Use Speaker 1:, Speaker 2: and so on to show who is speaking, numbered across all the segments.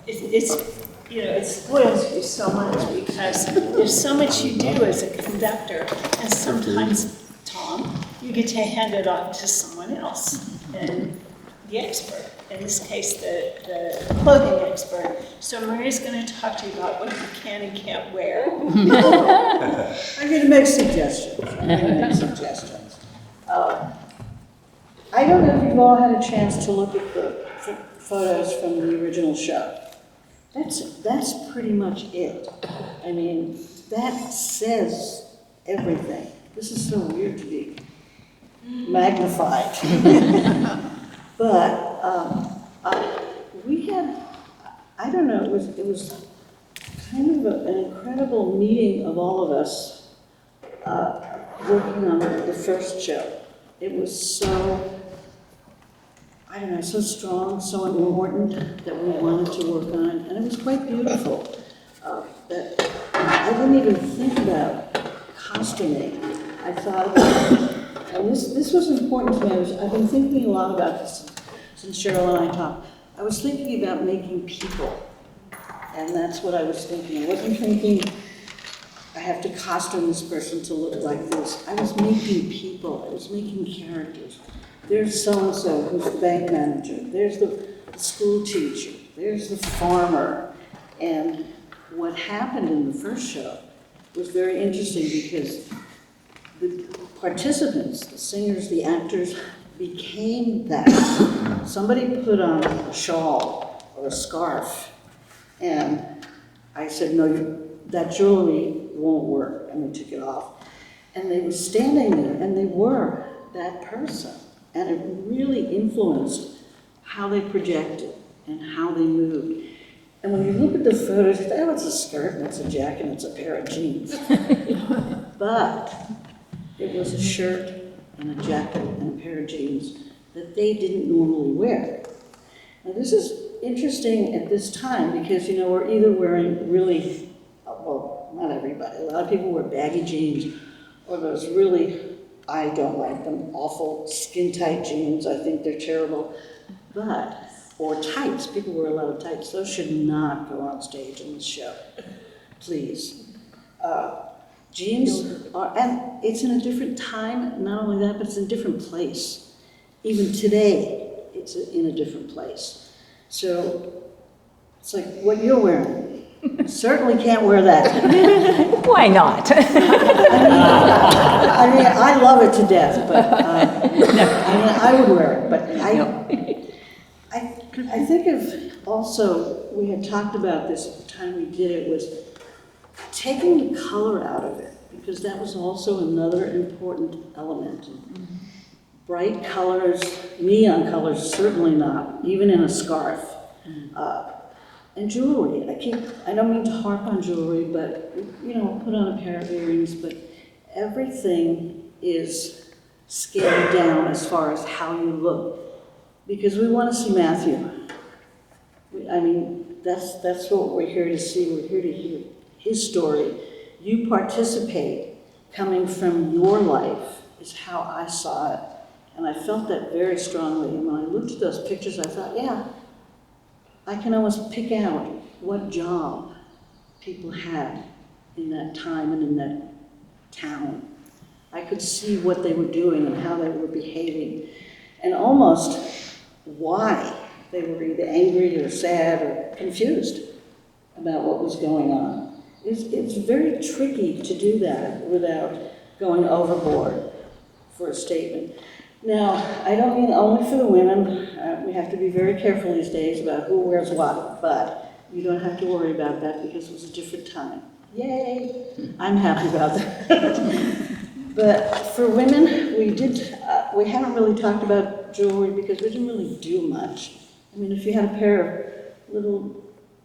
Speaker 1: it's you know, it spoils you so much because there's so much you do as a conductor, and sometimes, Tom, you get to hand it off to someone else, and the expert, in this case, the clothing expert. So Maria's going to talk to you about what you can and can't wear.
Speaker 2: I'm going to make suggestions. I don't know if you've all had a chance to look at the photos from the original show. That's pretty much it. I mean, that says everything. This is so weird to be magnified. But we had, I don't know, it was kind of an incredible meeting of all of us working on the first show. It was so, I don't know, so strong, so important that we wanted to work on, and it was quite beautiful. That I didn't even think about costuming. I thought about, and this was important to me. I've been thinking a lot about this since Cheryl and I talked. I was thinking about making people, and that's what I was thinking. I wasn't thinking I have to costume this person to look like this. I was making people. I was making characters. There's so-and-so who's the bank manager. There's the school teacher. There's the farmer. And what happened in the first show was very interesting because the participants, the singers, the actors, became that. Somebody put on a shawl or a scarf, and I said, no, that jewelry won't work, and we took it off. And they were standing there, and they were that person. And it really influenced how they projected and how they moved. And when you look at the photos, oh, it's a skirt, and it's a jacket, and it's a pair of jeans. But it was a shirt and a jacket and a pair of jeans that they didn't normally wear. Now this is interesting at this time because, you know, we're either wearing really, well, not everybody, a lot of people wear baggy jeans or those really, I don't like them, awful skin-tight jeans. I think they're terrible. But, or tights, people wear a lot of tights. Those should not go on stage in this show, please. Jeans are, and it's in a different time, not only that, but it's in a different place. Even today, it's in a different place. So, it's like what you're wearing. Certainly can't wear that.
Speaker 3: Why not?
Speaker 2: I mean, I love it to death, but I mean, I would wear it. But I think of also, we had talked about this at the time we did it, was taking the color out of it, because that was also another important element. Bright colors, neon colors, certainly not, even in a scarf. And jewelry. I don't mean to harp on jewelry, but, you know, put on a pair of earrings, but everything is scaled down as far as how you look. Because we want to see Matthew. I mean, that's what we're here to see. We're here to hear his story. You participate coming from your life is how I saw it. And I felt that very strongly. And when I looked at those pictures, I thought, yeah, I can almost pick out what job people had in that time and in that town. I could see what they were doing and how they were behaving, and almost why they were either angry or sad or confused about what was going on. It's very tricky to do that without going overboard for a statement. Now, I don't mean only for the women. We have to be very careful these days about who wears what, but you don't have to worry about that because it was a different time. Yay! I'm happy about that. But for women, we haven't really talked about jewelry because we didn't really do much. I mean, if you had a pair of little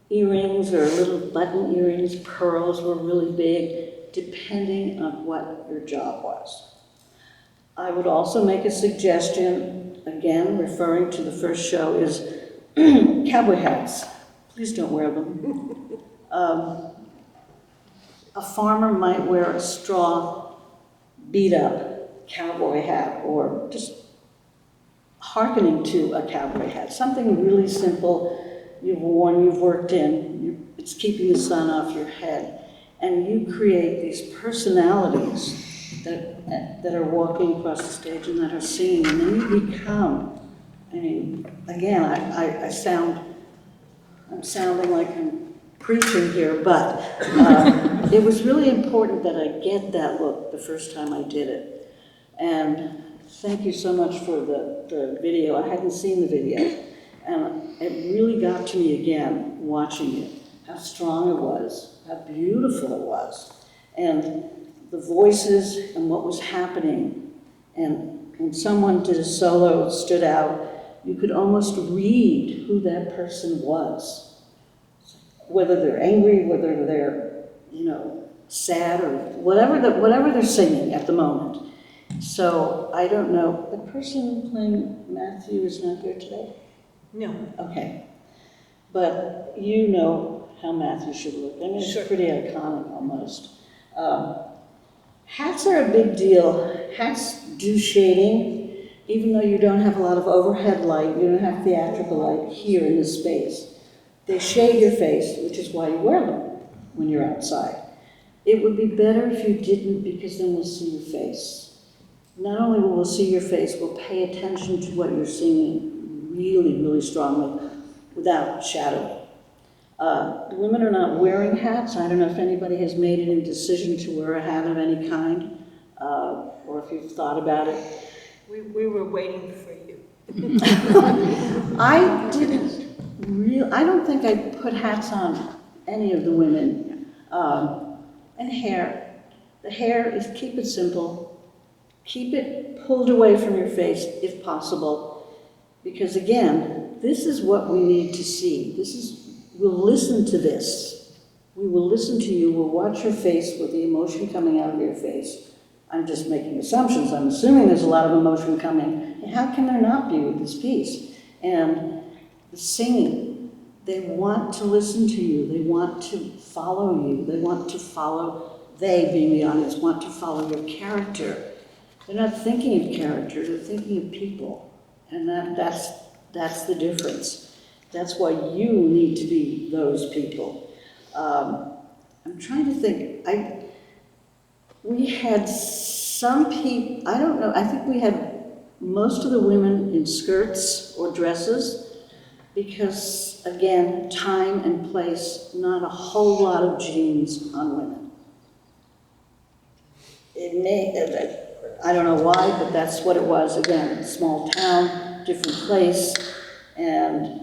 Speaker 2: earrings or little button earrings, pearls were really big, depending on what your job was. I would also make a suggestion, again, referring to the first show, is cowboy hats. Please don't wear them. A farmer might wear a straw, beat-up cowboy hat, or just hearkening to a cowboy hat. Something really simple, you've worn, you've worked in, it's keeping the sun off your head. And you create these personalities that are walking across the stage and that are singing, and then you become, I mean, again, I'm sounding like I'm preaching here, but it was really important that I get that look the first time I did it. And thank you so much for the video. I hadn't seen the video, and it really got to me again watching it, how strong it was, how beautiful it was, and the voices and what was happening. And when someone did a solo, stood out, you could almost read who that person was. Whether they're angry, whether they're, sad, or whatever they're singing at the moment. So I don't know, the person playing Matthew is not here today?
Speaker 1: No.
Speaker 2: Okay. But you know how Matthew should look. I mean, it's
Speaker 1: Sure.
Speaker 2: pretty iconic almost. Hats are a big deal. Hats do shading, even though you don't have a lot of overhead light, you don't have theatrical light here in this space. They shade your face, which is why you wear them when you're outside. It would be better if you didn't, because then we'll see your face. Not only will we see your face, we'll pay attention to what you're singing really, really strongly without shadowing. The women are not wearing hats. I don't know if anybody has made any decision to wear a hat of any kind, or if you've thought about it.
Speaker 1: We were waiting for you.
Speaker 2: I don't think I put hats on any of the women. And hair. The hair is, keep it simple. Keep it pulled away from your face if possible. Because again, this is what we need to see. We'll listen to this. We will listen to you. We'll watch your face with the emotion coming out of your face. I'm just making assumptions. I'm assuming there's a lot of emotion coming. And how can there not be with this piece? And the singing, they want to listen to you. They want to follow you. They want to follow, they being the audience, want to follow your character. They're not thinking of character, they're thinking of people. And that's the difference. That's why you need to be those people. I'm trying to think. We had some people, I don't know, I think we had most of the women in skirts or dresses because, again, time and place, not a whole lot of jeans on women. I don't know why, but that's what it was. Again, small town, different place, and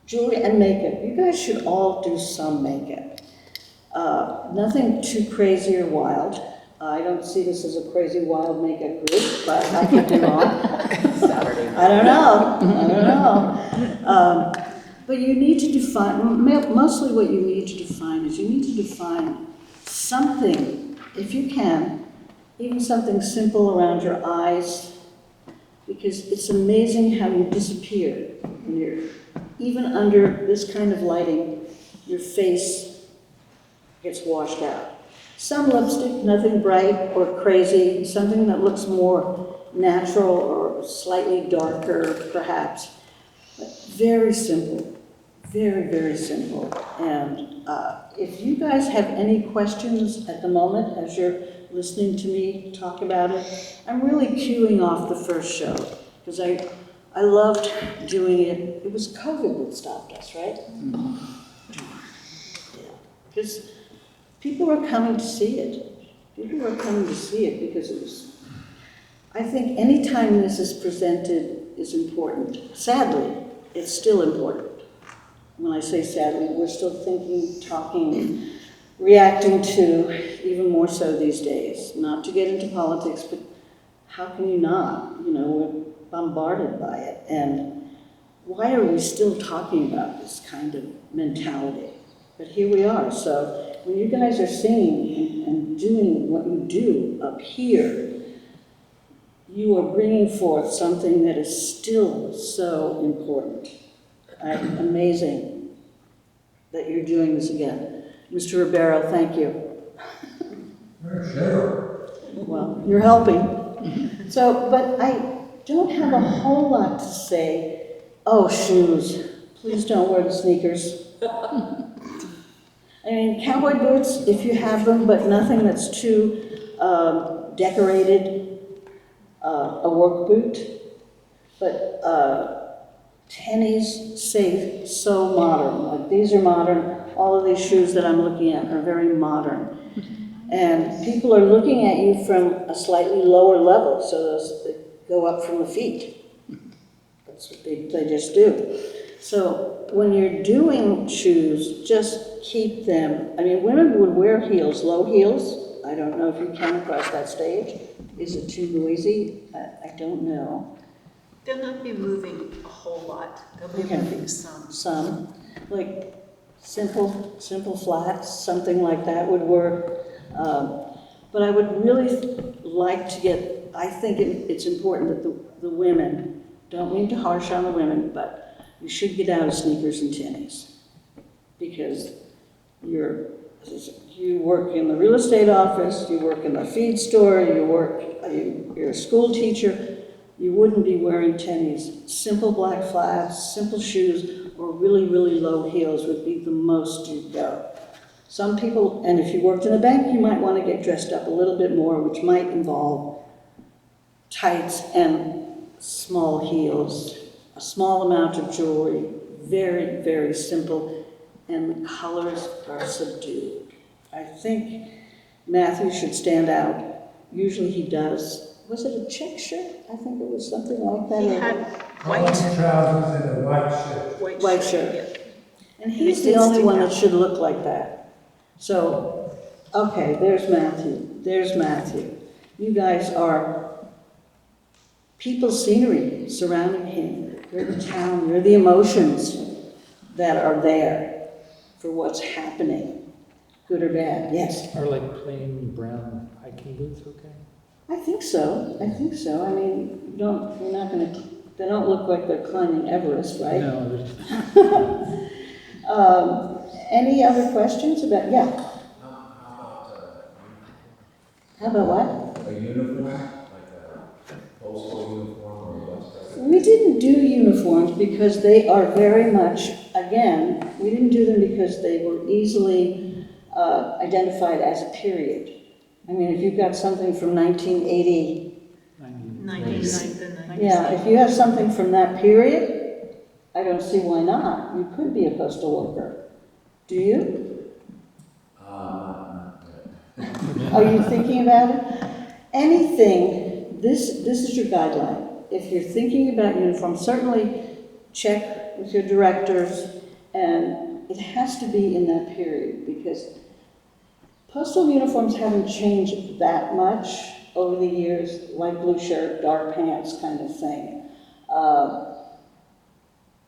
Speaker 2: jewelry and makeup. You guys should all do some makeup. Nothing too crazy or wild. I don't see this as a crazy wild makeup group, but I could be wrong.
Speaker 3: Saturday.
Speaker 2: I don't know. But you need to define, mostly what you need to define is you need to define something, if you can, even something simple around your eyes, because it's amazing how you disappear when you're, even under this kind of lighting, your face gets washed out. Some lipstick, nothing bright or crazy, something that looks more natural or slightly darker, perhaps. But very simple, very, very simple. And if you guys have any questions at the moment as you're listening to me talk about it, I'm really cueing off the first show because I loved doing it. It was COVID that stopped us, right? Because people were coming to see it. People were coming to see it because it was, I think any time this is presented is important. Sadly, it's still important. When I say sadly, we're still thinking, talking, reacting to, even more so these days. Not to get into politics, but how can you not? You know, we're bombarded by it. And why are we still talking about this kind of mentality? But here we are. So when you guys are singing and doing what you do up here, you are bringing forth something that is still so important. Amazing that you're doing this again. Mr. Ribeiro, thank you. Well, you're helping. So, but I don't have a whole lot to say. Oh, shoes. Please don't wear the sneakers. I mean, cowboy boots, if you have them, but nothing that's too decorated, a work boot. But tennies, safe, so modern. Like these are modern. All of these shoes that I'm looking at are very modern. And people are looking at you from a slightly lower level, so those that go up from the feet. That's what they just do. So when you're doing shoes, just keep them. I mean, women would wear heels, low heels. I don't know if you came across that stage. Is it too noisy? I don't know.
Speaker 1: They'll not be moving a whole lot. They'll be
Speaker 2: Okay.
Speaker 1: moving some.
Speaker 2: Some, like simple flats, something like that would work. But I would really like to get, I think it's important that the women, don't mean to harsh on the women, but you should get out of sneakers and tennies. Because you work in the real estate office, you work in the feed store, you're a school teacher, you wouldn't be wearing tennies. Simple black flats, simple shoes, or really, really low heels would be the most you'd go. Some people, and if you worked in a bank, you might want to get dressed up a little bit more, which might involve tights and small heels, a small amount of jewelry, very, very simple, and the colors are subdued. I think Matthew should stand out. Usually he does. Was it a check shirt? I think it was something like that.
Speaker 1: He had
Speaker 3: White trousers and a white shirt.
Speaker 2: White shirt.
Speaker 1: Yeah.
Speaker 2: And he's the only one that should look like that. So, okay, there's Matthew. There's Matthew. You guys are people's scenery surrounding him. You're the town, you're the emotions that are there for what's happening, good or bad. Yes?
Speaker 4: Are like plain brown hiking boots okay?
Speaker 2: I think so. I think so. I mean, you're not going to, they don't look like they're climbing Everest, right?
Speaker 4: No, there's-
Speaker 2: Any other questions about, yeah? How about what?
Speaker 5: A uniform, like a postal uniform or what's that?
Speaker 2: We didn't do uniforms because they are very much, again, we didn't do them because they were easily identified as a period. I mean, if you've got something from 1980,
Speaker 1: 99.
Speaker 2: yeah, if you have something from that period, I don't see why not. You could be a postal worker. Do you?
Speaker 5: Not
Speaker 2: Are you thinking about it? Anything, this is your guideline. If you're thinking about uniforms, certainly check with your directors, and it has to be in that period because postal uniforms haven't changed that much over the years, light blue shirt, dark pants kind of thing.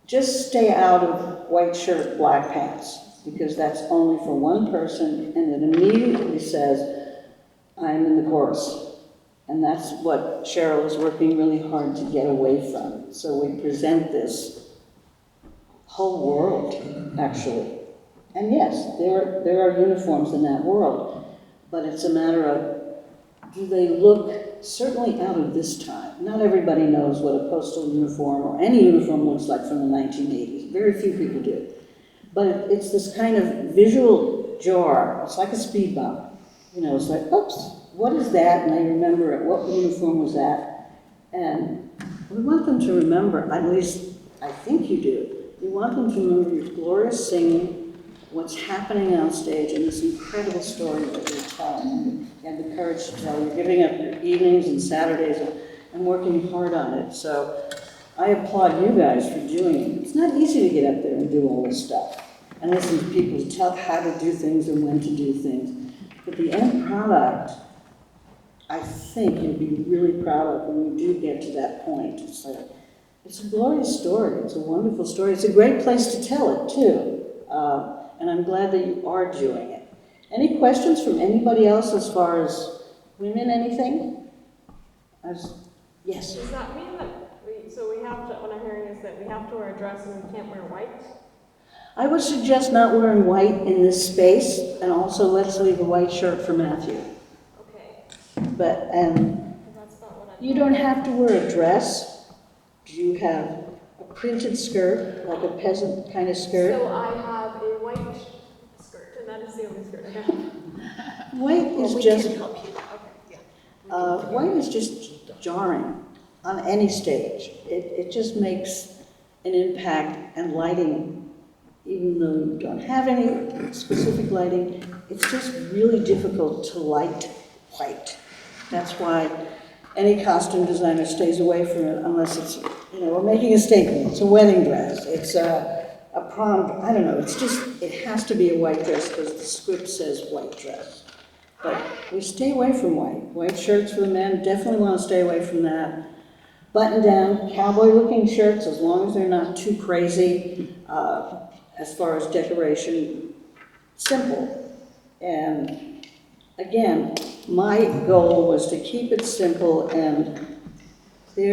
Speaker 2: Just stay out of white shirt, black pants, because that's only for one person, and it immediately says, I'm in the chorus. And that's what Cheryl is working really hard to get away from. So we present this whole world, actually. And yes, there are uniforms in that world, but it's a matter of, do they look, certainly out of this time. Not everybody knows what a postal uniform or any uniform looks like from the 1980s. Very few people do. But it's this kind of visual jar. It's like a speed bump. You know, it's like, oops, what is that? And they remember it. What uniform was that? And we want them to remember, at least I think you do, you want them to remember your glorious singing, what's happening on stage, and this incredible story that you're telling. You have the courage to tell. You're giving up your evenings and Saturdays and working hard on it. So I applaud you guys for doing it. It's not easy to get up there and do all this stuff and listen to people tell how to do things and when to do things. But the end product, I think you'll be really proud of when you do get to that point. It's like, it's a glorious story. It's a wonderful story. It's a great place to tell it, too. And I'm glad that you are doing it. Any questions from anybody else as far as women, anything? Yes?
Speaker 6: Does that mean that we have to, what I'm hearing is that we have to wear a dress and we can't wear white?
Speaker 2: I would suggest not wearing white in this space, and also let's leave a white shirt for Matthew.
Speaker 6: Okay.
Speaker 2: But,
Speaker 6: That's not what I
Speaker 2: you don't have to wear a dress. Do you have a printed skirt, like a peasant kind of skirt.
Speaker 6: So I have a white skirt, and that is the only skirt I have.
Speaker 2: White
Speaker 1: Well,
Speaker 2: is
Speaker 1: we
Speaker 2: just,
Speaker 1: can help you.
Speaker 2: white is just jarring on any stage. It just makes an impact, and lighting, even though you don't have any specific lighting, it's just really difficult to light white. That's why any costume designer stays away from it unless it's, we're making a statement. It's a wedding dress. It's a prom, I don't know. It's just, it has to be a white dress because the script says white dress. But we stay away from white. White shirts for the men, definitely want to stay away from that. Button-down, cowboy-looking shirts, as long as they're not too crazy, as far as decoration, simple. And again, my goal was to keep it simple, and we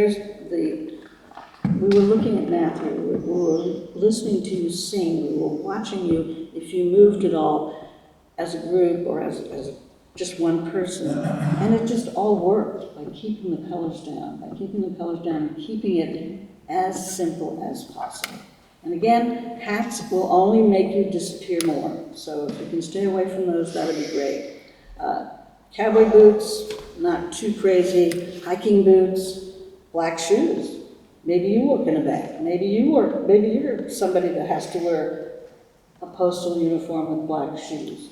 Speaker 2: were looking at Matthew, we were listening to you sing, we were watching you, if you moved at all as a group or as just one person, and it just all worked by keeping the colors down, and keeping it as simple as possible. And again, hats will only make you disappear more, so if you can stay away from those, that would be great. Cowboy boots, not too crazy. Hiking boots, black shoes. Maybe you work in a bank. Maybe you're somebody that has to wear a postal uniform with black shoes.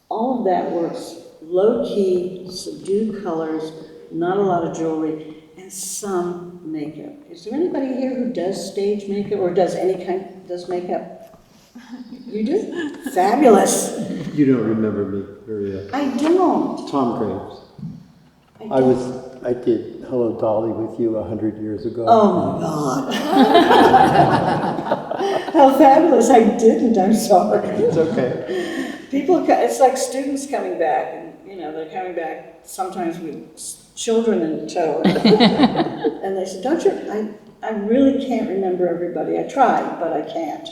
Speaker 2: All of that works low-key, subdued colors, not a lot of jewelry, and some makeup. Is there anybody here who does stage makeup or does makeup? You do? Fabulous.
Speaker 7: You don't remember me very well.
Speaker 2: I don't.
Speaker 7: Tom Graves. I did Hello Dolly with you 100 years ago.
Speaker 2: Oh my God. How fabulous. I didn't, I'm sorry.
Speaker 7: It's okay.
Speaker 2: It's like students coming back, and they're coming back sometimes with children in tow. And they said, I really can't remember everybody. I tried, but I can't.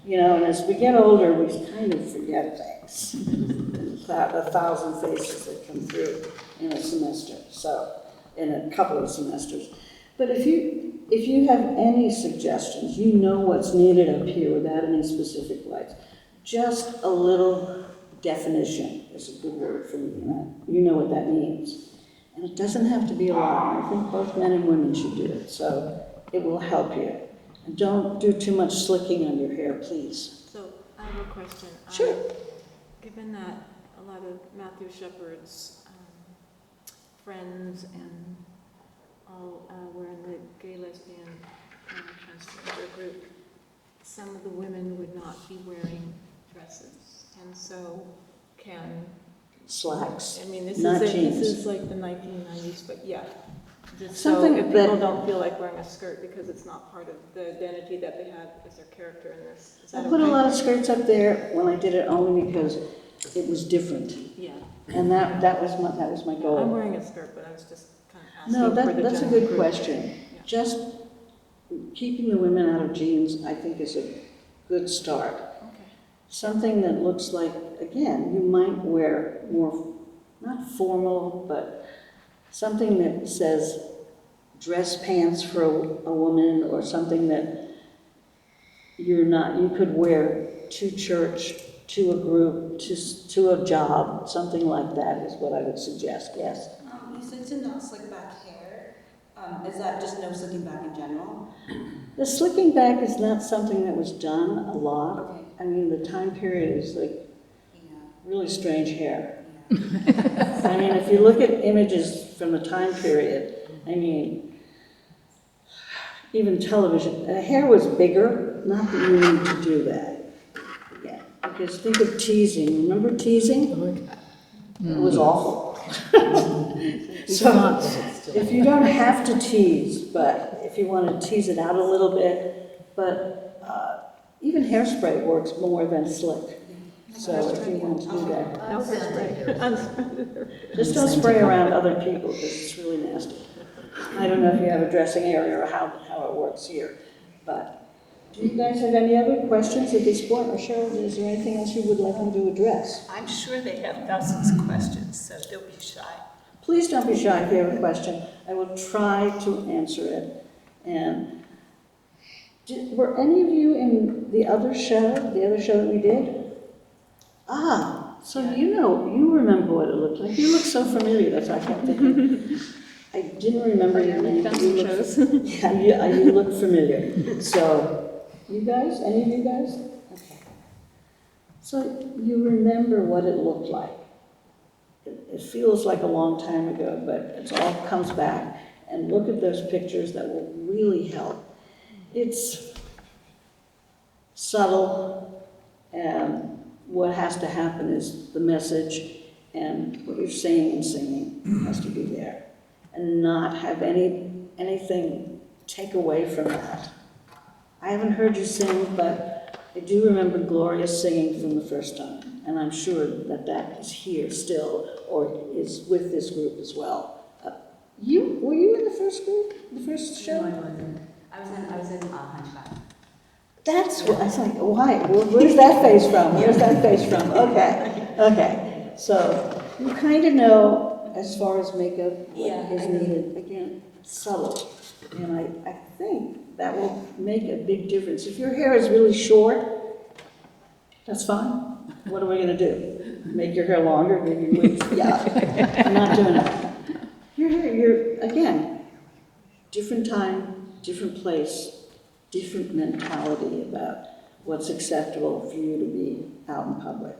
Speaker 2: And as we get older, we kind of forget things. The 1,000 faces that come through in a semester, in a couple of semesters. But if you have any suggestions, you know what's needed up here without any specific lights. Just a little definition is a good word for me. You know what that means. And it doesn't have to be a lot. I think both men and women should do it, so it will help you. And don't do too much slicking on your hair, please.
Speaker 8: So I have a question.
Speaker 2: Sure.
Speaker 8: Given that a lot of Matthew Shepard's friends and all were in the gay, lesbian, transgender group, some of the women would not be wearing dresses, and so can
Speaker 2: Slacks,
Speaker 8: I mean, this
Speaker 2: not jeans.
Speaker 8: is like the 1990s, but yeah. Just
Speaker 2: Something
Speaker 8: so if
Speaker 2: that-
Speaker 8: people don't feel like wearing a skirt because it's not part of the identity that they have as their character in this. Is
Speaker 2: I
Speaker 8: that
Speaker 2: put a
Speaker 8: okay?
Speaker 2: lot of skirts up there when I did it only because it was different.
Speaker 8: Yeah.
Speaker 2: And that was my
Speaker 8: I'm
Speaker 2: goal.
Speaker 8: wearing a skirt, but I was just kind of asking
Speaker 2: No,
Speaker 8: for the
Speaker 2: that's a
Speaker 8: general
Speaker 2: good
Speaker 8: group.
Speaker 2: question.
Speaker 8: Yeah.
Speaker 2: Just keeping the women out of jeans, I think, is a good start.
Speaker 8: Okay.
Speaker 2: Something that looks like, again, you might wear more, not formal, but something that says dress pants for a woman, or something that you could wear to church, to a group, to a job, something like that is what I would suggest, yes.
Speaker 9: You said to not slick back hair. Is that just no slicking back in general?
Speaker 2: The slicking back is not something that was done a lot.
Speaker 9: Okay.
Speaker 2: I mean, the time period is like
Speaker 9: Yeah.
Speaker 2: really strange hair.
Speaker 9: Yeah.
Speaker 2: I mean, if you look at images from the time period, I mean, even television, hair was bigger, not that you need to do that. Yeah, because think of teasing. Remember teasing? It was awful. So, if you don't have to tease, but if you want to tease it out a little bit, but even hairspray works more than slick. So if you want to do that,
Speaker 8: No hairspray.
Speaker 2: just don't spray around other people because it's really nasty. I don't know if you have a dressing area or how it works here, but do you guys have any other questions at this point? Or Cheryl, is there anything else you would like them to address?
Speaker 1: I'm sure they have thousands of questions, so don't be shy.
Speaker 2: Please don't be shy if you have a question. I will try to answer it. And Were any of you in the other show that we did? Ah, so you remember what it looked like. You look so familiar, that's why I kept thinking. I didn't remember your name.
Speaker 8: Done some shows.
Speaker 2: Yeah, you look familiar. So, you guys, any of you guys? Okay. So you remember what it looked like. It feels like a long time ago, but it all comes back. And look at those pictures that will really help. It's subtle, and what has to happen is the message and what you're saying and singing has to be there, and not have anything take away from that. I haven't heard you sing, but I do remember Gloria singing from the first time, and I'm sure that is here still, or is with this group as well. Were you in the first group, the first show?
Speaker 9: No, I wasn't. I was in Hunchback.
Speaker 2: That's what, I was like, why? Where's that face from? Where's that face from? Okay. So you kind of know as far as makeup what is needed. Again, subtle. And I think that will make a big difference. If your hair is really short, that's fine. What are we going to do? Make your hair longer? Give you wigs? Yeah, I'm not doing it. You're again, different time, different place, different mentality about what's acceptable for you to be out in public,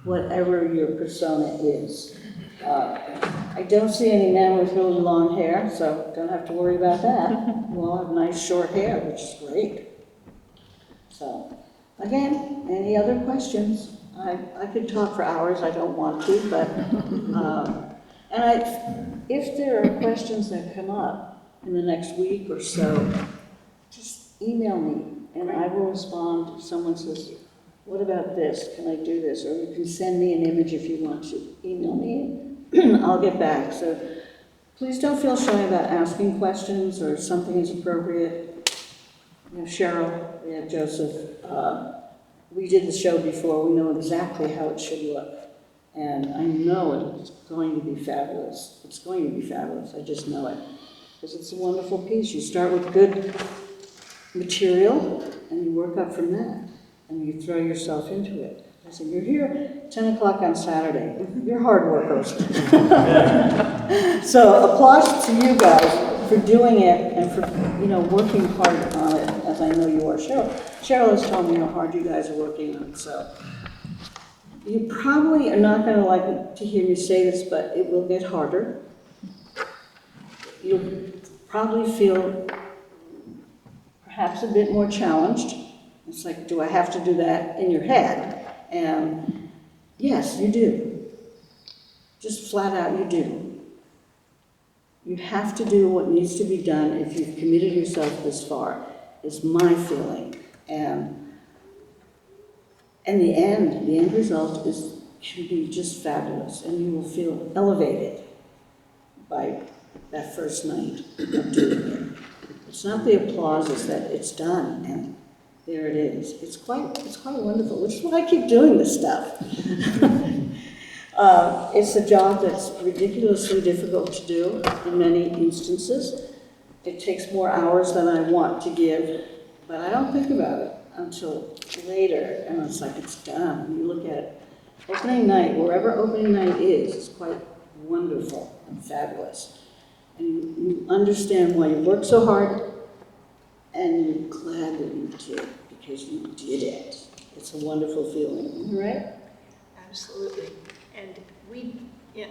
Speaker 2: whatever your persona is. I don't see any men with really long hair, so don't have to worry about that. You all have nice short hair, which is great. So, again, any other questions? I could talk for hours, I don't want to, but, if there are questions that come up in the next week or so, just email me and I will respond if someone says, what about this? Can I do this? Or you can send me an image if you want to. Email me and I'll get back. So please don't feel shy about asking questions or if something is appropriate. We have Cheryl, we have Joseph. We did the show before. We know exactly how it should look. And I know it's going to be fabulous. It's going to be fabulous. I just know it. Because it's a wonderful piece. You start with good material and you work up from that. And you throw yourself into it. I said, you're here 10 o'clock on Saturday. You're hard workers. So applause to you guys for doing it and for working hard on it, as I know you are. Cheryl has told me how hard you guys are working on it. So you probably are not going to like to hear me say this, but it will get harder. You'll probably feel perhaps a bit more challenged. It's like, do I have to do that in your head? And yes, you do. Just flat out, you do. You have to do what needs to be done if you've committed yourself this far, is my feeling. And the end result can be just fabulous, and you will feel elevated by that first night of doing it. It's not the applause, it's that it's done, and there it is. It's quite wonderful, which is why I keep doing this stuff. It's a job that's ridiculously difficult to do in many instances. It takes more hours than I want to give, but I don't think about it until later, and it's like it's done. You look at it. Opening night, wherever opening night is quite wonderful and fabulous. And you understand why you worked so hard, and you're glad that you did, because you did it. It's a wonderful feeling, right?
Speaker 1: Absolutely. And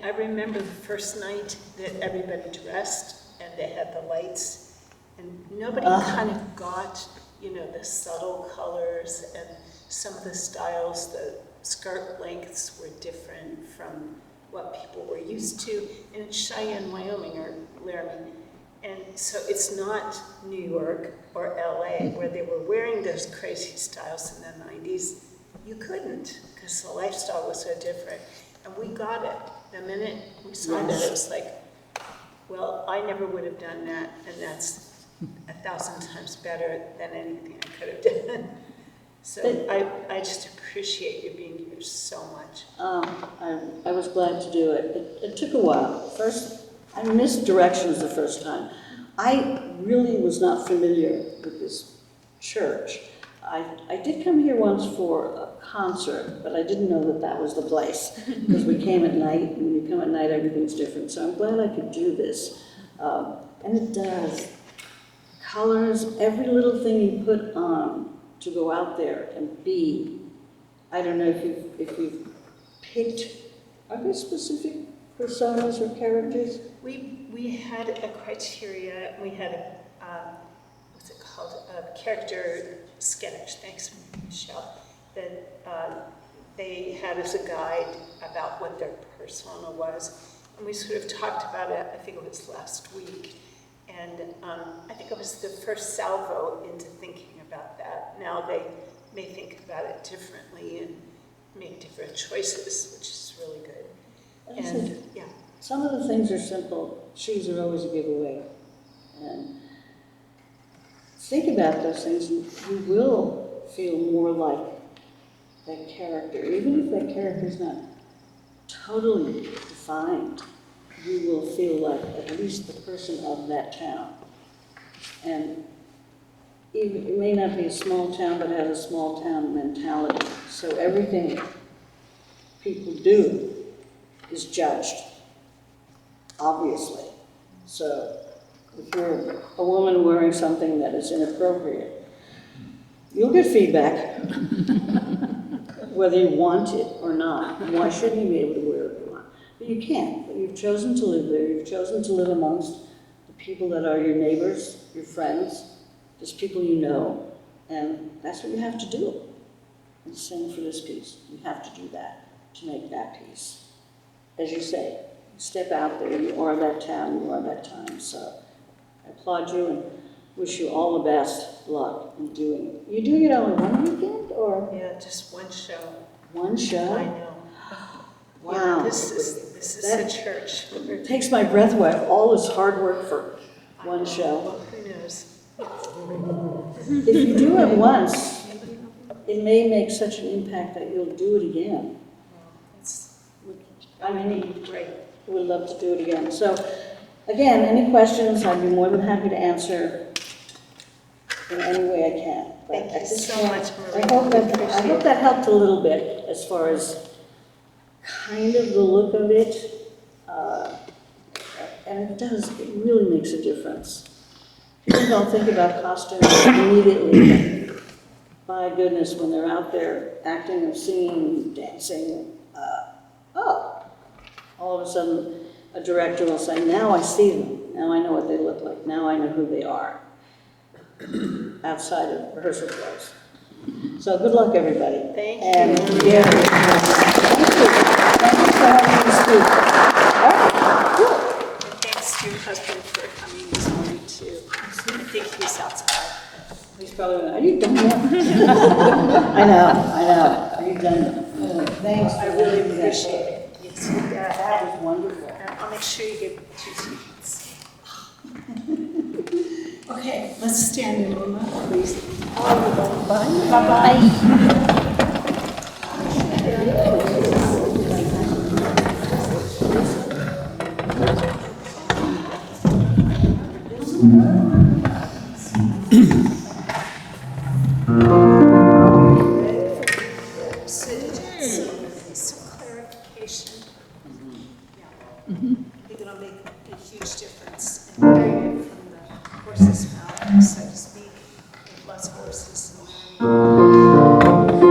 Speaker 1: I remember the first night that everybody dressed and they had the lights, and nobody kind of got, the subtle colors and some of the styles. The skirt lengths were different from what people were used to in Cheyenne, Wyoming, or Laramie. And so it's not New York or LA where they were wearing those crazy styles in the 90s. You couldn't, because the lifestyle was so different. And we got it. The minute we saw that, it was like, well, I never would have done that, and that's 1,000 times better than anything I could have done. So I just appreciate you being here so much.
Speaker 2: I was glad to do it. It took a while. First, I missed directions the first time. I really was not familiar with this church. I did come here once for a concert, but I didn't know that that was the place, because we came at night, and when you come at night, everything's different, so I'm glad I could do this. And it does. Colors, every little thing you put on to go out there and be. I don't know if you've picked, are there specific personas or characters?
Speaker 1: We had a criteria, we had a, what's it called, a character sketch, thanks Michelle, that they had as a guide about what their persona was. And we sort of talked about it, I think it was last week. And I think it was the first salvo into thinking about that. Now they may think about it differently and make different choices, which is really good. And yeah.
Speaker 2: Some of the things are simple. Shoes are always a giveaway. And think about those things, and you will feel more like that character. Even if that character is not totally defined, you will feel like at least the person of that town. And it may not be a small town, but it has a small town mentality. So everything people do is judged, obviously. So if you're a woman wearing something that is inappropriate, you'll get feedback, whether you want it or not. Why shouldn't you be able to wear what you want? But you can. But you've chosen to live there. You've chosen to live amongst the people that are your neighbors, your friends, just people you know, and that's what you have to do. And same for this piece. You have to do that to make that piece. As you say, step out there. You are that town. You are that time. So I applaud you and wish you all the best luck in doing it. You're doing it on one weekend, or?
Speaker 1: Yeah, just one show.
Speaker 2: One show?
Speaker 1: I know.
Speaker 2: Wow.
Speaker 1: Yeah, this is
Speaker 2: That-
Speaker 1: the church.
Speaker 2: It takes my breath away. All this hard work for one show.
Speaker 1: Well, who knows?
Speaker 2: If you do it once, it may make such an impact that you'll do it again.
Speaker 1: It's
Speaker 2: I mean,
Speaker 1: great.
Speaker 2: we'd love to do it again. So, again, any questions, I'd be more than happy to answer in any way I can. But
Speaker 1: Thank
Speaker 2: at
Speaker 1: you
Speaker 2: this
Speaker 1: so
Speaker 2: point,
Speaker 1: much, Maria.
Speaker 2: I hope that helped a little bit as far as kind of the look of it. And it does, it really makes a difference. People don't think about costumes immediately, but my goodness, when they're out there acting or singing, dancing, all of a sudden a director will say, now I see them, now I know what they look like, now I know who they are, outside of rehearsal place. So good luck, everybody.
Speaker 1: Thank
Speaker 2: And
Speaker 1: you.
Speaker 2: yeah, thank you for having me speak. All right, good.
Speaker 1: And thanks to your husband for coming this morning too. I think he's outside.
Speaker 2: He's probably, are you done yet? I know. Are you done? Oh, thanks.
Speaker 1: I really appreciate it. Yes, you got
Speaker 2: That was wonderful.
Speaker 1: I'll make sure you get 2 seats. Okay, let's stand in a moment, please. Bye-bye. Some clarification. Yeah. I think it'll make a huge difference in hearing it from the horse's mouth, so to speak, with less horses and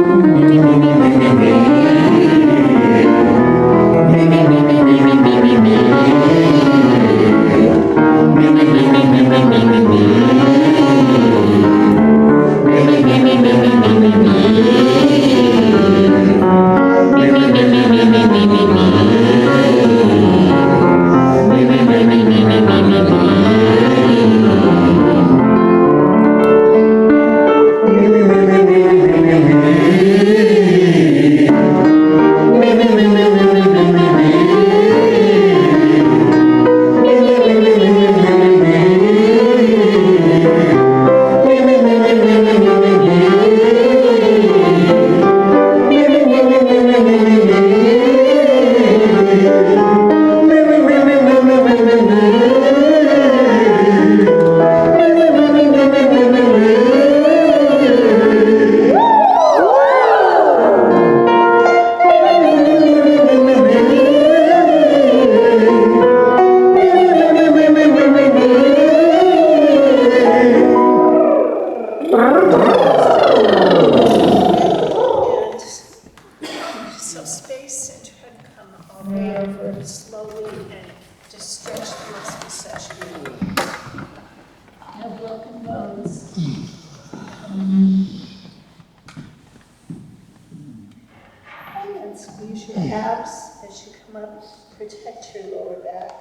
Speaker 1: squeeze your abs as you come up, protect your lower back.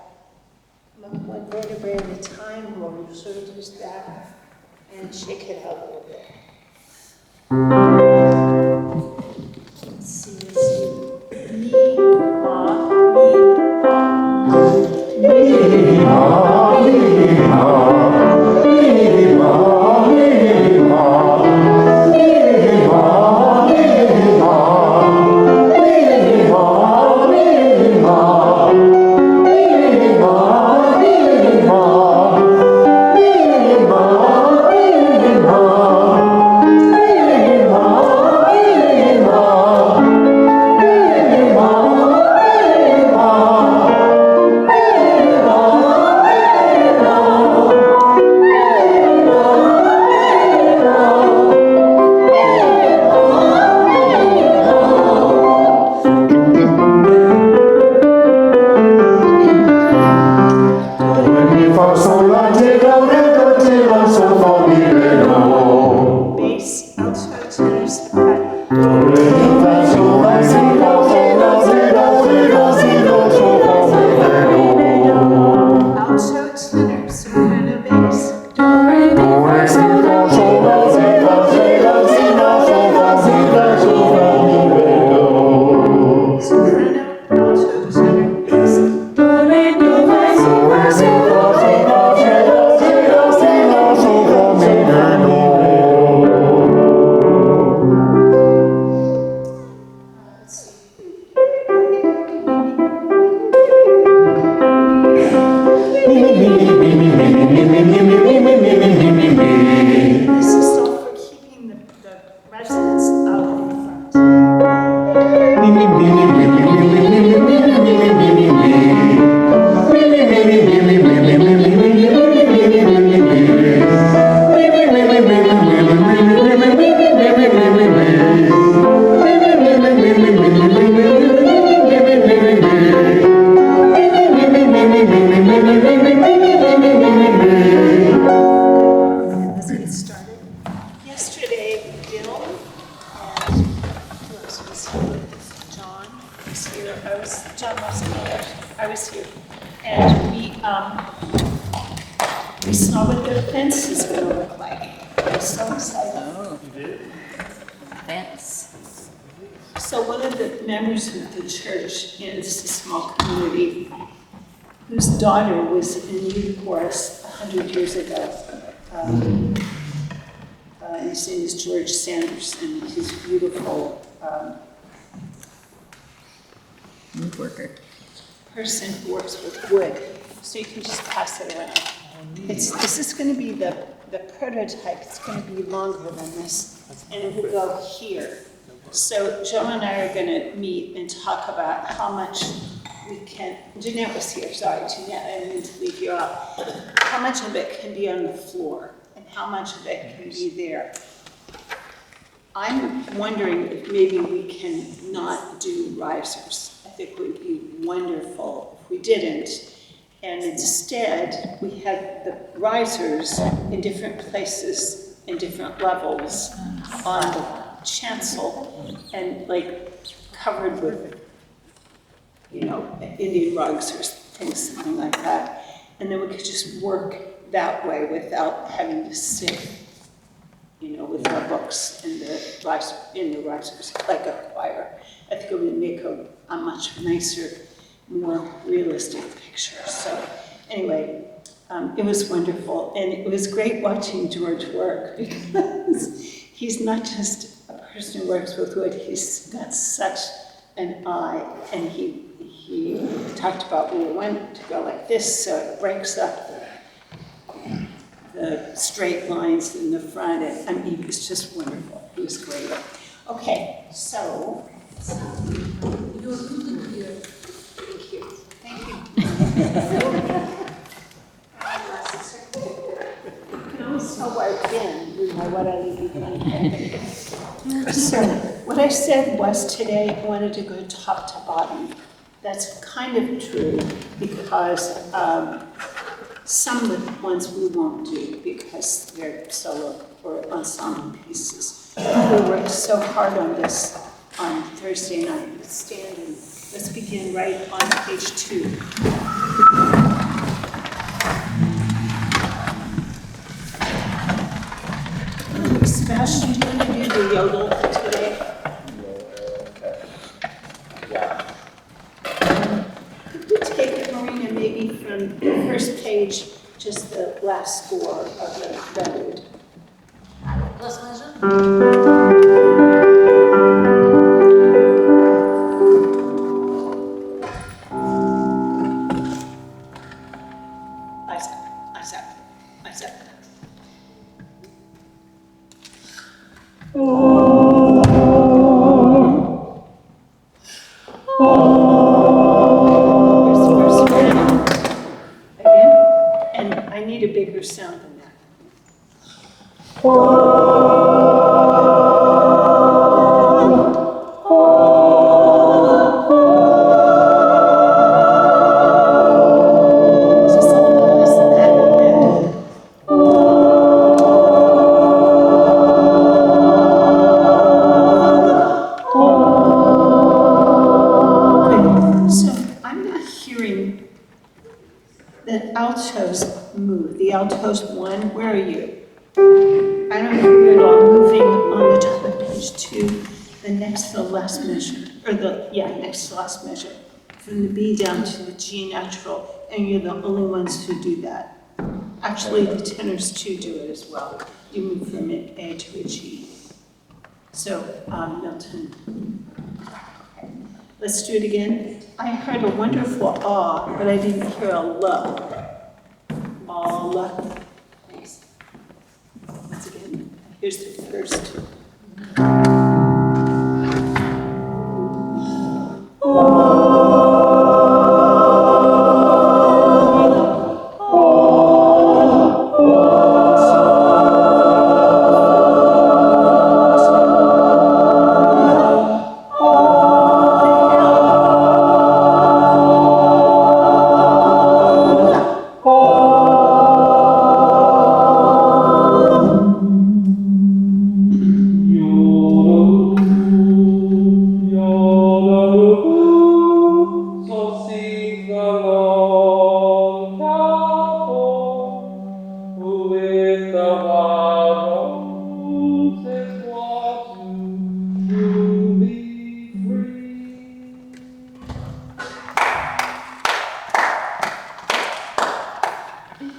Speaker 1: Come up one vertebrae at a time, roll your shoulders back, and shake it out a little bit. Let's see, me, ah, me, ah. Me, ah, me, bass, alto, tenor, soprano. Alto, tenor, soprano, bass. Do, re, mi, fa, sol, la, si, do, si, do, si, do, si, do, si, do, si, do, si, do. Soprano, alto, tenor, bass. Do, re, mi, fa, sol, la, si, do, si, do, si, do, si, do, si, do, si, do, si, do. Let's see. This is all for keeping the residents out in front. Let's get started. Yesterday, Bill and who else was here? John was here. John wasn't here. I was here. And we saw what the fence is going to look like. I was so excited.
Speaker 2: Oh, fence.
Speaker 1: So one of the members of the church, this is a small community, whose daughter was in youth chorus 100 years ago. His name is George Sanders, and he's beautiful
Speaker 2: Woodworker.
Speaker 1: person who works with wood. So you can just pass it around. This is going to be the prototype. It's going to be longer than this, and it will go here. So Joe and I are going to meet and talk about how much we can. Jeanette was here. Sorry, Jeanette. I didn't mean to leave you out. How much of it can be on the floor, and how much of it can be there. I'm wondering if maybe we can not do risers. I think it would be wonderful if we didn't. And instead, we had the risers in different places, in different levels on the chancel, and like covered with, Indian rugs or things, something like that. And then we could just work that way without having to sit, with our books in the risers, like a choir. I think it would make a much nicer, more realistic picture. So anyway, it was wonderful. And it was great watching George work, because he's not just a person who works with wood, he's got such an eye. And he talked about, we want to go like this, so it breaks up the straight lines in the front. And it was just wonderful. It was great. Okay, so
Speaker 9: You're good here.
Speaker 1: thank you. Thank you. You can always tell where I've been by what I leave behind. So what I said was today I wanted to go top to bottom. That's kind of true, because some of the ones we won't do because they're solo or ensemble pieces. We worked so hard on this on Thursday night. Let's stand and let's begin right on page 2. Sebastian, do you want to do the yodel today? Could we take it, Marina, maybe from the first page, just the last score of the prelude? Isaac. Where's the first one? Again? And I need a bigger sound than that. Is this all less than that? So I'm not hearing the altos move. The altos 1, where are you? I don't hear it all moving on the top of page 2, the next to the last measure, or next to the last measure, from the B down to the G natural, and you're the only ones who do that. Actually, the tenors too do it as well. You move from an A to a G. So, Milton. Let's do it again. I heard a wonderful ah, but I didn't hear a la. All. Thanks. Once again, here's the first.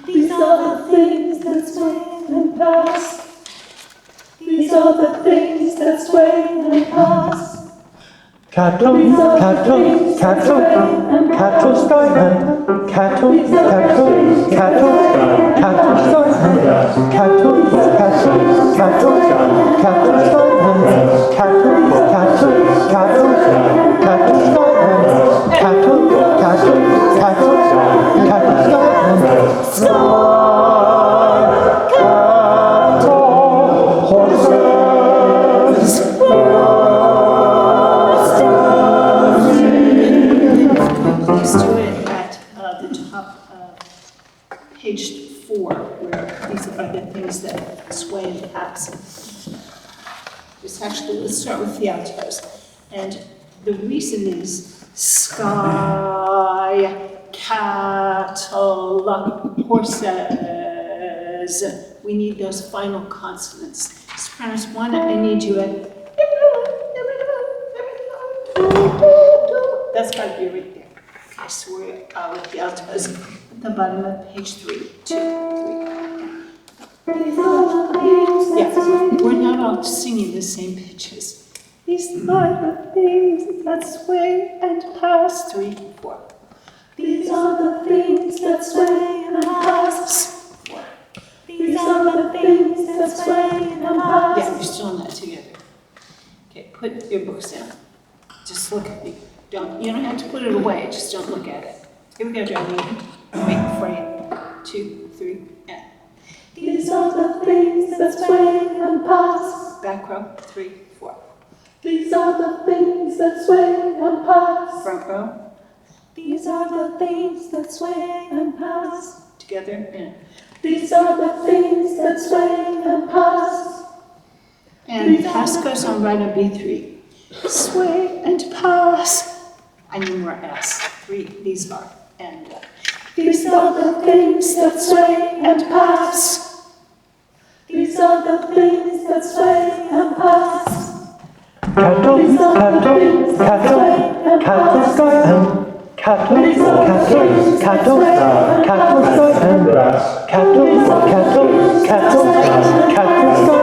Speaker 2: These are the things that sway and pass. These are the things that sway and pass.
Speaker 7: Cattle, cattle, cattle, cattle skyland, cattle, cattle, cattle, cattle skyland, cattle, cattle, cattle, cattle skyland, cattle, cattle, cattle, cattle skyland, cattle, cattle, cattle, cattle skyland, sky, cattle, horses.
Speaker 1: Please do it at the top of page 4, where these are the things that sway and pass. Let's start with the altos. And the reason is sky, cattle, horses. We need those final consonants. Sopranos 1, I need you at. That's got to be right there. Okay, so we're with the altos at the bottom of page 3. 2, 3. Yeah, we're not all singing the same pitches. These are the things that sway and pass. 3, 4. These are the things that sway and pass. 4. These are the things that sway and pass. Yeah, you're still not together. Okay, put your books down. Just look at me. You don't have to put it away, just don't look at it. Here we go, Johnny. Wait for you. 2, 3, and. These are the things that sway and pass. Back row, 3, 4. These are the things that sway and pass. Front row. These are the things that sway and pass. Together, and. These are the things that sway and pass. And pass goes on right on B3. sway and pass. I need more S. 3, these are, and these are the things that sway and pass. These are the things that sway and pass.
Speaker 7: Cattle, cattle, cattle, cattle, sky and cattle, cattle, cattle, cattle, sky and cattle, cattle, cattle, cattle, sky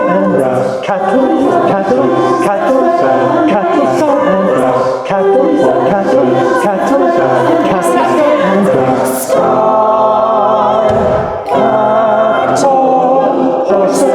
Speaker 7: and cattle, cattle, cattle, cattle, sky and cattle, cattle, cattle, cattle, sky and cattle, horses,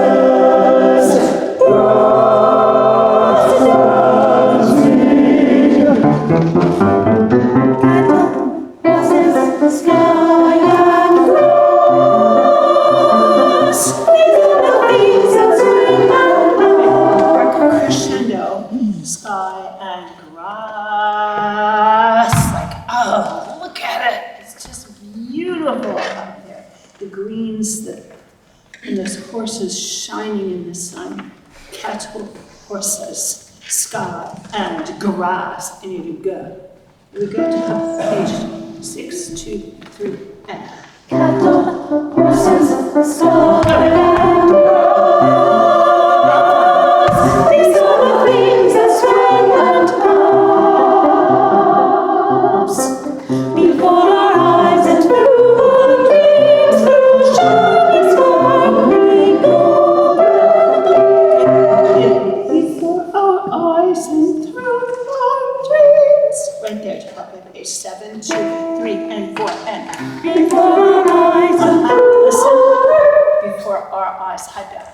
Speaker 1: crescendo, sky and grass. Like, oh, look at it. It's just beautiful out there. The greens, and those horses shining in the sun. Cattle, horses, sky, and grass. And you go. We go to page 6, 2, 3, and cattle, horses, sky, and grass. These are the things that sway and pass before our eyes and through our dreams, through shining sparkling gold. Before our eyes and through our dreams. Right there, top of page 7, 2, 3, and 4, and before our eyes and listen. Before our eyes, high back.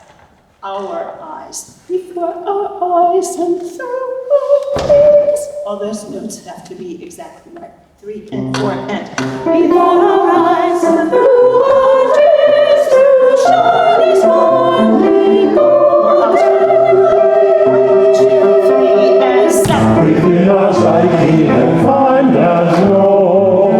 Speaker 1: Our eyes, before our eyes and through our dreams. All those notes have to be exactly right. 3 and 4 and before our eyes and through our dreams, through shining sparkling gold. 1, 2, 3 and 7.
Speaker 3: Within us I keep and find and know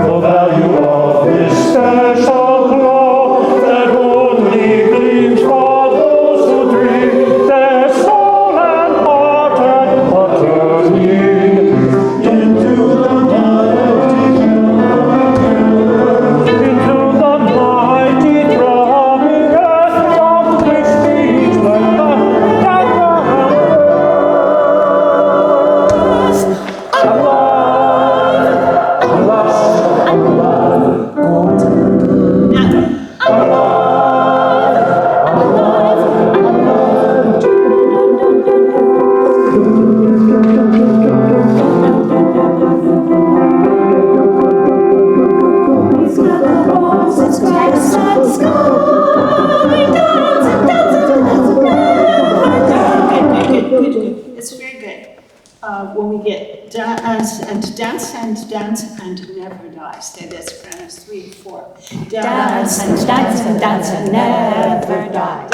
Speaker 3: the value of this special glow that only gleams for those who dream their soul and heart and utterly into the mighty throbbing earth from which beats the
Speaker 1: Good. It's very good. When we get dance and never die. Stay this, Chronos 3, 4.
Speaker 10: Dance and dance and dance and never die.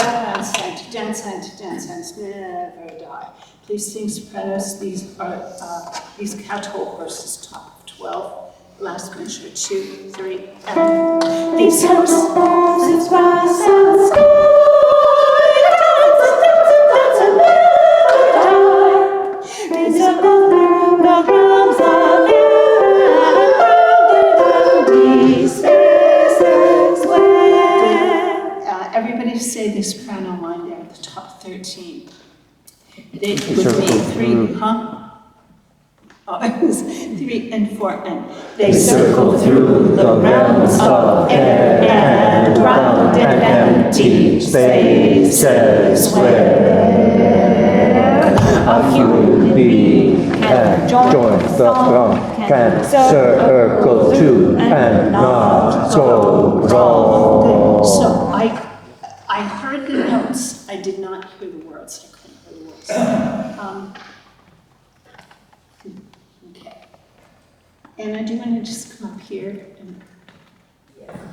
Speaker 1: Dance and never die. Please sing sopranos. These are these cattle horses, top of 12. Last measure, 2, 3, and these horses grass and sky. Everybody say this soprano line there at the top 13. They would be 3, huh? Oh, it was 3 and 4 and they circle through the realms of air and round and empty spaces where a human being can join the throng, can circle to and not go wrong. So I heard the notes. I did not hear the words. I couldn't hear the words. Okay. Anna, do you want to just come up here? And,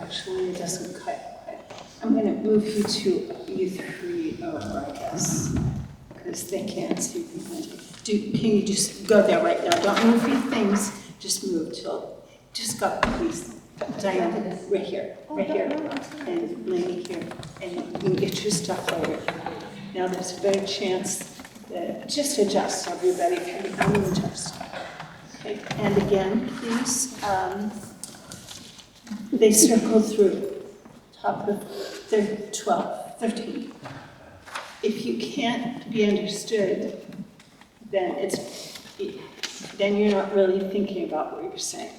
Speaker 1: actually, it doesn't cut. I'm going to move you to you 3 over, I guess, because they can't see behind you. Can you just go there right now? Don't move your things. Just move till. Just go, please. Diane, right here, and Lenny here, and you can get your stuff later. Now there's a better chance Just adjust, everybody, can adjust. Okay, and again, please, they circle through, top of 12, 13. If you can't be understood, then you're not really thinking about what you're saying.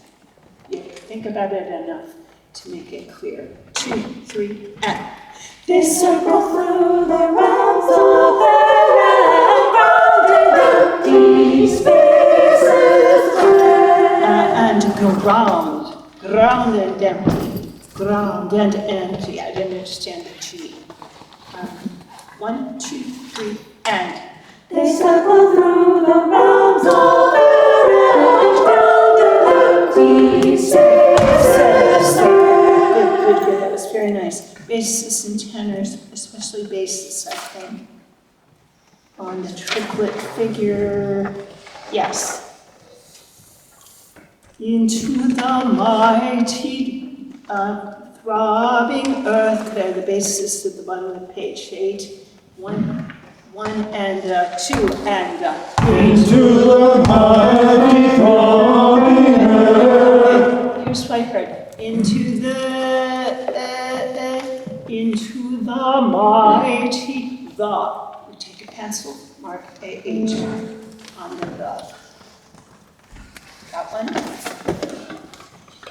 Speaker 1: You think about it enough to make it clear. 2, 3, and.
Speaker 10: They circle through the realms of air and round and empty spaces.
Speaker 1: And go round and empty, ground and empty. I didn't understand the G. 1, 2, 3, and.
Speaker 10: They circle through the realms of air and round and empty spaces.
Speaker 1: Good. That was very nice. Basses and tenors, especially basses, I think. On the triplet figure, yes. Into the mighty throbbing earth. There, the basis at the bottom of page 8. 1 and 2 and.
Speaker 3: Into the mighty throbbing earth.
Speaker 1: Here's what I heard. Into the mighty the. We take a pencil, mark AH on the the. Got one?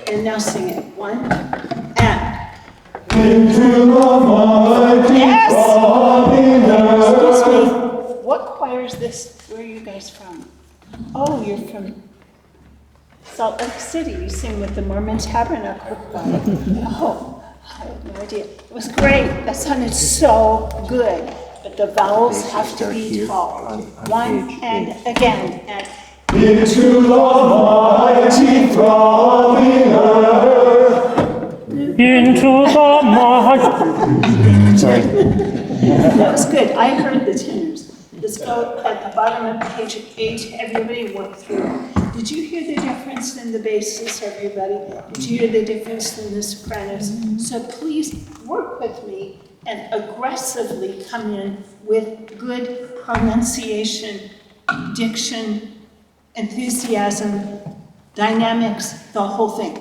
Speaker 1: And now sing it. 1 and.
Speaker 3: Into the mighty
Speaker 1: Yes!
Speaker 3: throbbing earth.
Speaker 1: Excuse me. What choir is this? Where are you guys from? Oh, you're from Salt Lake City. You sing with the Mormon Tabernacle Choir. Oh, I have no idea. It was great. That sounded so good. But the vowels have to be tall. 1 and again. And
Speaker 3: Into the mighty throbbing earth. Into the mighty. Sorry.
Speaker 1: that was good. I heard the tenors. Let's go at the bottom of page 8. Everybody work through. Did you hear the difference in the basses, everybody? Did you hear the difference in the sopranos? So please work with me and aggressively come in with good pronunciation, diction, enthusiasm, dynamics, the whole thing.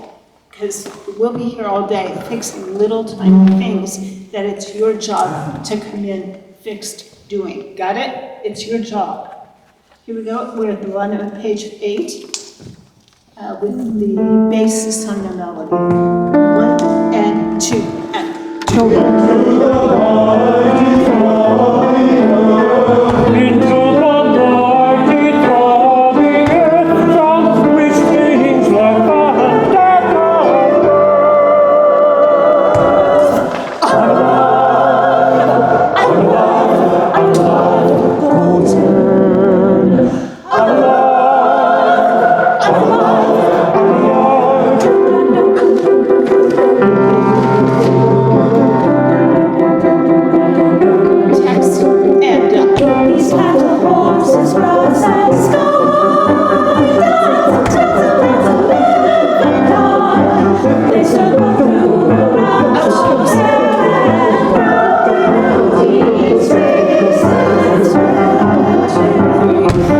Speaker 1: Because we'll be here all day fixing little tiny things that it's your job to come in fixed doing. Got it? It's your job. Here we go. We're at the bottom of page 8 with the basis on the melody. 1 and 2 and.
Speaker 3: Into the mighty throbbing earth. Into the mighty throbbing earth. From which things like
Speaker 1: Text and
Speaker 10: These cattle horses cross and sky. They circle through the realms of air and round empty spaces.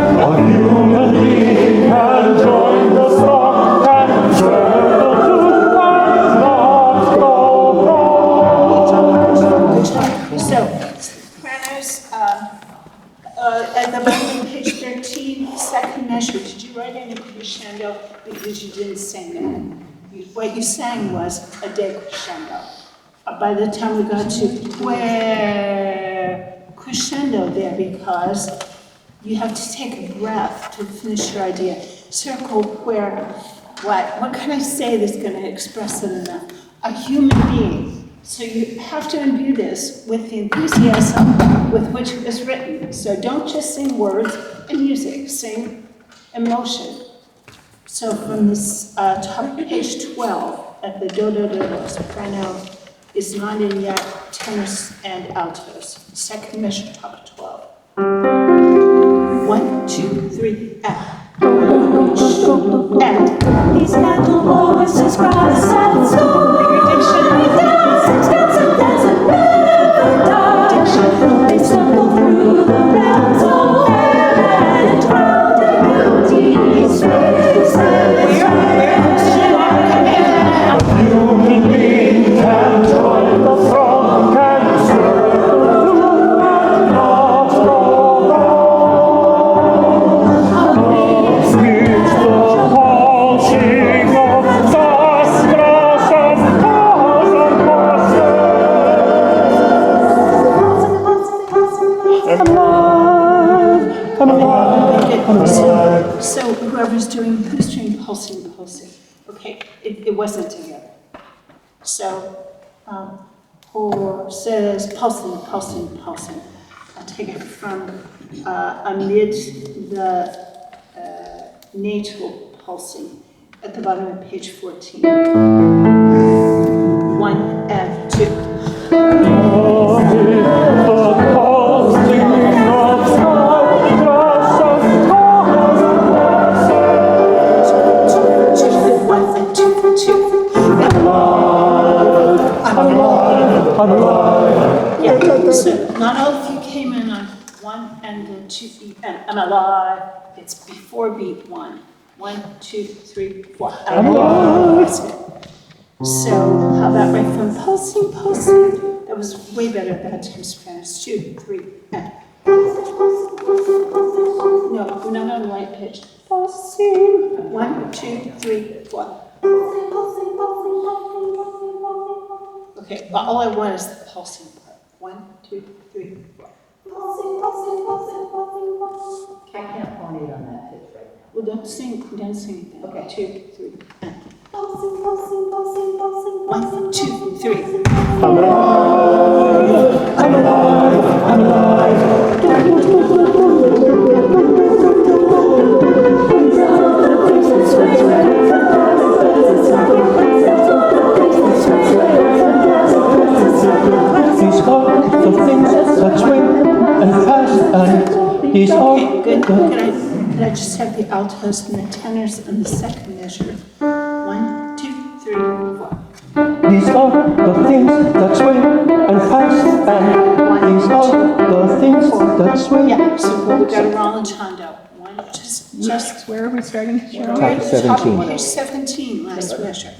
Speaker 3: a human being can join the song and circle to one last
Speaker 1: good job. So, sopranos, at the bottom of page 13, second measure. Did you write any crescendo? Because you didn't sing that. What you sang was a decrescendo. By the time we got to where crescendo there, because you have to take a breath to finish your idea. Circle where, what can I say that's going to express it enough? A human being. So you have to imbue this with the enthusiasm with which it was written. So don't just sing words and music, sing emotion. So from this top of page 12, at the do, soprano is not in yet, tenors and altos. Second measure, top of 12. 1, 2, 3, and. And.
Speaker 10: These cattle horses cross and sky. Dance and never die. They circle through the realms of
Speaker 1: So who's doing pulsing? Okay, it wasn't together. So, or says pulsing. I'll take it from amid the natal pulsing at the bottom of page 14. 1 and 2. Yeah, so not all of you came in on 1 and then 2 beat, and I'm alive. It's before beat 1. 1, 2, 3, 4. I'm alive. That's it. So how about right from pulsing? That was way better that time Spanish. 2, 3, and. No, we're not on the right pitch. Pulsing. 1, 2, 3, 4. Okay, but all I want is the pulsing part. 1, 2, 3, 4.
Speaker 2: I can't phone it on that pitch right now.
Speaker 1: Well, don't sing then.
Speaker 2: Okay.
Speaker 1: 2, 3, and. 1, 2, 3.
Speaker 3: I'm These are the things that swing and pass, and these are
Speaker 1: Okay, good.
Speaker 3: the
Speaker 1: Could I just have the altos and the tenors in the second measure? 1, 2, 3, 4.
Speaker 3: These are the things that swing and pass, and these are the things that swing.
Speaker 1: Yeah, so we got a rallentando. 1, just
Speaker 6: Where are we starting?
Speaker 1: right, top
Speaker 7: 17.
Speaker 1: of page 17, last measure.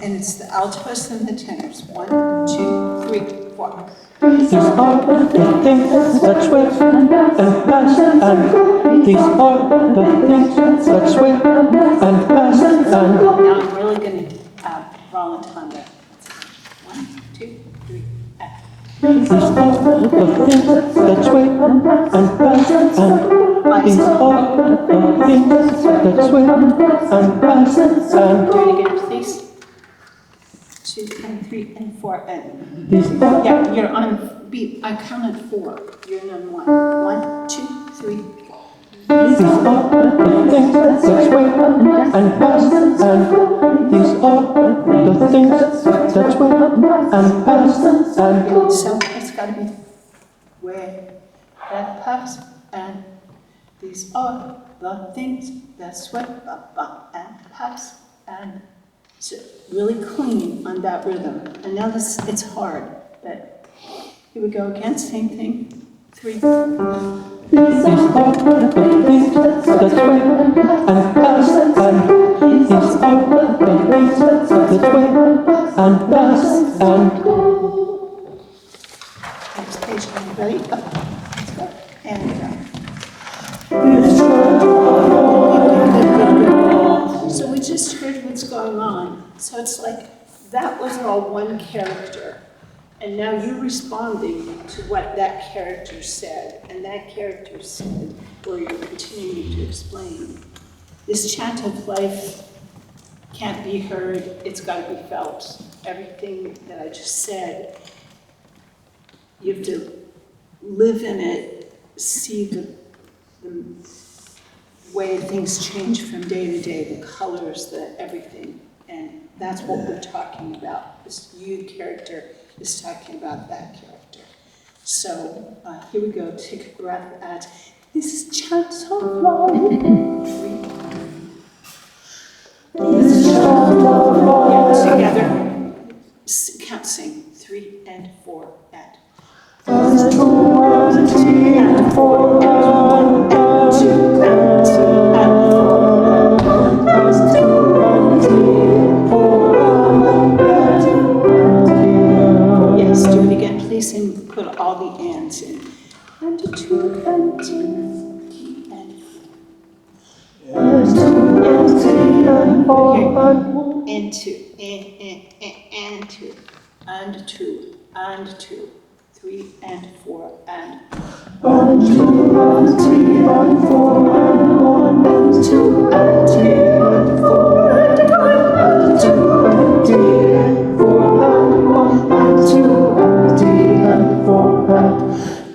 Speaker 1: And it's the altos and the tenors. 1, 2, 3, 4.
Speaker 3: These are the things that swing and pass, and these are the things that swing and pass, and
Speaker 1: Now I'm really going to rallentando. 1, 2, 3, and.
Speaker 3: these are the things that swing and pass, and these are the things that swing and pass, and
Speaker 1: Do it again, please. 2 and 3 and 4 and.
Speaker 3: these are
Speaker 1: Yeah, you're on beat. I counted 4. You're on 1. 1, 2, 3, 4.
Speaker 3: These are the things that swing and pass, and these are the things that swing and pass, and
Speaker 1: So it's got to be where that pass, and these are the things that swing and pass, and so really clean on that rhythm. And now this, it's hard, but here we go again, same thing. 3.
Speaker 3: these are the things that swing and pass, and these are the things that swing and pass, and
Speaker 1: Next page, ready? Up. Let's go. And go. So we just heard what's going on. So it's like, that was all one character. And now you're responding to what that character said. And that character said, or you're continuing to explain, this chant of life can't be heard, it's got to be felt. Everything that I just said, you have to live in it, see the way things change from day to day, the colors, the everything. And that's what we're talking about. This you character is talking about that character. So here we go, take a breath at this chant of love. This chant of love. Yeah, together. Count, sing. 3 and 4 and.
Speaker 3: 1, 2, and 3 and 4 and 2 and 3 and 4.
Speaker 1: Yes, do it again, please, and put all the ands in. 1, 2, and 2, and 4. And 2, and 2, and 2, and 2, 3 and 4 and.
Speaker 10: 1, 2, and 3, and 4, and 1, and 2, and 3, and 4, and 1, and 2, and 3, and 4, and 1, and 2, and 3, and 4,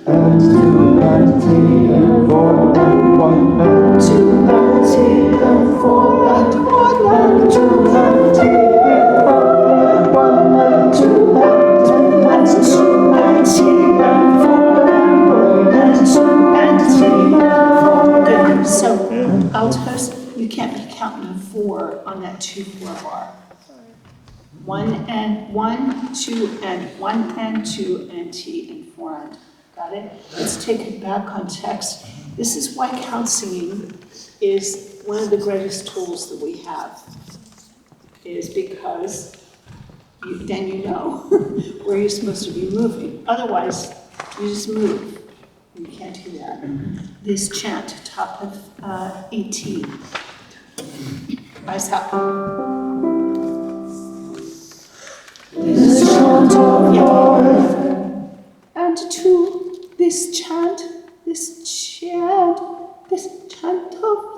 Speaker 10: and 2, and 3, and 4, and 1, and 2, and 3, and 4, and 1, and 2, and 3, and 1, and 2, and 3, and 2, and 3, and 4,
Speaker 1: Good. So, altos, you can't be counting a 4 on that 2-4 bar. 1 and 1, 2 and 1 and 2 and T and 4 and. Got it? Let's take it back on text. This is why count singing is one of the greatest tools that we have. Is because then you know where you're supposed to be moving. Otherwise, you just move. You can't do that. This chant, top of 18. Rise up.
Speaker 10: This chant of life.
Speaker 1: And to this chant of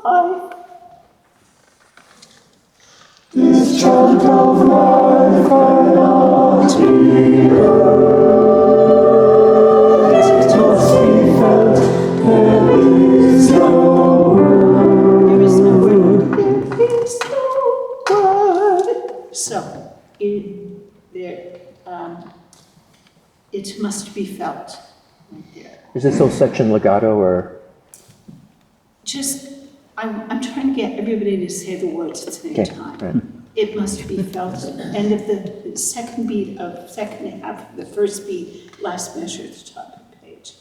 Speaker 1: life.
Speaker 10: This chant of life cannot be heard. It must be felt. There is no word.
Speaker 1: There is no word. There is no word. So, it must be felt. Right there.
Speaker 7: Is this whole section legato or?
Speaker 1: Just, I'm trying to get everybody to say the words at the same time.
Speaker 7: Right.
Speaker 1: It must be felt. End of the second beat of second half of the first beat, last measure at the top of the page.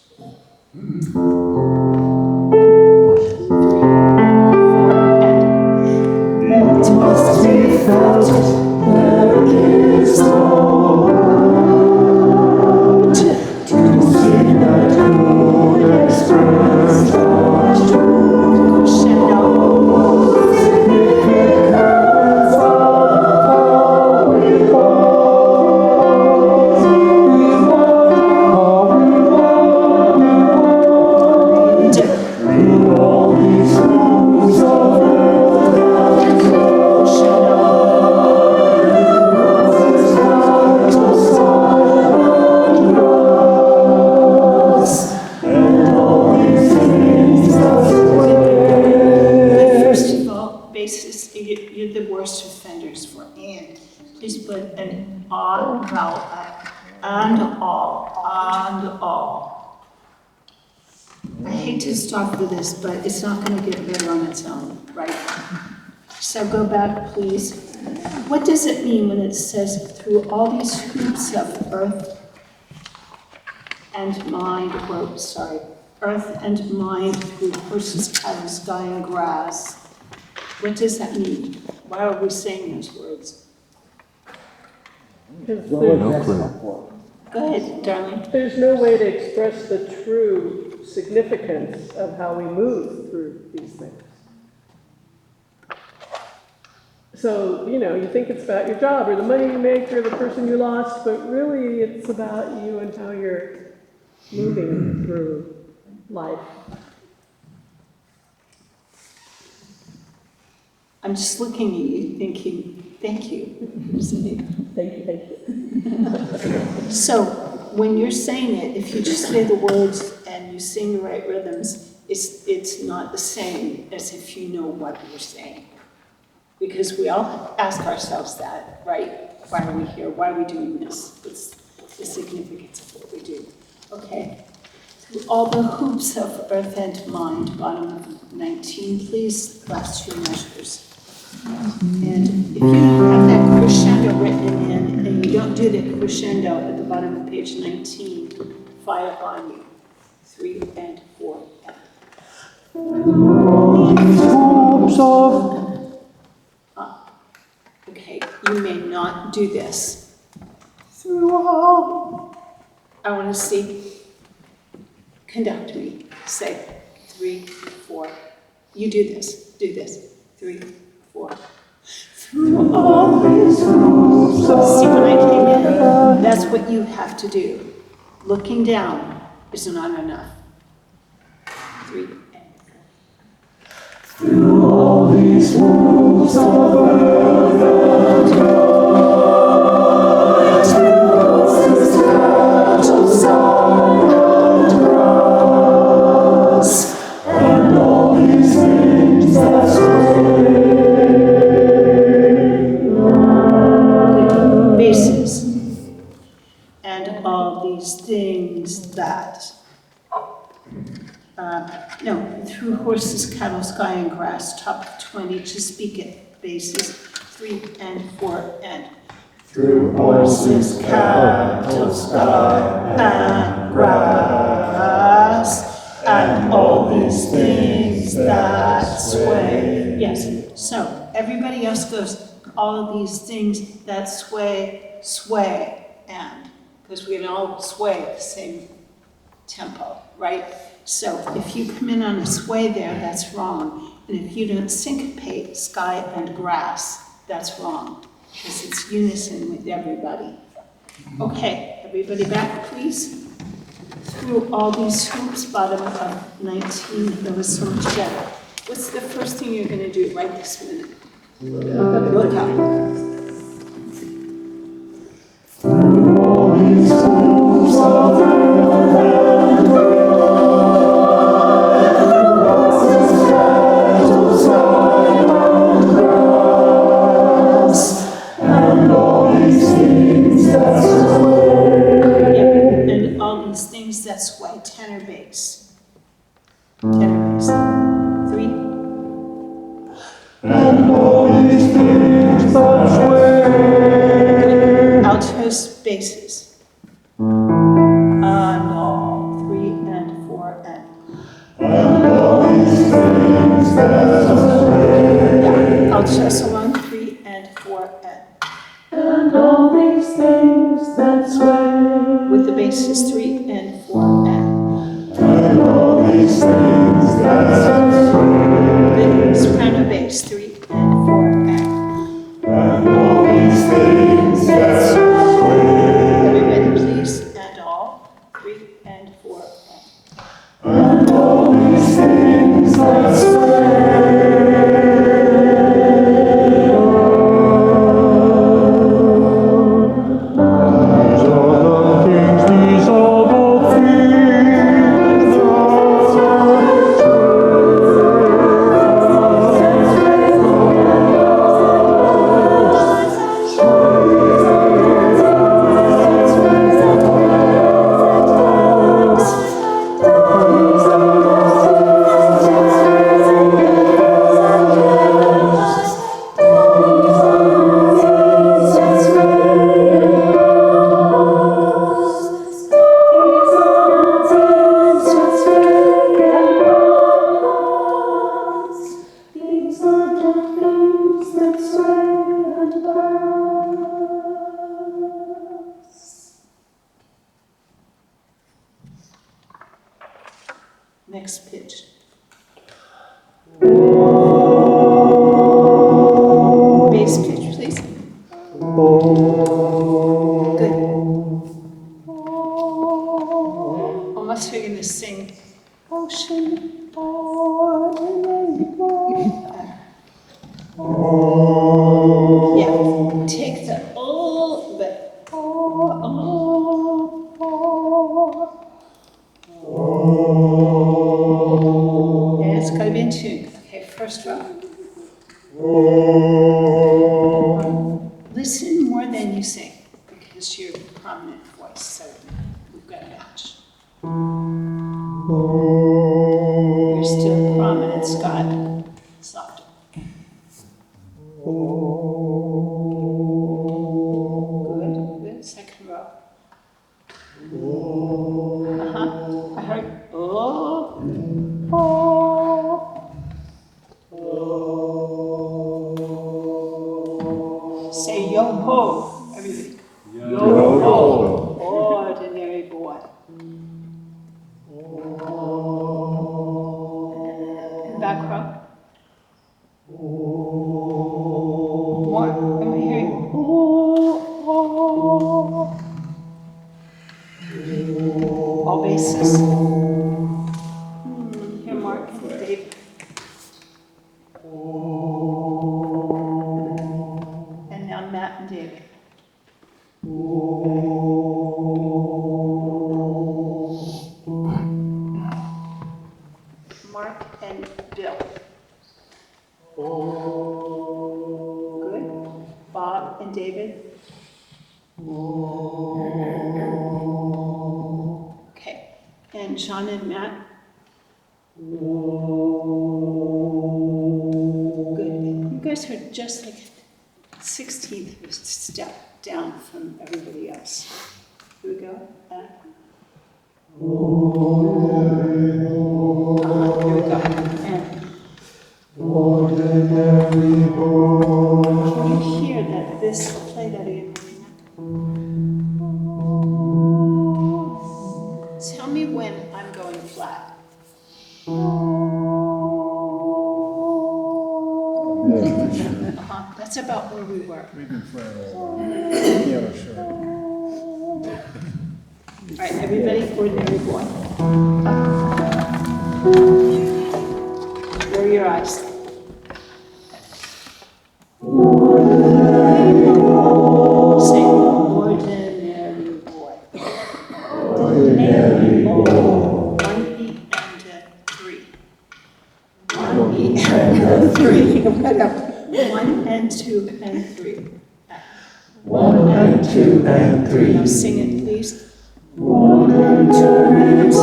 Speaker 1: 3, 4, and.
Speaker 10: It must be felt. There is no word to sing that could express our true significance of how we want. We want. Through all these moves of earth and
Speaker 1: First of all, basis, you're the worst offenders for and. Please put an odd vowel and all. I hate to stop with this, but it's not going to get better on its own, right? So go back, please. What does it mean when it says through all these hoops of earth and mind, earth and mind through horses, cattle, sky, and grass? What does that mean? Why are we saying those words?
Speaker 3: No clue.
Speaker 1: Go ahead, darling.
Speaker 11: There's no way to express the true significance of how we move through these things. So, you think it's about your job or the money you make or the person you lost, but really it's about you and how you're moving through life.
Speaker 1: I'm just looking at you thinking, thank you.
Speaker 11: Thank you.
Speaker 1: So when you're saying it, if you just say the words and you sing the right rhythms, it's not the same as if you know what you're saying. Because we all ask ourselves that, right? Why are we here? Why are we doing this? What's the significance of what we do? Okay. Through all the hoops of earth and mind, bottom of 19, please, last 2 measures. And if you have that crescendo written in and you don't do the crescendo at the bottom of page 19, fire on you. 3 and 4 and. Okay, you may not do this. Through all. I want to see. Conduct me. Say 3, 4. You do this. Do this. 3, 4. Through all these hoops. See when I came in? That's what you have to do. Looking down is not enough. 3 and 4.
Speaker 10: Through all these wounds of earth and night, across this cattle sand and grass, and all these things that
Speaker 1: bases. And all these things that, through horses, cattle, sky, and grass, top 20, to speak it, bases, 3 and 4, and
Speaker 10: through horses, cattle, sky, and grass, and all these things that sway.
Speaker 1: Yes, so everybody else goes, all of these things that sway, and, because we can all sway at the same tempo, right? So if you come in on a sway there, that's wrong. And if you don't syncopate sky and grass, that's wrong, because it's unison with everybody. Okay, everybody back, please. Through all these hoops, bottom of 19, that was so much better. What's the first thing you're going to do right this minute? Look up.
Speaker 10: Through all these hoops of earth and horses, cattle, sky, and grass, and all these things that sway.
Speaker 1: Yep, and all these things that sway, tenor bass. Tenor bass. 3.
Speaker 10: And all these things that sway.
Speaker 1: Altos basses. No, 3 and 4 and.
Speaker 10: And all these things that sway.
Speaker 1: Yeah, altos alone, 3 and 4 and.
Speaker 10: And all these things that sway.
Speaker 1: With the basses, 3 and 4 and.
Speaker 10: And all these things that sway.
Speaker 1: The soprano bass, 3 and 4 and.
Speaker 10: And all these things that sway.
Speaker 1: Everybody please, and all, 3 and 4 and.
Speaker 10: And all these things that sway.
Speaker 3: These are the things, these are the things
Speaker 10: These are the things that sway and pass.
Speaker 1: Next pitch. Bass pitch, please. Good. Almost you're going to sing Ocean. Yeah, take the but yeah, it's got to be in tune. Okay, first row. Listen more than you sing, because you're a prominent voice, so we've got to match. You're still prominent, Scott. Softer. Good, good. Second row. I heard, Say yo ho, everybody. Yo ho. Ordinary boy. And back row. More. Am I hearing?
Speaker 2: Mark and Bill. Good. Bob and David. Okay. And Sean and Matt. Good. You guys are just like 16th of a step down from everybody else. Here we go. Here we go. And can you hear that? This play that again. Tell me when I'm going flat. That's about where we were.
Speaker 3: We've been flat all over. Yeah, sure.
Speaker 2: All right, everybody, ordinary boy. Lower your eyes. Say, ordinary boy. Ordinary boy. 1 E and 3. 1 E and 3. 1 and 2 and 3.
Speaker 10: 1 and 2 and 3.
Speaker 2: Now sing it, please.
Speaker 10: 1 and 2 and 3.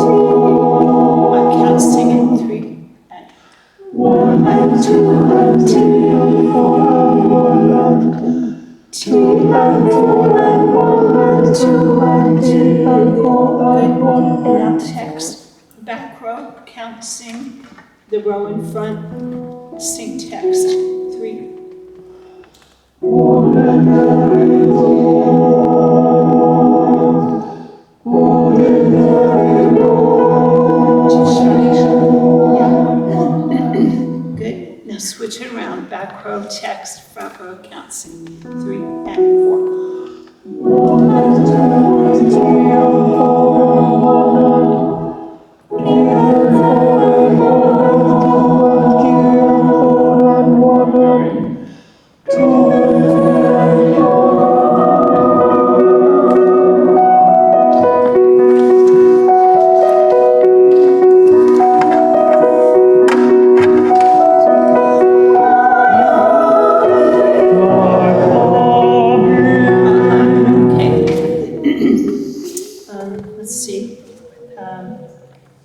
Speaker 2: I can't sing it. 3 and
Speaker 10: 1 and 2 and 3 and 4 and 1 and 2 and 4 and 1 and 2 and 3 and 4 and 1
Speaker 2: and now text. Back row, count, sing. The row in front, sing text. 3.
Speaker 10: Ordinary
Speaker 2: Good. Now switch it around. Back row, text. Front row, count, sing. 3 and 4.
Speaker 10: 1 and 2 and 3 and 4 and 1 and 2 and 4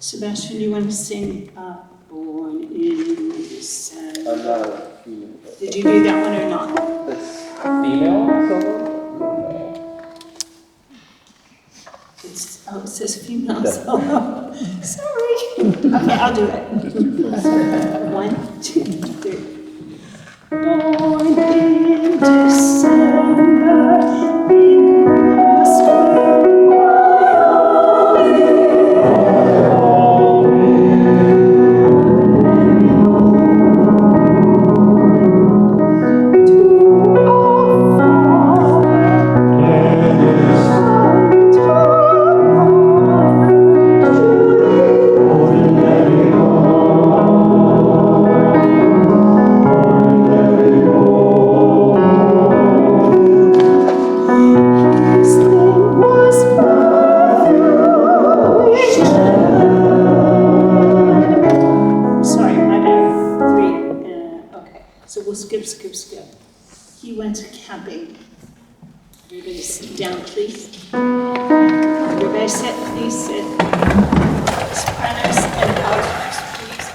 Speaker 2: Sebastian, you want to sing Born in December? Did you do that one or not?
Speaker 5: Female solo?
Speaker 2: It says female solo. Sorry. Okay, I'll do it. 1, 2, 3. Born in December in a spring skip. He went camping. Everybody sit down, please. Everybody sit, please sit. Sopranos and altos, please.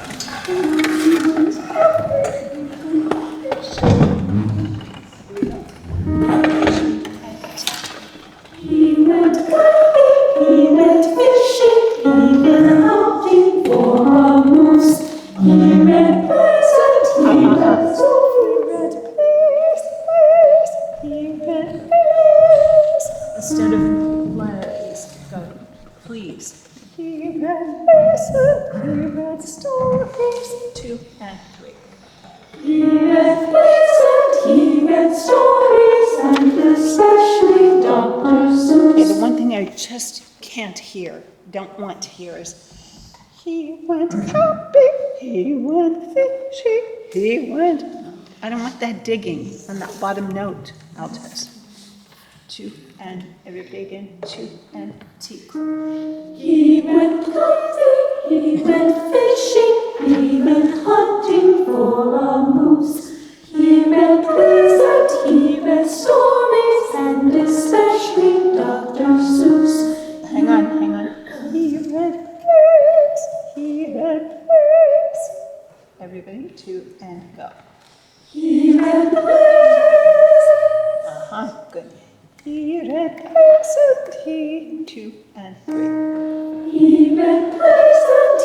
Speaker 10: He went camping, he went fishing, he went hunting for a moose. He went pleasant, he went so
Speaker 2: instead of please, go please. He read stories, 2 and 3.
Speaker 10: He read pleasant, he read stories, and especially Dr. Seuss.
Speaker 2: Okay, the one thing I just can't hear, don't want to hear is, he went camping, he went fishing, he went. I don't want that digging on that bottom note, altos. 2 and everybody again, 2 and T.
Speaker 10: He went camping, he went fishing, he
Speaker 2: everybody, 2 and go.
Speaker 10: Here and
Speaker 2: Good. Here and pleasant, he, 2 and 3.
Speaker 10: here and pleasant,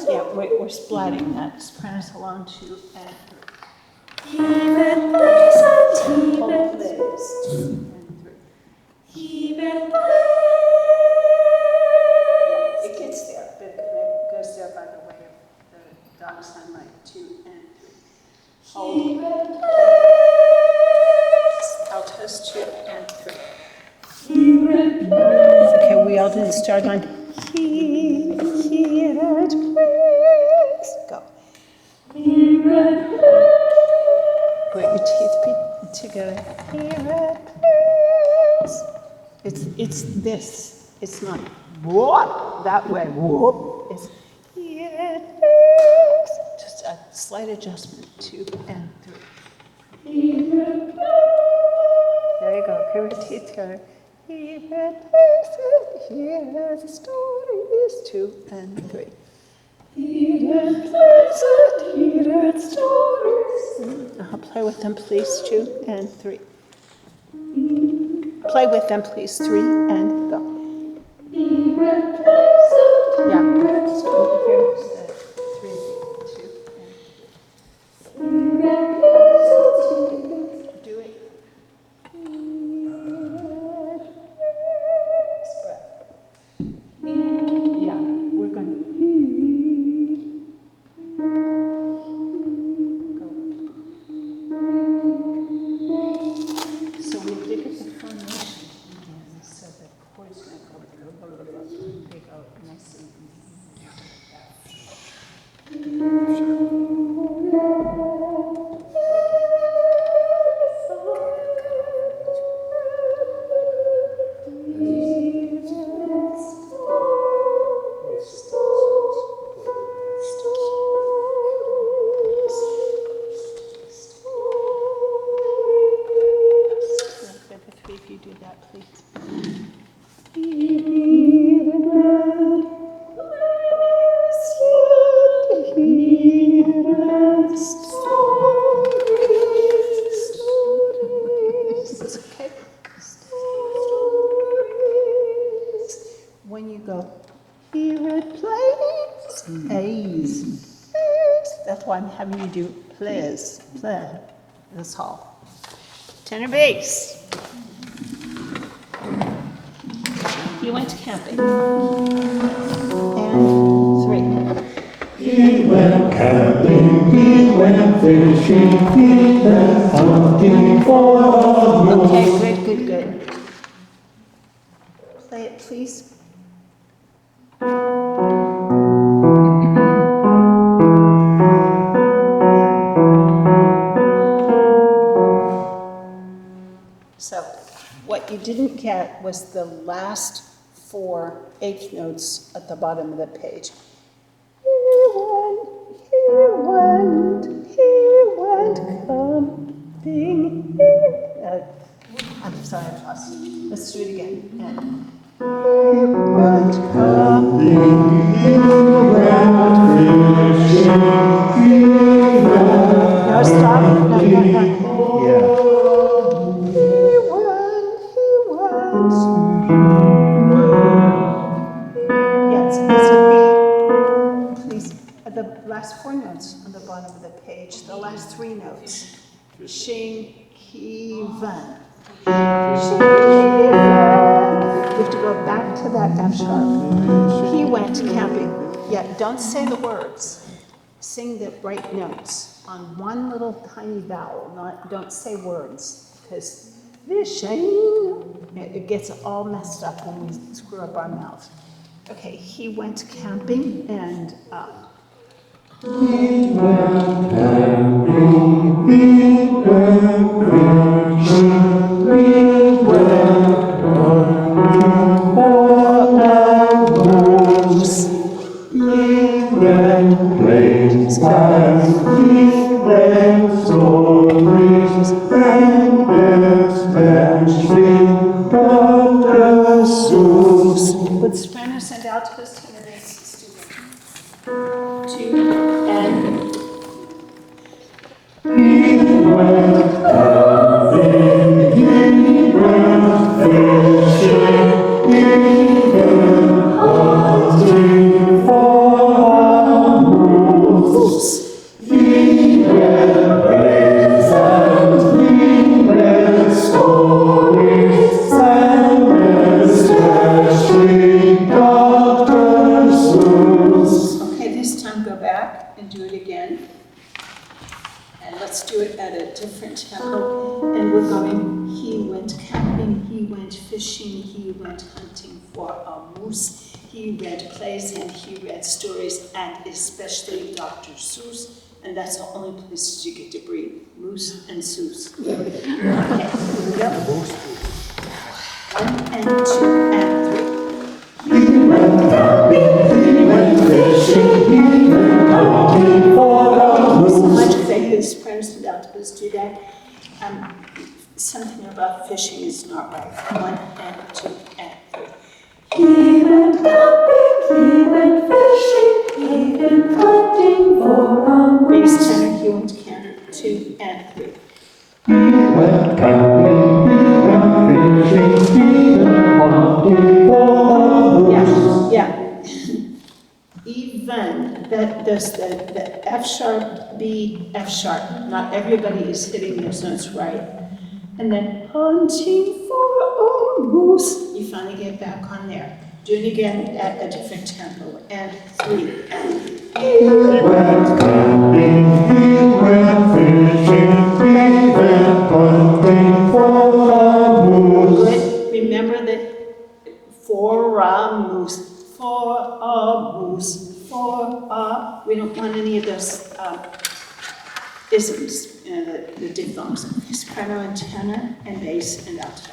Speaker 2: Yeah, we're splatting that. Sopranos alone, 2 and 3.
Speaker 10: here and pleasant,
Speaker 2: Hold this, 2 and 3.
Speaker 10: here and
Speaker 2: It gets there, but it goes there by the way of the dark sunlight, 2 and 3. Hold. Altos, 2 and 3. Okay, we all didn't start on here and place. Go. Put your teeth together. Here and place. It's this. It's not whoop that way. Whoop. It's here and place. Just a slight adjustment. 2 and 3. There you go. Put your teeth together. Here and place. Here the stories. 2 and 3.
Speaker 10: here and pleasant, here and stories.
Speaker 2: I'll play with them, please. 2 and 3. Play with them, please. 3 and go.
Speaker 10: Here and pleasant,
Speaker 2: Yeah.
Speaker 10: here and stories.
Speaker 2: Here's the 3, 2,
Speaker 10: Here and pleasant,
Speaker 2: and do it. Yeah, we're going to. So we look at the formation again, so the chords go, they go nice and if you do that, please. It's okay. When you go, here it plays, A's. That's why I'm having you do plays, play. That's all. Tenor bass. You went camping. And 3.
Speaker 3: He went camping, he went fishing, he went hunting for a moose.
Speaker 2: Okay, good. Play it, please. So, what you didn't get was the last 4 eighth notes at the bottom of the page. He went camping. I'm sorry, I lost it. Let's do it again. And he went camping. No, stop. No.
Speaker 7: Yeah.
Speaker 2: Yes, it's a B. Please, the last 4 notes on the bottom of the page, the last 3 notes. Shing, he, van. We have to go back to that F sharp. He went camping. Yet don't say the words. Sing the right notes on one little tiny vowel. Don't say words, because it gets all messed up when we screw up our mouth. Okay, he went camping and with sopranos and altos, tenor bass, 2 and Okay, this time go back and do it again. And let's do it at a different tempo. And we're going, he went camping, he went fishing, he went hunting for a moose. He read plays and he read stories, and especially Dr. Seuss. And that's the only places you get to breathe, moose and Seuss. Okay, here we go. 1 and 2 and 3.
Speaker 10: He went camping, he went fishing, he went hunting for a moose.
Speaker 2: So much of his friends and outdoors do that. Something about fishing is not right. 1 and 2 and 3.
Speaker 10: He went camping, he went fishing, he went hunting for a moose.
Speaker 2: Raise tenor, he went camping. 2 and 3.
Speaker 3: He went camping, he went fishing, he went hunting for a moose.
Speaker 2: Yeah. Even, that does the F sharp, B, F sharp. Not everybody is hitting those notes right. And then hunting for a moose. You finally get back on there. Do it again at a different tempo. And 3 and
Speaker 3: He went camping, he went fishing, he went hunting for a moose.
Speaker 2: good. Remember that for a moose. For a moose, for a, we don't want any of those isms, the diphthongs. Soprano and tenor and bass and alto.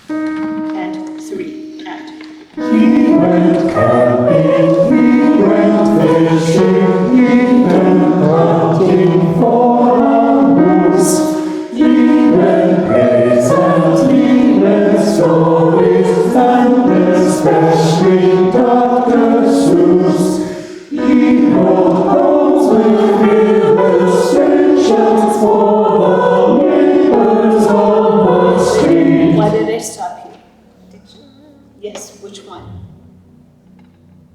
Speaker 2: And 3 and.
Speaker 3: He went camping, he went fishing, he went hunting for a moose. He read plays and he read stories, and especially Dr. Seuss. He wrote poems with illustrations for the neighbors on the street.
Speaker 2: Why did I stop you? Yes, which one?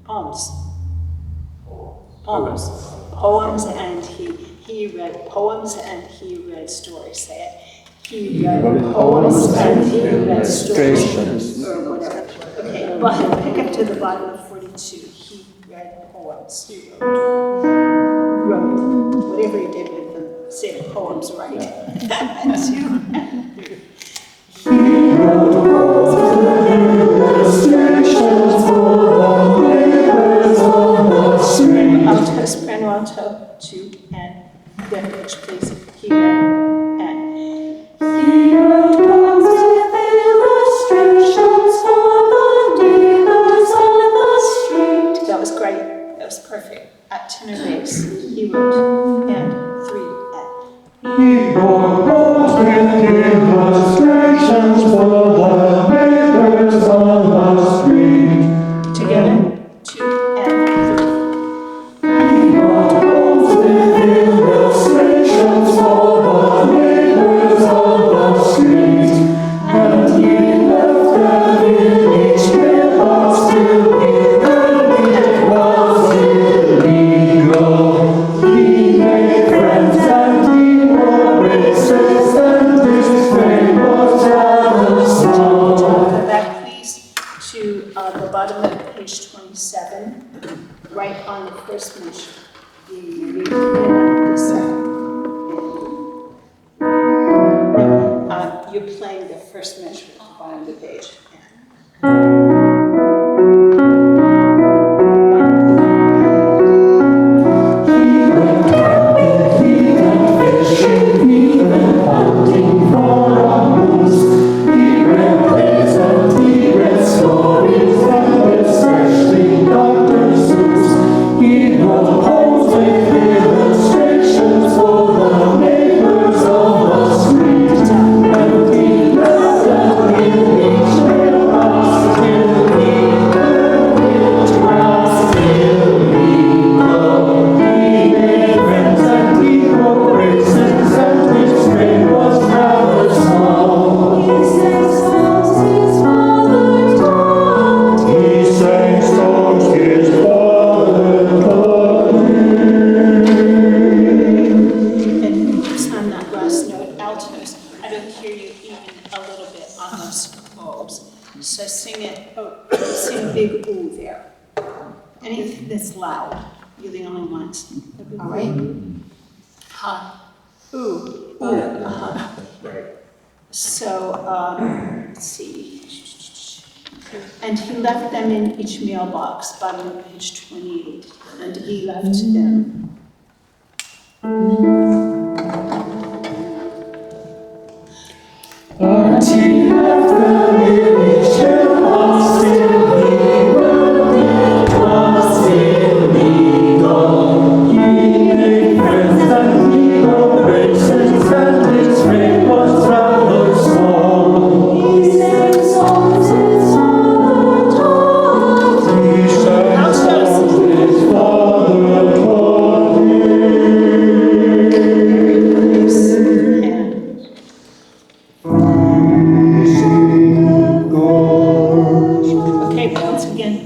Speaker 2: Poems. Poems. Poems and he read poems and he read stories. Say it. He read poems and he read stories. Or whatever. Okay, but pick up to the bottom of 42. He read poems. He wrote. Whatever he did with them. Say the poems right. 2 and 3.
Speaker 3: He wrote poems and illustrations for the neighbors on the street.
Speaker 2: Alto, soprano, alto, 2 and then pitch, please. He read and.
Speaker 10: He wrote poems with illustrations for the neighbors on the street.
Speaker 2: That was great. That was perfect. At tenor bass, he wrote and 3 and.
Speaker 3: He wrote poems with illustrations for the neighbors on the street.
Speaker 2: Together, 2 and 3.
Speaker 3: He wrote poems with illustrations for the neighbors on the street, and he left them in each mailbox till he heard it was illegal. He
Speaker 1: lines, all right? Ha, ooh,
Speaker 4: Right.
Speaker 1: So, let's see. And he left them in each mailbox, bottom of page 28, and he left them.
Speaker 10: And he left them in each mailbox till he will be once illegal. He made friends and legal races, and his fame was rather small. He sang songs his father taught. He sang songs his father taught him.
Speaker 1: Okay, once again.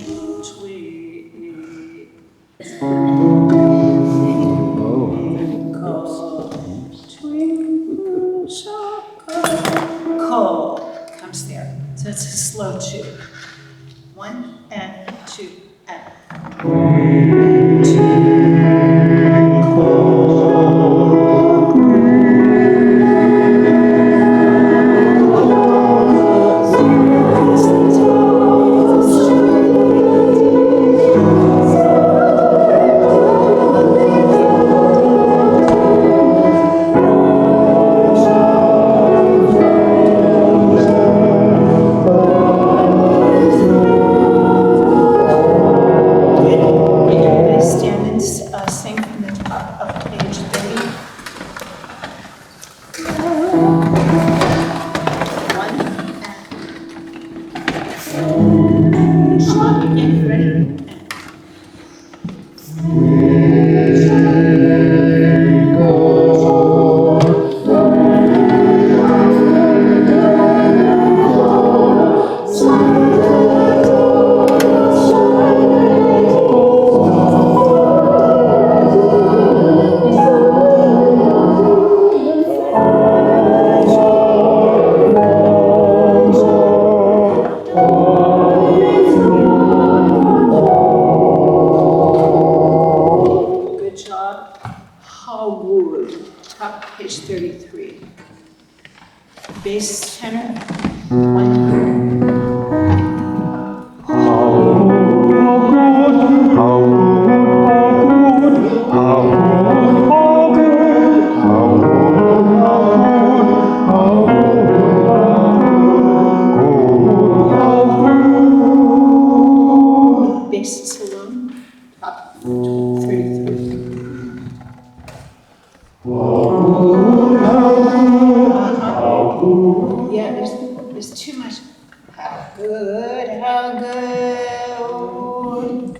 Speaker 1: Ko comes there. So it's a slow two. 1 and 2 and 2. Stand and sing from the top of page 30. 1 and Sean, again, you ready? Good job. Howard, top page 33. Bass tenor, 1. Bass saloon, top 33. Yeah, there's too much. How good, how good,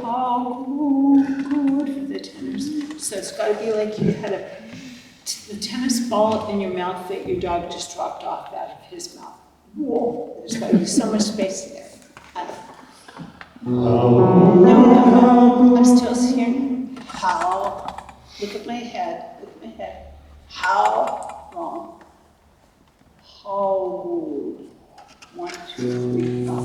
Speaker 1: how good for the tenors. So it's got to be like you had the tennis ball in your mouth that your dog just dropped off out of his mouth. Whoa, there's got to be so much space there. No, I'm still hearing how. Look at my head, How long? How good? 1, 2, 3, 4.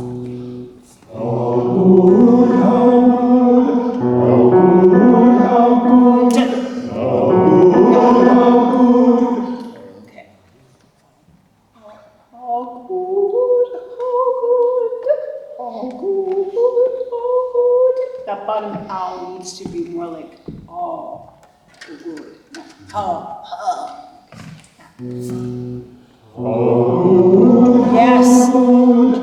Speaker 1: Okay. How good? That bottom ow needs to be more like oh, good. Oh. Yes. Good.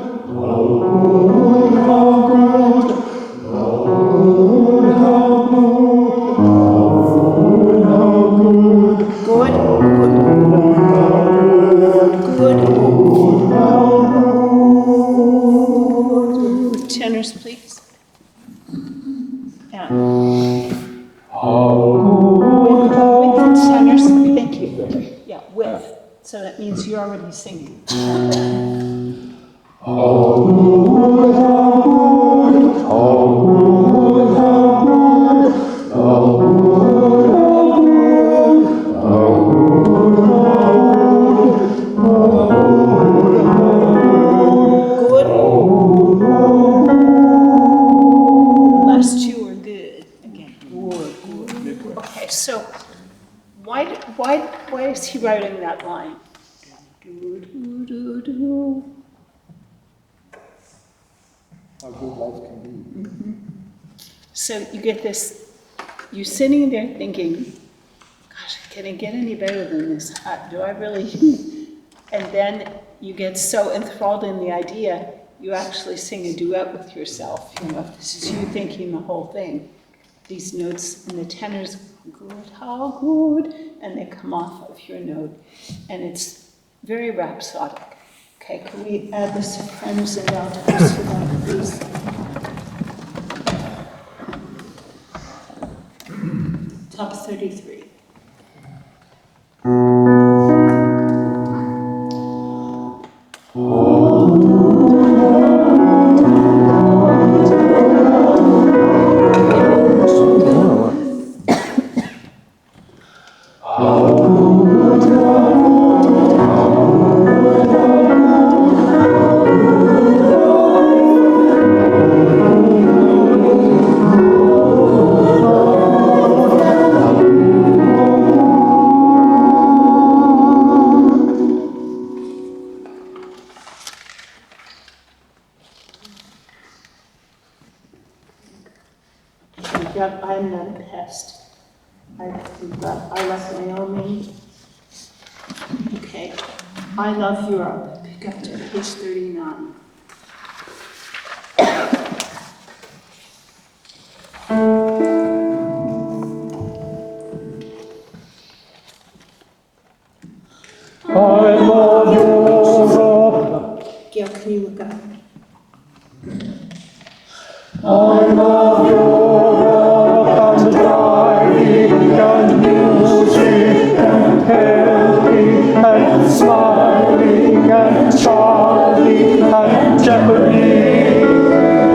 Speaker 1: Tenors, please. Yeah. With the tenors, thank you. Yeah, with. So that means you're already singing. Good. Last two are good. Again. Okay, so why is he writing that line? Do, do, do, do.
Speaker 7: How good life can be.
Speaker 1: So you get this, you're sitting there thinking, gosh, can it get any better than this? Do I really? And then you get so enthralled in the idea, you actually sing a duet with yourself. You know, this is you thinking the whole thing. These notes and the tenors, good, how good, and they come off of your note. And it's very rhapsodic. Okay, can we add the sopranos and altos to that, please? Top 33. I'm not a pest. I left Naomi. Okay. I Love Europe. Pick up to page 39.
Speaker 3: I love Europe.
Speaker 1: Gail, can you look up?
Speaker 3: I love Europe and driving and music and helping and smiling and Charlie and Jeopardy.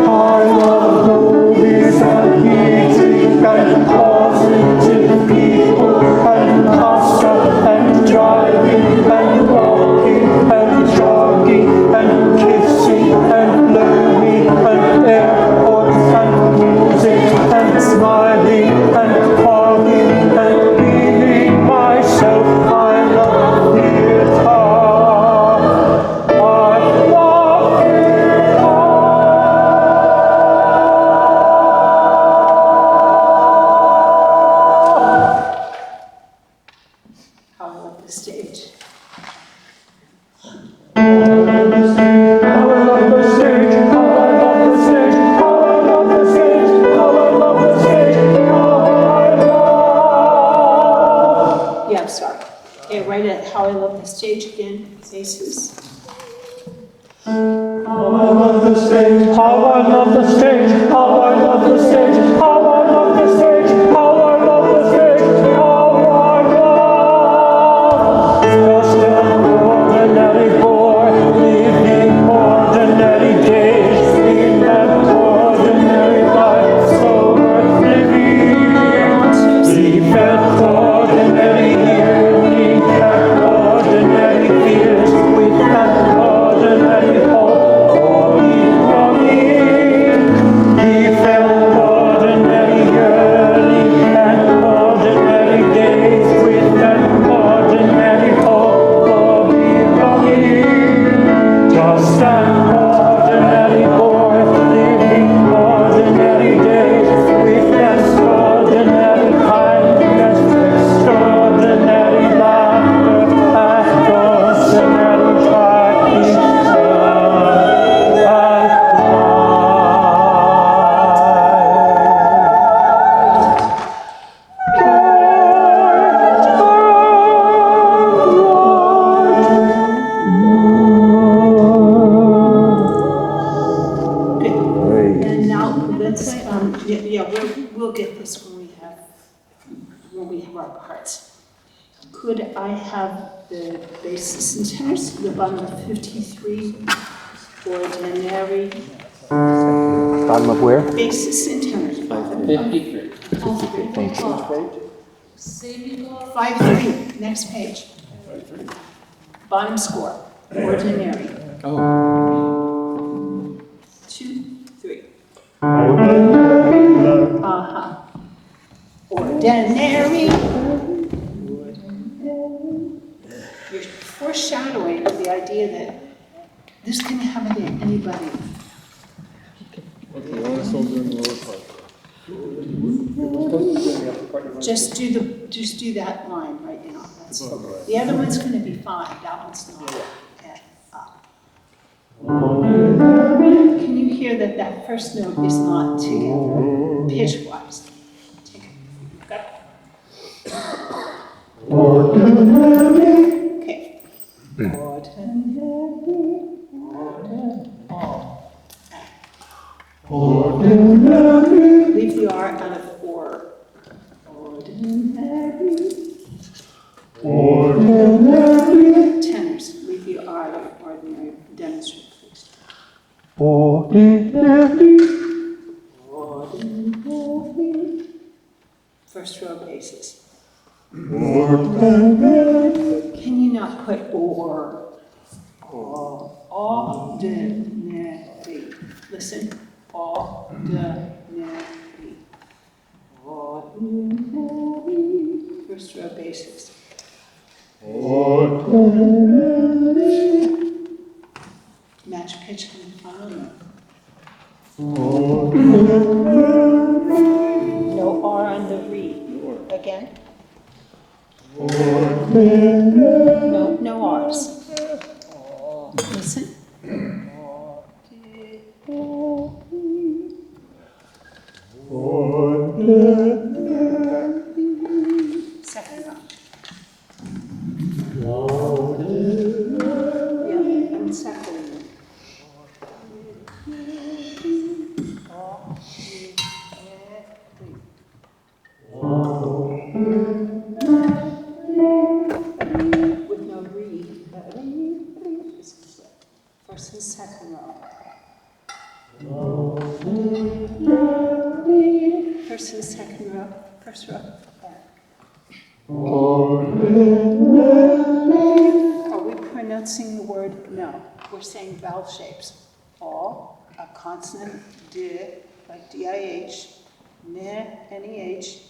Speaker 3: I love movies and eating and positive people and pasta and driving and walking and jogging and kissing and learning and airports and music and smiling and hugging and being myself. I love theatre. I love theatre.
Speaker 1: How I love the stage.
Speaker 3: How I love the stage, how I love the stage, how I love the stage, how I love the stage, how I love.
Speaker 1: Yeah, I'm sorry. Okay, write it. How I Love the Stage again. Jesus.
Speaker 3: How I love the stage, how I love the stage, how I love the stage, how I love the stage, how I love the stage, how I love. Just an ordinary boy living ordinary days in an ordinary life so worth living. He felt ordinary yearning and ordinary fears with an ordinary hope for belonging. He felt ordinary yearning and ordinary days with an ordinary hope for belonging. Just an ordinary boy living ordinary days with extraordinary kindness, extraordinary laughter, and ordinary trying.
Speaker 1: And now let's, we'll get this when we have our parts. Could I have the basses and tenors, the bottom of 53, ordinary,
Speaker 7: Bottom of where?
Speaker 1: basses and tenors.
Speaker 4: 53.
Speaker 7: 53, thank you.
Speaker 1: 5-3, next page. Bottom score, ordinary.
Speaker 4: Oh.
Speaker 1: 2, 3.
Speaker 3: Ordinary love.
Speaker 1: Uh-huh. Ordinary. ordinary. You're foreshadowing the idea that this can happen to anybody.
Speaker 3: Okay, you want us all doing the lower part.
Speaker 1: Just do that line right now. That's, the other one's gonna be fine, that one's not. Okay, up. Can you hear that that first note is not together, pitch-wise? Take it. Got it? Okay. Leave the R out of or. Ordinary. Tenors, leave the R out of ordinary. Demonstrate, please.
Speaker 3: Ordinary.
Speaker 1: First row basses.
Speaker 3: Ordinary.
Speaker 1: Can you not put or? Ordinary. Listen. Ordinary. Ordinary. First row basses.
Speaker 3: Ordinary.
Speaker 1: Match pitch and final note.
Speaker 3: Ordinary.
Speaker 1: No R on the re. Again.
Speaker 3: Ordinary.
Speaker 1: No R's. Listen. Second row. Yeah, and second row. With no re. First and second row. First and second row. First row. Are we pronouncing the word? No. We're saying vowel shapes. All, a consonant, D, like D-I-H, ne, N-E-H,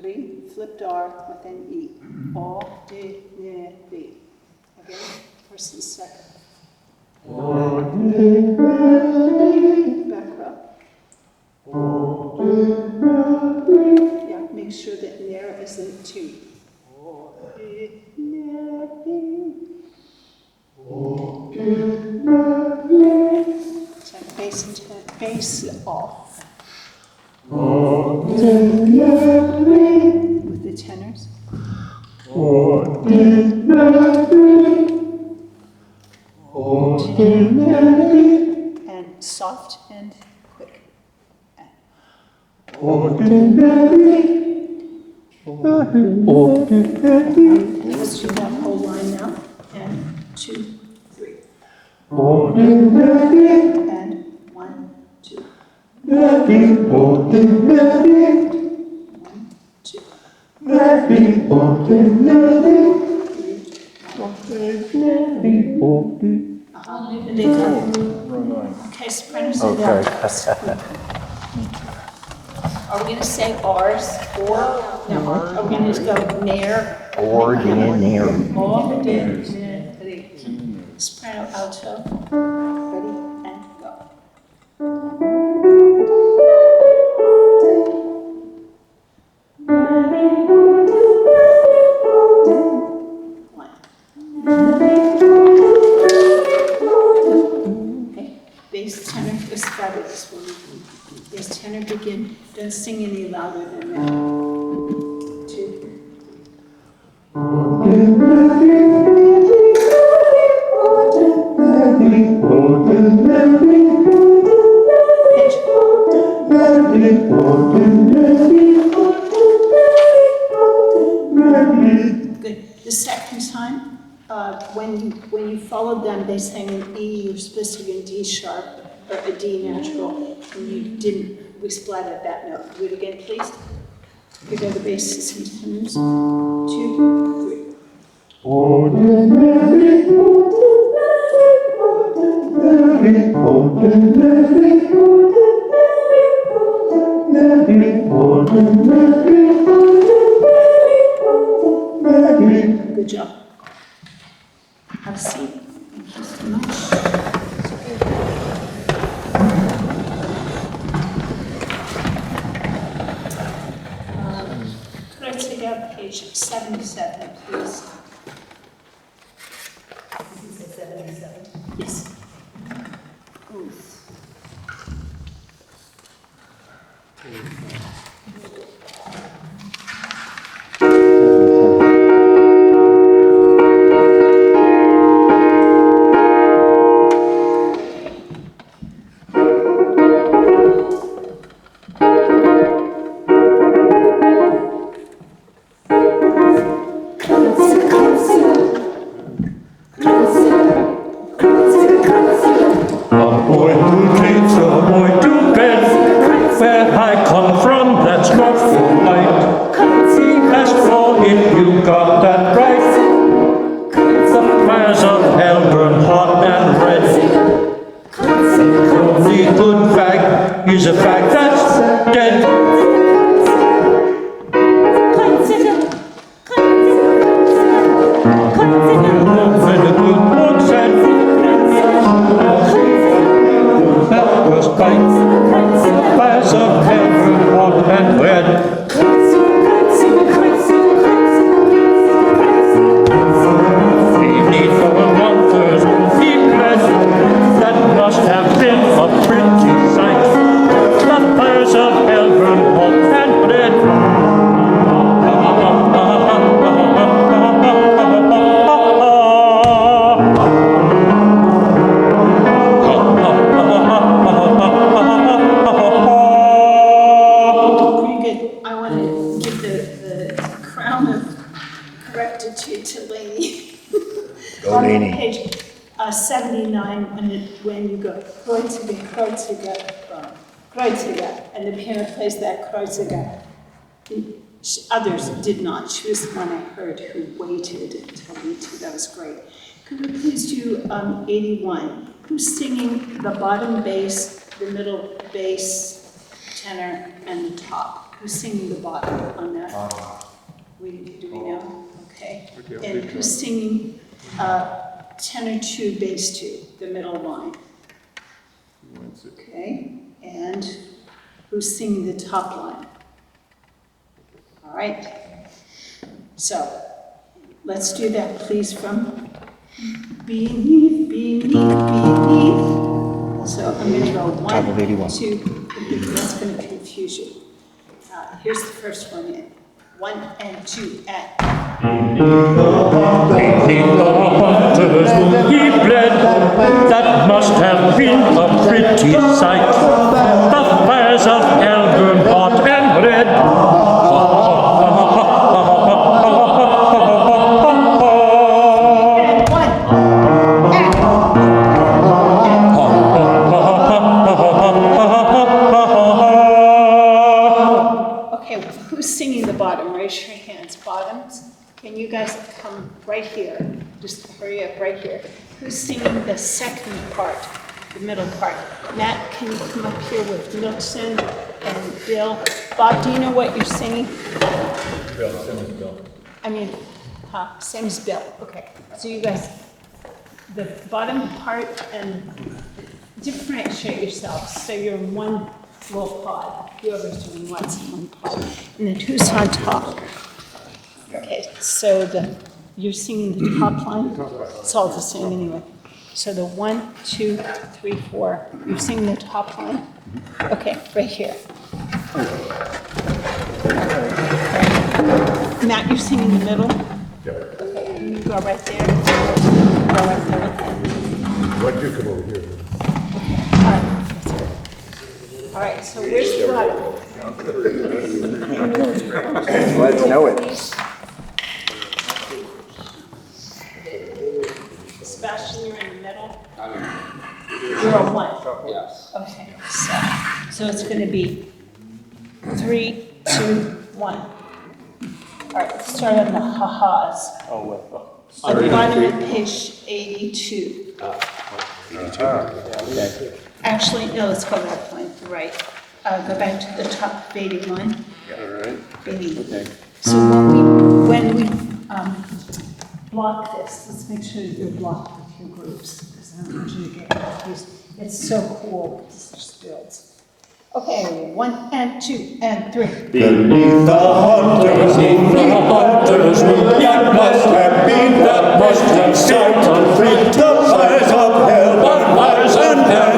Speaker 1: ri, flipped R with an E. All, D, ne, ri. Again, first and second. Back row. Yeah, make sure that there isn't two. So bass off. With the tenors. And soft and quick. Let's do that whole line now. And 2, 3. And 1, 2. 1, 2. They go. Okay, sopranos. Okay. Are we going to say R's or? No. Are we going to go near?
Speaker 7: Ordinary.
Speaker 1: Ordinary. Soprano, alto. Ready and go. One. Okay. Bass tenor is fabulous. Bass tenor begin. Don't sing any louder than that. 2. Pitch. Good. The second time, when you followed them, they sang an E. You're supposed to be in D sharp or a D natural, and you didn't. We splattered that note. Do it again, please. Here go the basses and tenors. 2, 3.
Speaker 3: Ordinary. Ordinary.
Speaker 1: Good job. Have a seat. Thank you so much. Could I take out page 77, please?
Speaker 9: This is 77.
Speaker 1: Yes. Oof.
Speaker 3: A boy who takes a boy to bed, where I come from, that's not polite. As for if you got that right, the fires of hell burn hot and red. The only good fact is a fact that's dead. When the good Lord said, that was right. Fires of hell burn hot and red. We need for one first he bled. That must have been a pretty sight. The fires of hell burn hot and red.
Speaker 1: Pretty good. I want to give the crown of correctitude to Lainey. On page 79, when you go Kreuziger, and the piano plays that Kreuziger. Others did not. She was the one I heard who waited until me too. That was great. Could we please do 81? Who's singing the bottom bass, the middle bass, tenor, and the top? Who's singing the bottom on that? Do we know? Okay. And who's singing tenor 2, bass 2, the middle line? Okay. And who's singing the top line? All right. So let's do that, please, from beneath, beneath, beneath. So I'm going to go 1, 2, that's going to confuse you. Here's the first one in. 1 and 2 and.
Speaker 3: Beneath the hunters whom he bled, that must have been a pretty sight. The fires of hell burn hot and red.
Speaker 1: And 1. Okay, who's singing the bottom? Raise your hands. Bottoms. Can you guys come right here? Just hurry up right here. Who's singing the second part, the middle part? Matt, can you come up here with Milton and Bill? Bob, do you know what you're singing?
Speaker 5: Bill, same as Bill.
Speaker 1: I mean, same as Bill. Okay, so you guys, the bottom part and differentiate yourselves. So you're in one little pod. Whoever's doing what's in one pod. And then who's on top? Okay, so you're singing the top line. It's all the same anyway. So the 1, 2, 3, 4. You're singing the top line. Okay, right here. Matt, you're singing the middle.
Speaker 5: Yep.
Speaker 1: Okay, and you go right there. Go right there with that.
Speaker 5: Why'd you come over here?
Speaker 1: All right, that's good. All right, so where's the bottom?
Speaker 7: Let's know it.
Speaker 1: Sebastian, you're in the middle? You're on 1? Yes. Okay, so it's going to be 3, 2, 1. All right, let's start on the ha-has. On the bottom of page 82. Actually, no, let's go back one, right. Go back to the top of 81.
Speaker 7: All right.
Speaker 1: Beneath. So when we block this. Let's make sure you're blocked with your groups, because I don't want you to get confused. It's so cool, because it just builds. Okay, 1 and 2 and 3.
Speaker 3: Beneath the hunters, that must have been, that must have set on free the fires of hell, the fires and heaven,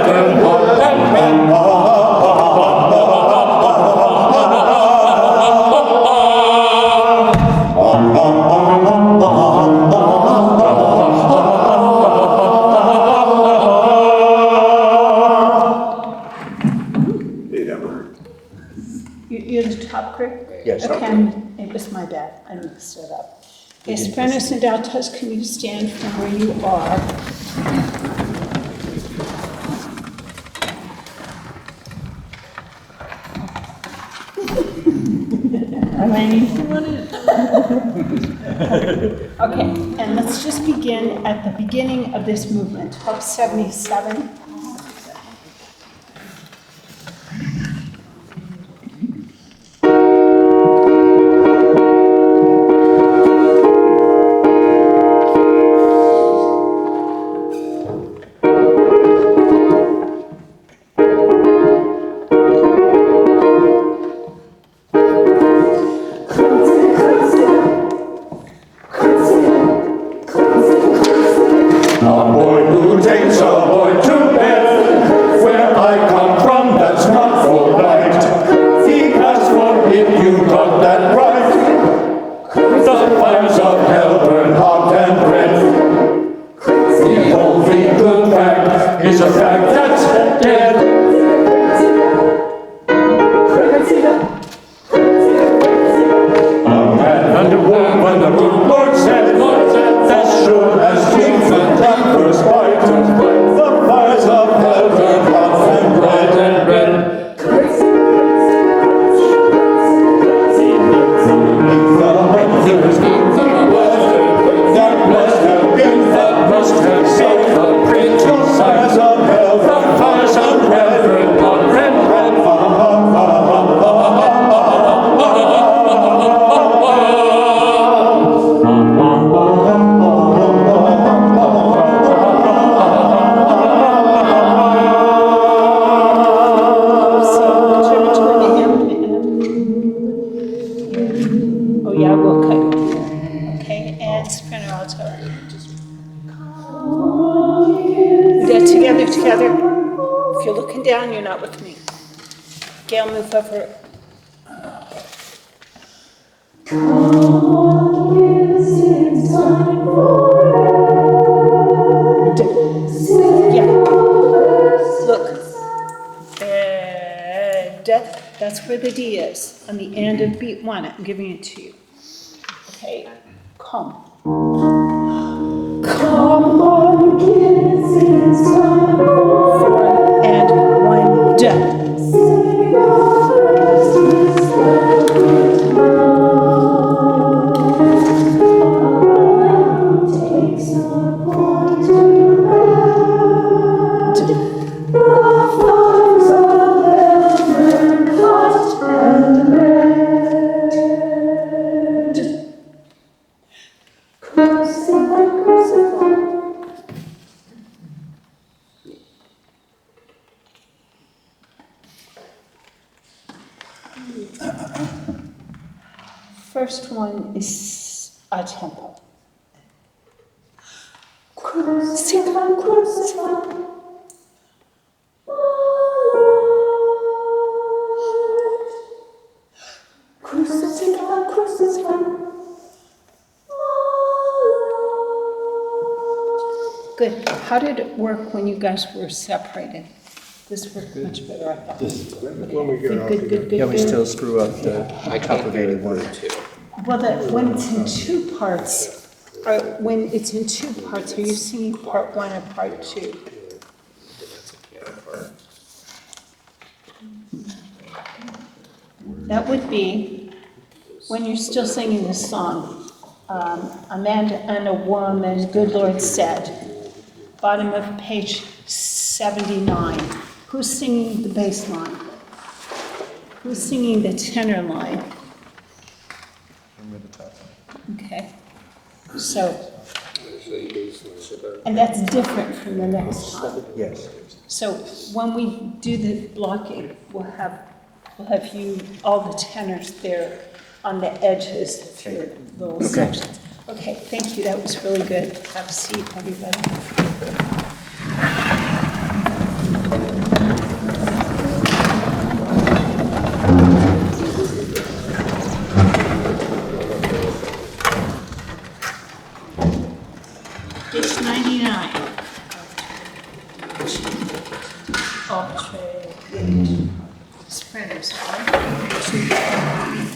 Speaker 1: You're the top group?
Speaker 3: Yes.
Speaker 1: Okay, it was my bad, I messed it up. Okay, sopranos and altos, can you stand from where you are? Okay, and let's just begin at the beginning of this movement, top 77.
Speaker 3: a boy who takes a boy to bed. Where I come from, that's not so right. He asked for it, you got that right. The fires of hell burn hot and red. The only good fact is a fact that's dead. A man and a woman, the good Lord said, as sure as kings and tempers fight, the fires of hell burn hot and red and red. That must have been, that must have saved the prince. The fires of hell, the fires of red, red, red, red.
Speaker 1: Oh yeah, we'll cut it here. Okay, and soprano alto. Yeah, together. If you're looking down, you're not with me. Gail, move over. Yeah. Look. That's where the D is, on the end of beat 1. I'm giving it to you. Okay, come. Come on, kids, it's time for 4 and 1, done. First one is a tempo. Crucify, crucify. Crucify, crucify. Good. How did it work when you guys were separated? This worked much better, I thought.
Speaker 4: When we get off
Speaker 1: Good.
Speaker 7: Yeah, we still screw up the
Speaker 5: I can't hear you word two.
Speaker 1: Well, when it's in 2 parts, when it's in 2 parts, are you singing part 1 or part 2? That would be when you're still singing the song, a man and a woman, good Lord said, bottom of page 79. Who's singing the bass line? Who's singing the tenor line? Okay. So, and that's different from the next time.
Speaker 7: Yes.
Speaker 1: So when we do the blocking, we'll have you, all the tenors there on the edges of your little sections. Okay, thank you, that was really good. Have a seat, everybody. Page 99. Sopranos, right?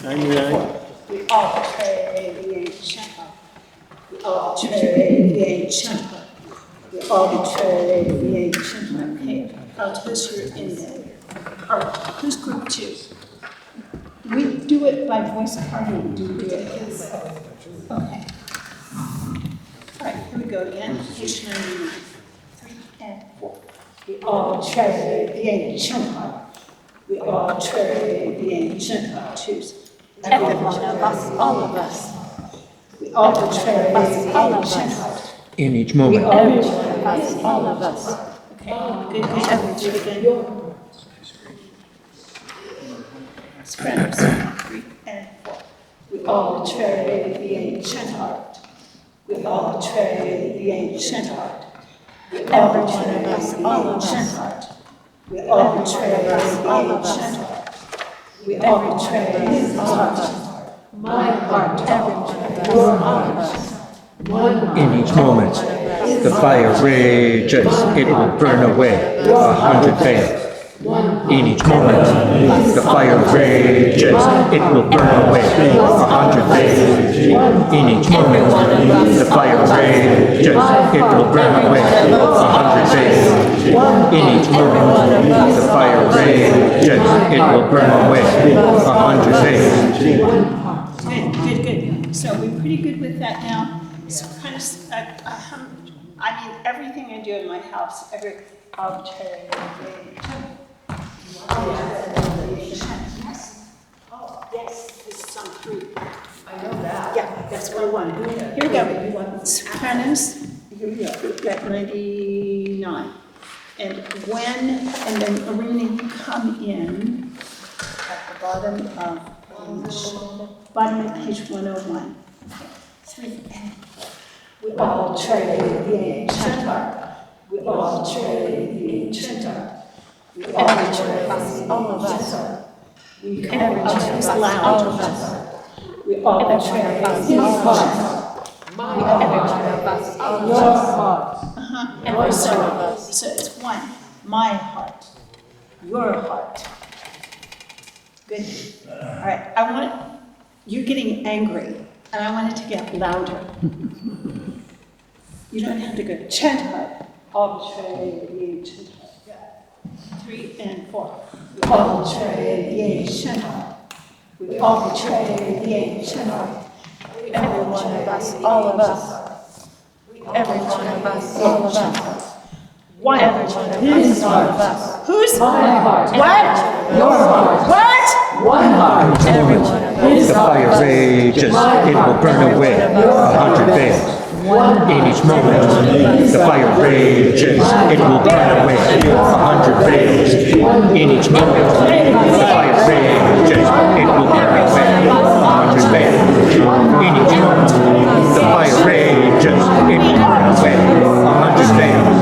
Speaker 7: 99?
Speaker 1: We arbitrate the ancient. We arbitrate the ancient. We arbitrate the ancient. Okay, altos, you're in there. All right, who's group 2? We do it by voice party. Do we do it? Okay. All right, here we go again. Page 99. 3 and 4. We arbitrate the ancient. We arbitrate the ancient. Choose.
Speaker 8: Every one of us, all of us.
Speaker 1: We arbitrate the ancient.
Speaker 4: In each moment.
Speaker 8: Every one of us, all of us.
Speaker 1: Okay, good, good. Do it again. Sopranos. 3 and 4. We arbitrate the ancient heart. We arbitrate the ancient heart. We arbitrate the ancient heart. We arbitrate the ancient heart. We arbitrate the heart.
Speaker 8: My heart, every one of us, all of us.
Speaker 4: In each moment, the fire rages, it will burn away 100 veils. In each moment, the fire rages, it will burn away 100 veils. In each moment, the fire rages, it will burn away 100 veils. In each moment, the fire rages, it will burn away 100 veils.
Speaker 1: Good, good, good. So we're pretty good with that now. So kind of, I mean, everything I do in my house, every arbitrary. Yes. Oh, yes, this is on 3.
Speaker 2: I know that.
Speaker 1: Yeah, that's what I want. Here we go. Sopranos, here we go. We've got 99. And then Irene, you come in at the bottom of page 101. 3 and 4. We all trade the ancient heart. We all trade the ancient heart. We all trade all of us. We every one of us, all of us. We all trade the ancient heart.
Speaker 8: Every one of us, all of us.
Speaker 1: Every so it's 1. My heart. Your heart. Good. All right. I want you're getting angry, and I want it to get louder. You don't have to go chant heart. Arbitrary the ancient heart. 3 and 4. We arbitrary the ancient heart. We arbitrary the ancient heart.
Speaker 8: Every one of us, all of us. Every one of us, all of us.
Speaker 1: One.
Speaker 8: Every one of us, all of us.
Speaker 1: Who's?
Speaker 10: My heart.
Speaker 1: What?
Speaker 10: Your heart.
Speaker 1: What?
Speaker 10: One heart.
Speaker 8: Every one of us.
Speaker 4: The fire rages, it will burn away 100 veils. In each moment, the fire rages, it will burn away 100 veils. In each moment, the fire rages, it will burn away 100 veils. In each moment, the fire rages, it will burn away 100 veils.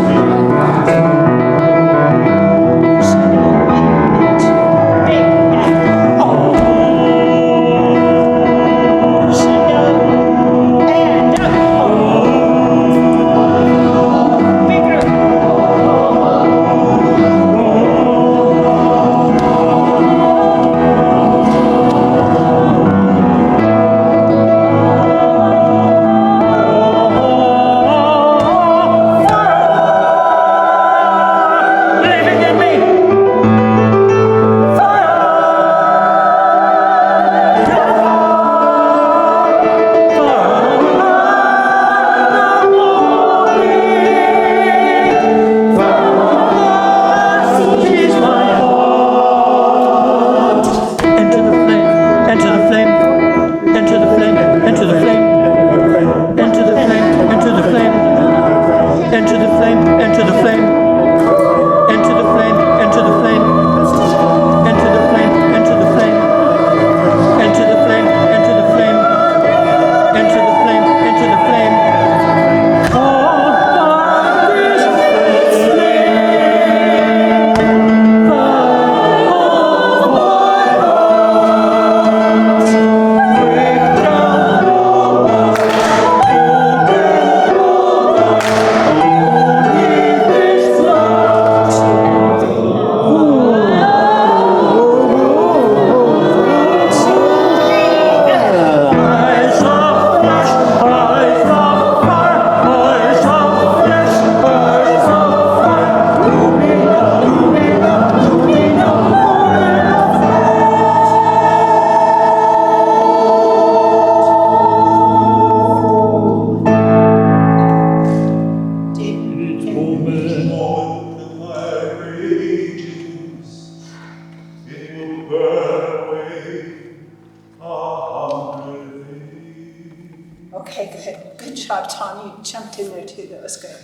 Speaker 1: Okay, good job, Tom, you jumped in there too, that was good.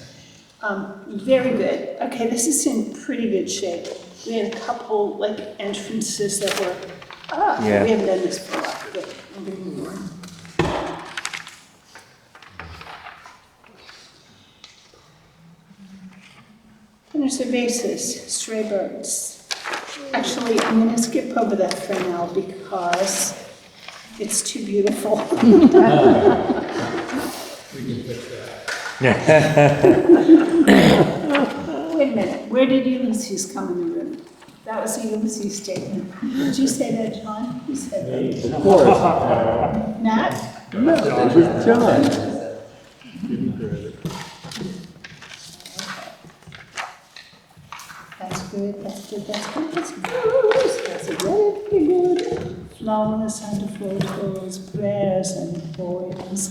Speaker 1: Very good. Okay, this is in pretty good shape. We had a couple like entrances that were,
Speaker 4: Yeah.
Speaker 1: we haven't done this for a while. Good. I'm gonna move on. Finish the vases, stray birds. Actually, I'm gonna skip over that for now because it's too beautiful.
Speaker 5: We can fix that.
Speaker 1: Wait a minute, where did Ulysses come in the room? That was a Ulysses statement. Did you say that, John? Who said that?
Speaker 7: Of course.
Speaker 1: Matt?
Speaker 7: No, it was John.
Speaker 1: That's good, that's good, that's good, that's good. That's very good. Flowers and photos, prayers and poems,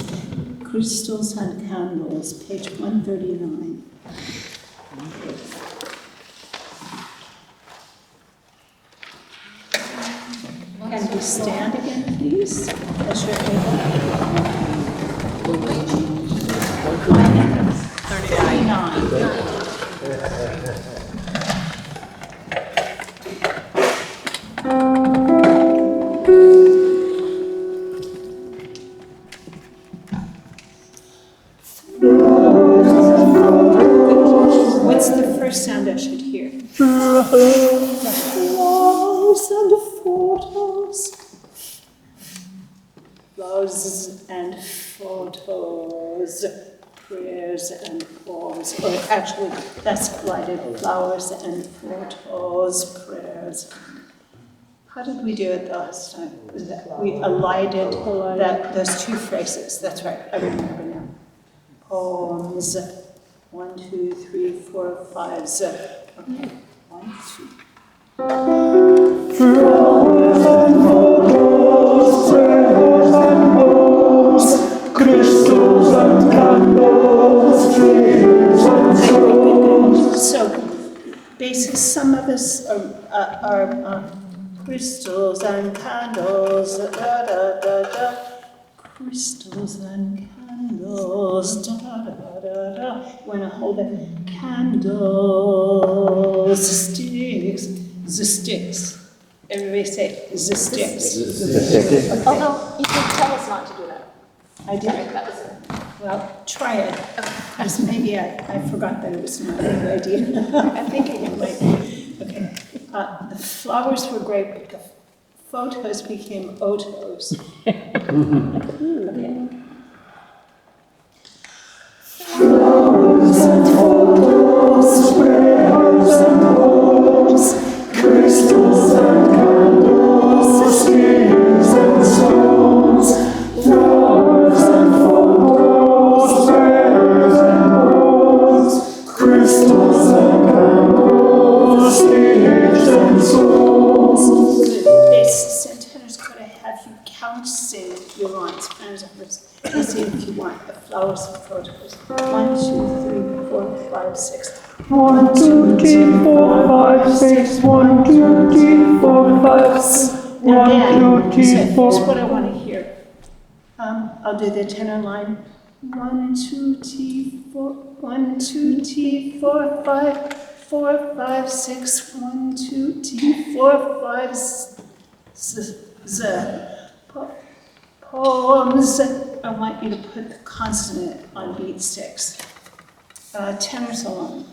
Speaker 1: crystals and candles, page 139. Can we stand again, please? As you're able. 39. What's the first sound I should hear? Flowers and photos. Flowers and photos. Prayers and poems. Or actually, that's lighted. Flowers and photos. Prayers. How did we do it the last time? Was that we alighted those two phrases. That's right. I remember now. Poems. 1, 2, 3, 4, 5. Okay. 1, 2.
Speaker 3: Flowers and photos, prayers and poems, crystals and candles, trees and stones.
Speaker 1: So, basis, some of us are crystals and candles, da da da da. Crystals and candles, da da da da. When I hold it, candles, sticks, the sticks. Everybody say the sticks. Okay.
Speaker 8: Although, you can tell us not to do that.
Speaker 1: I did.
Speaker 8: Sorry, that was it.
Speaker 1: Well, try it. Because maybe I forgot that it was not a good idea. I'm thinking it might be. Okay. The flowers were great, but the photos became otos. Okay.
Speaker 3: Flowers and photos, prayers and poems, crystals and candles, trees and stones. Flowers and photos, prayers and poems, crystals and candles, trees and stones.
Speaker 1: Bass and tenors could I have you count sing your lines, plans, and verses. Let's see if you want the flowers and photos. 1, 2, 3, 4, 5, 6.
Speaker 3: 1, 2, 3, 4, 5, 6. 1, 2, 3, 4, 5, 6. 1, 2, 3,
Speaker 1: So
Speaker 3: 4.
Speaker 1: here's what I want to hear. I'll do the tenor line. 1, 2, 3, 4. 1, 2, 3, 4, 5. 4, 5, 6. 1, 2, 3, 4, 5, poems. I want you to put the consonant on beat 6. Tenors alone.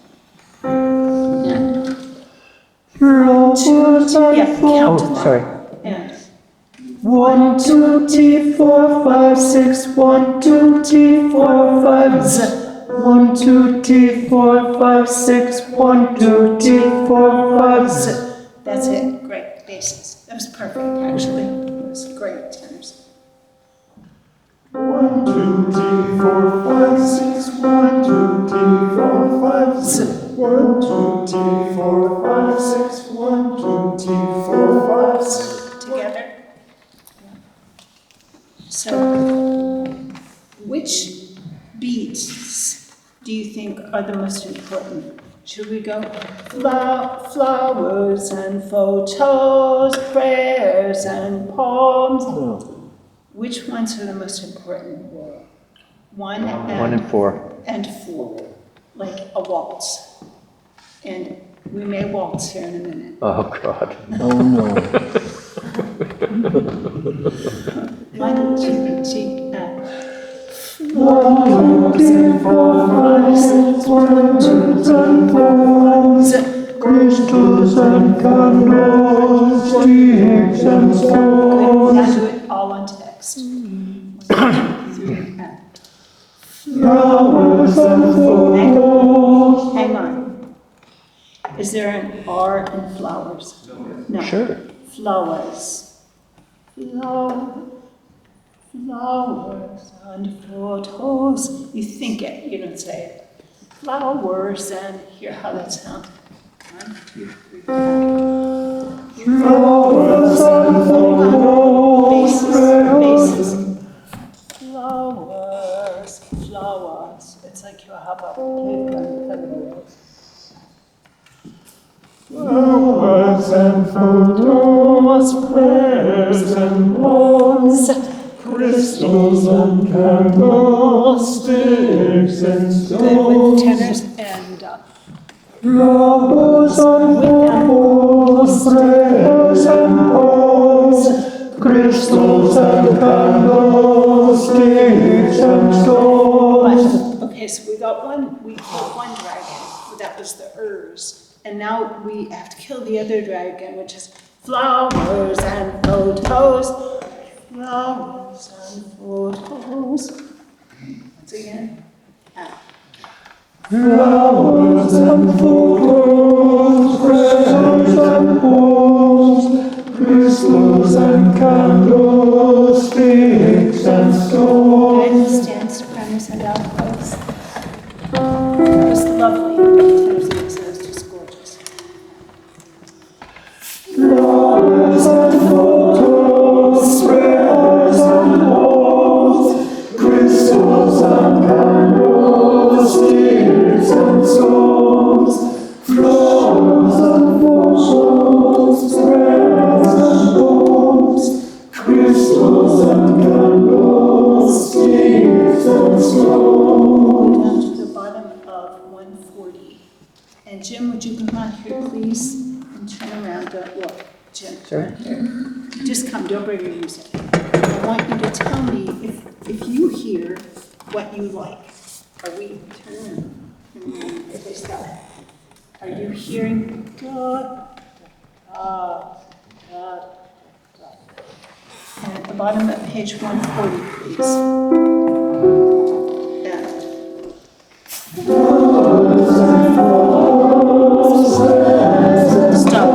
Speaker 3: Flowers and
Speaker 1: Yeah, count
Speaker 3: photos.
Speaker 1: them.
Speaker 4: Sorry.
Speaker 1: And
Speaker 3: 1, 2, 3, 4, 5, 6. 1, 2, 3, 4, 5. 1, 2, 3, 4, 5, 6. 1, 2, 3, 4, 5.
Speaker 1: that's it. Great. Basses. That was perfect, actually. It was great tenors.
Speaker 3: 1, 2, 3, 4, 5, 6. 1, 2, 3, 4, 5, 6. 1, 2, 3, 4, 5, 6. 1, 2, 3, 4, 5, 6.
Speaker 1: Together. So, which beats do you think are the most important? Should we go flowers and photos, prayers and poems?
Speaker 7: No.
Speaker 1: Which ones are the most important? 1
Speaker 4: 1 and 4.
Speaker 1: and 4, like a waltz. And we may waltz here in a minute.
Speaker 4: Oh, God.
Speaker 7: Oh, no.
Speaker 1: 1, 2, 3,
Speaker 3: Crystals and candlesticks and
Speaker 1: Now
Speaker 3: stones,
Speaker 1: do it all on text. 1, 2, 3,
Speaker 3: flowers and flowers.
Speaker 1: Hang on. Is there an R in flowers? No.
Speaker 4: Sure.
Speaker 1: Flowers. Flowers and photos. You think it, you don't say it. Flowers and hear how that sounds. 1, 2, 3, 4.
Speaker 3: Flowers and flowers.
Speaker 1: Bases. Flowers. It's like you have a playground.
Speaker 3: Flowers and photos, prayers and bones, crystals and candlesticks and
Speaker 1: With
Speaker 3: stones.
Speaker 1: tenors and
Speaker 3: Flowers and photos, prayers and bones, crystals and candlesticks and stones.
Speaker 1: okay, so we got one dragon. That was the Urs. And now we have to kill the other dragon, which is flowers and photos. Flowers and photos. Once again.
Speaker 3: Flowers and photos, prayers and bones, crystals and candlesticks and stones.
Speaker 1: Stand sopranos and altos. It's lovely. It's just gorgeous.
Speaker 3: Flowers and photos, prayers and bones, crystals and candlesticks and stones. Flowers and photos, prayers and bones, crystals and candlesticks and stones.
Speaker 1: Down to the bottom of 140. And Jim, would you come on here, please? And turn around, don't look. Jim,
Speaker 4: Sorry?
Speaker 1: here. Just come, don't bring your music. I want you to tell me if you hear what you like. Are we, turn around. Okay, stop. Are you hearing da, da, da, da? And at the bottom of page 140, please. Stop.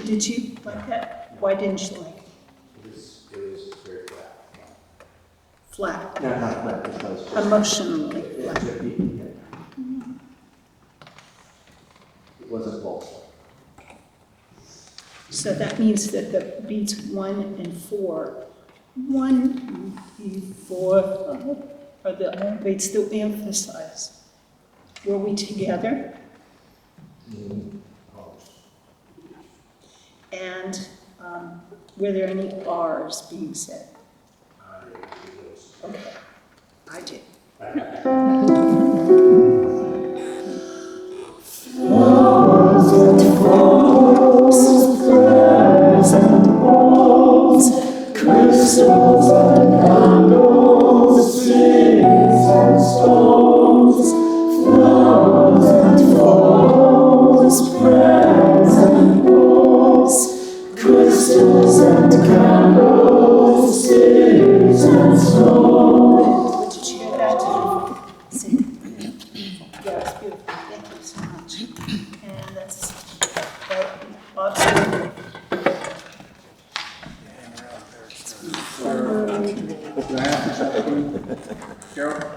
Speaker 1: Did you like that? Why didn't you like it?
Speaker 5: It was very flat.
Speaker 1: Flat,
Speaker 7: No, not flat, it's not.
Speaker 1: emotionally flat.
Speaker 5: It wasn't full.
Speaker 1: So that means that the beats 1 and 4, 1, 2, 4, are the beats that we emphasize. Were we together? And were there any R's being said? Okay, I did. Flowers and photos, prayers and bones, crystals and candlesticks and stones. Flowers and photos, prayers and bones, crystals and candlesticks and stones. Did you hear that? Sing. Yeah, it's beautiful. Thank you so much. And that's awesome.
Speaker 12: Can I ask a question? Carol,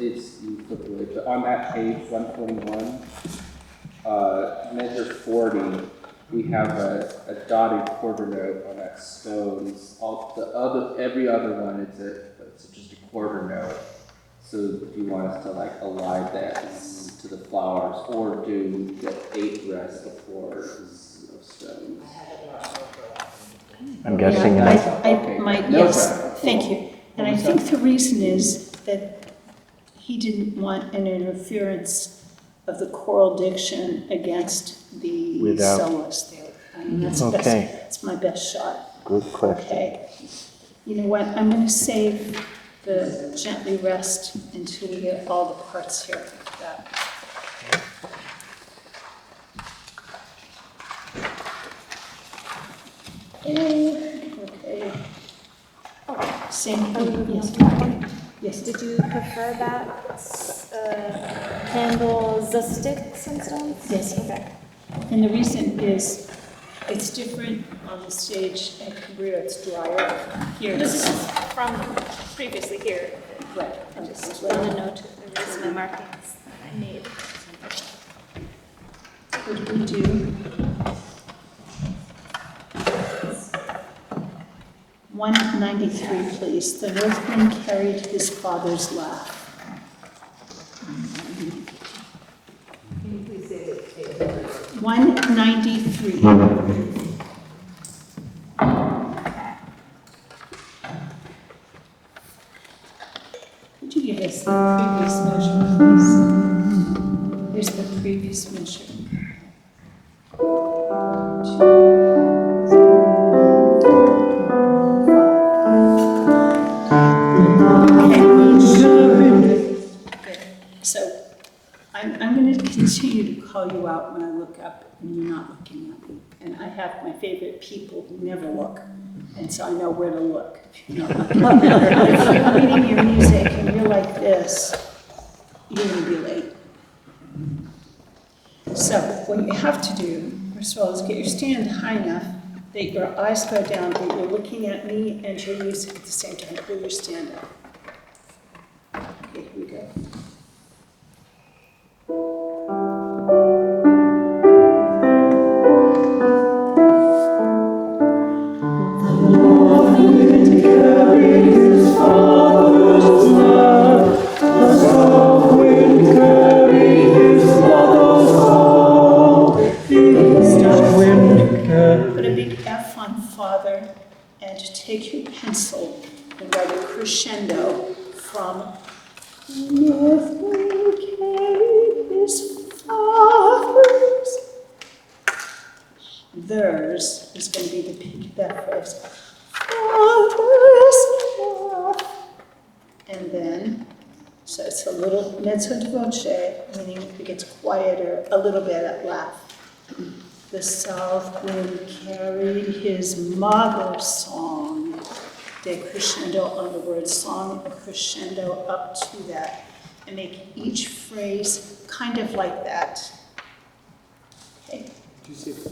Speaker 12: you flipped away, but on that page, 121, measure 40, we have a dotted quarter note on that stones. Every other one, it's just a quarter note. So do you want us to like align that to the flowers, or do the 8 rest before of stones?
Speaker 4: I'm guessing.
Speaker 1: I might,
Speaker 12: No
Speaker 1: yes,
Speaker 12: problem.
Speaker 1: thank you. And I think the reason is that he didn't want an interference of the choral diction against the
Speaker 7: Without-
Speaker 1: soloist there. I mean, that's
Speaker 7: Okay.
Speaker 1: that's my best shot.
Speaker 7: Good question.
Speaker 1: Okay. You know what, I'm gonna save the gently rest until we get all the parts here. That. Okay. Same thing, yes. Yes.
Speaker 13: Did you prefer that handle the sticks and stuff?
Speaker 1: Yes.
Speaker 13: Okay.
Speaker 1: And the reason is, it's different on the stage at Cabrillo, it's drier. Here,
Speaker 13: This is from previously here.
Speaker 1: right.
Speaker 13: I just want to note the reason my markings I made.
Speaker 1: What do we do? 193, please. The Northman carried his father's laugh. 193. Could you give us the previous measure, please? Here's the previous measure. So I'm going to continue to call you out when I look up and you're not looking at me. And I have my favorite people who never look. And so I know where to look if you're not looking. If you're reading your music and you're like this, you're going to be late. So what you have to do, first of all, is get your stand high enough that your eyes go down, that you're looking at me and your music at the same time. Pull your stand up. Okay, here we go. Put a big F on father and take your pencil and write a crescendo from North will carry his fathers. Theirs is going to be the peak of that phrase. Father's love. And then, so it's a little mezzo di voce, meaning it gets quieter a little bit at laugh. The south wind carried his mother's song, decrescendo on the word song, a crescendo up to that, and make each phrase kind of like that. Okay.
Speaker 3: Did you say the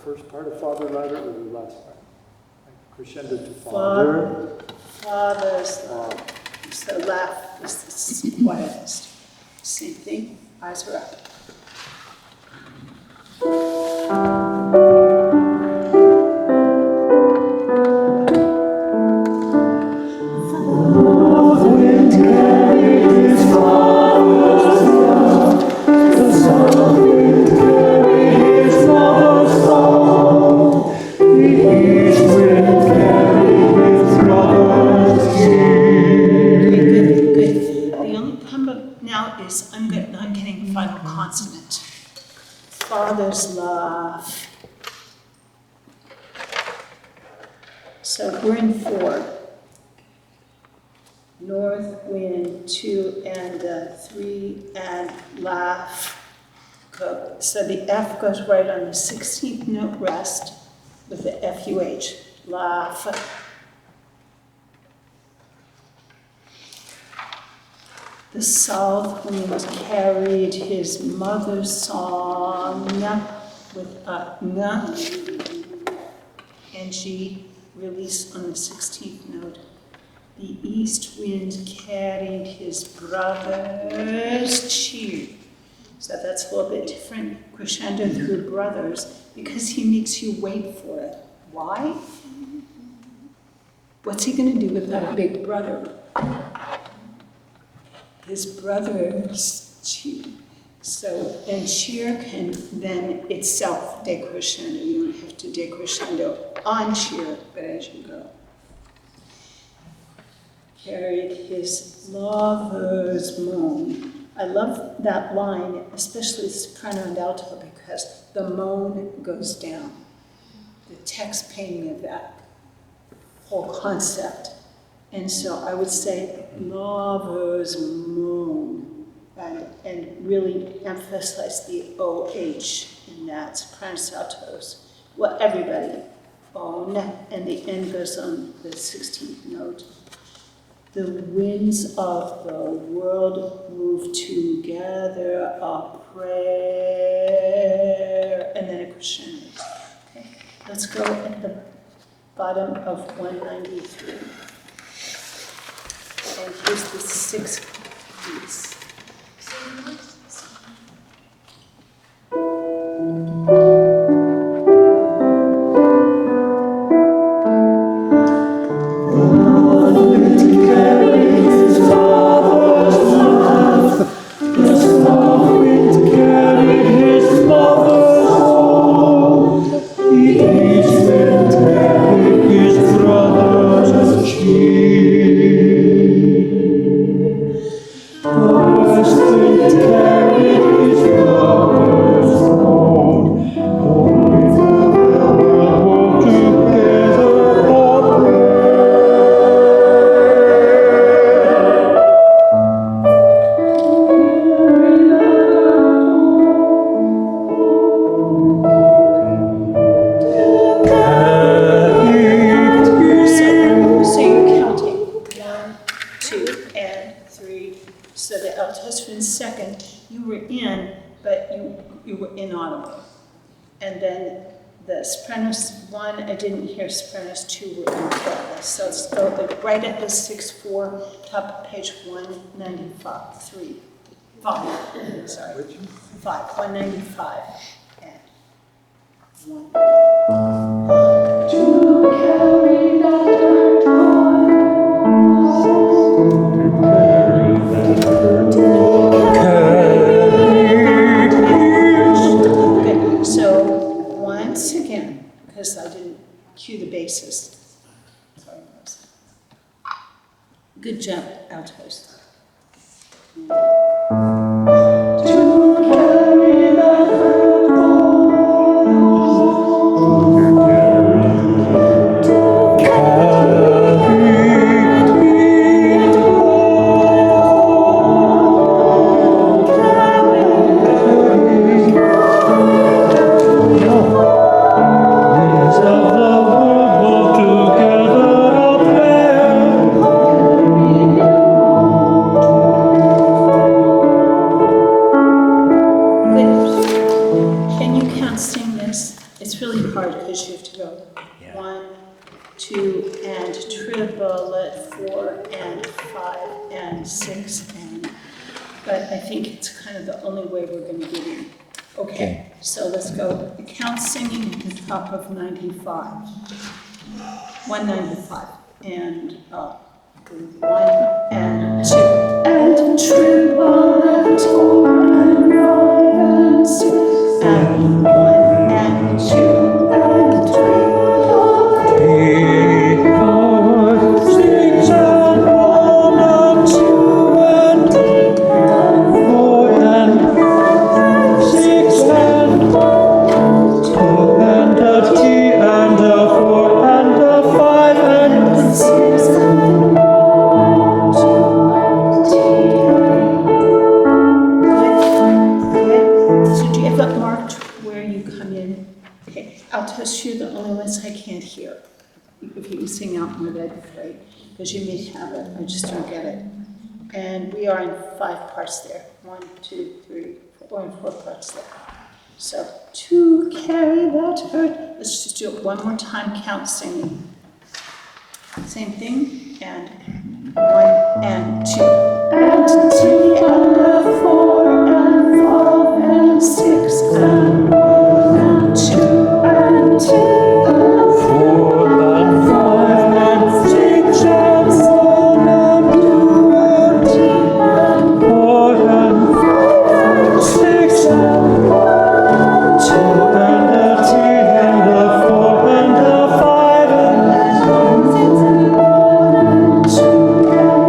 Speaker 3: first part of Father Rider or the last part? Like crescendo to
Speaker 1: Father. Father's love. So laugh is the quietest. Same thing, eyes are up. I'm getting a final consonant. Father's love. So we're in 4. North, wind, 2, and 3, and laugh. Go. So the F goes right on the 16th note rest with the FUH. Laugh. The south wind carried his mother's song with a ng and G release on the 16th note. The east wind carried his brother's cheer. So that's a little bit different crescendo through brothers because he makes you wait for it. Why? What's he going to do with that big brother? His brother's cheer. So, and cheer can then itself decrescendo. You don't have to decrescendo on cheer, but as you go. carried his lover's moan. I love that line, especially soprano and alto, because the moan goes down. The text painting of that whole concept. And so I would say lover's moan, and really emphasize the OH in that, sopranos, altos. Well, everybody, own, and the N goes on the 16th note. The winds of the world move together, a prayer, and then a crescendo. Okay, let's go at the bottom of 193. And here's the 6 beats. Sopranos 2 were in progress. So let's go right at the 6/4, top of page 195, 3, 5, sorry, 5, 195, and 1. To carry that Okay, so once again, because I didn't cue the bassist. Sorry, Rose. Good job, altos. Top of 95, 195, and 1 and 2, and triple and 4 and 5 and 6, and 1 and 2 and 3, 4, 6 and 1 and 2 and 3 and 4 and 6 and 2 and a T and a 4 and a 5 and 6 and 1, 2 and T. Good. So do you have that marked where you come in? Okay, I'll test you the only ones I can't hear. If you can sing out more, that'd be great, because you may have it, I just don't get it. And we are in 5 parts there. 1, 2, 3, 4, and 4 parts there. So, to carry that hurt. Let's just do it one more time, count singing. Same thing, and 1 and 2. And 3 and 4 and 5 and 6 and 1 and 2 and 3 and 4 and 5 and 6 and 1 and 2 and 3 and 4 and 5 and 6 and 1. 2 and a 3 and a 4 and a 5 and 6 and 1 and 2 and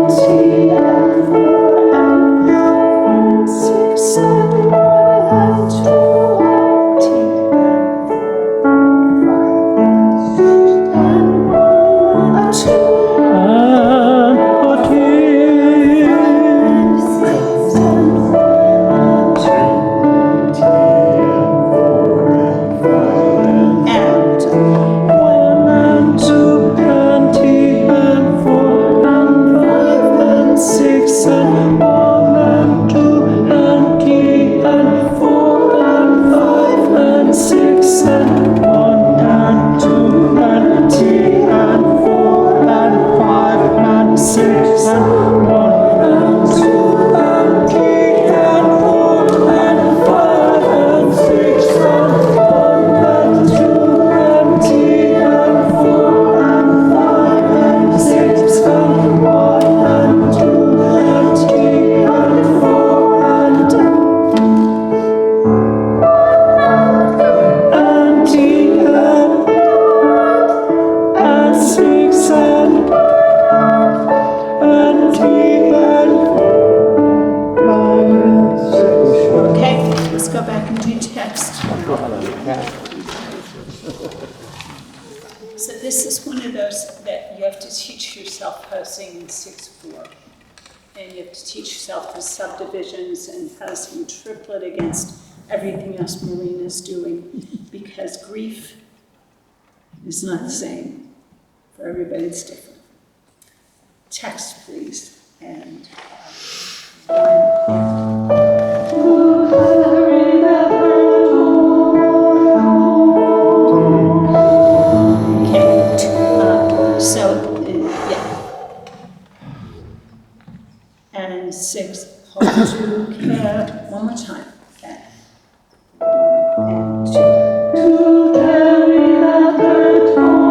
Speaker 1: teach yourself how to sing in 6/4. And you have to teach yourself the subdivisions and how to sing triplet against everything else Marina's doing. Because grief is not the same. For everybody, it's different. Text, please. And and 6, hold to care, one more time, okay. And 2. To carry the hurt home.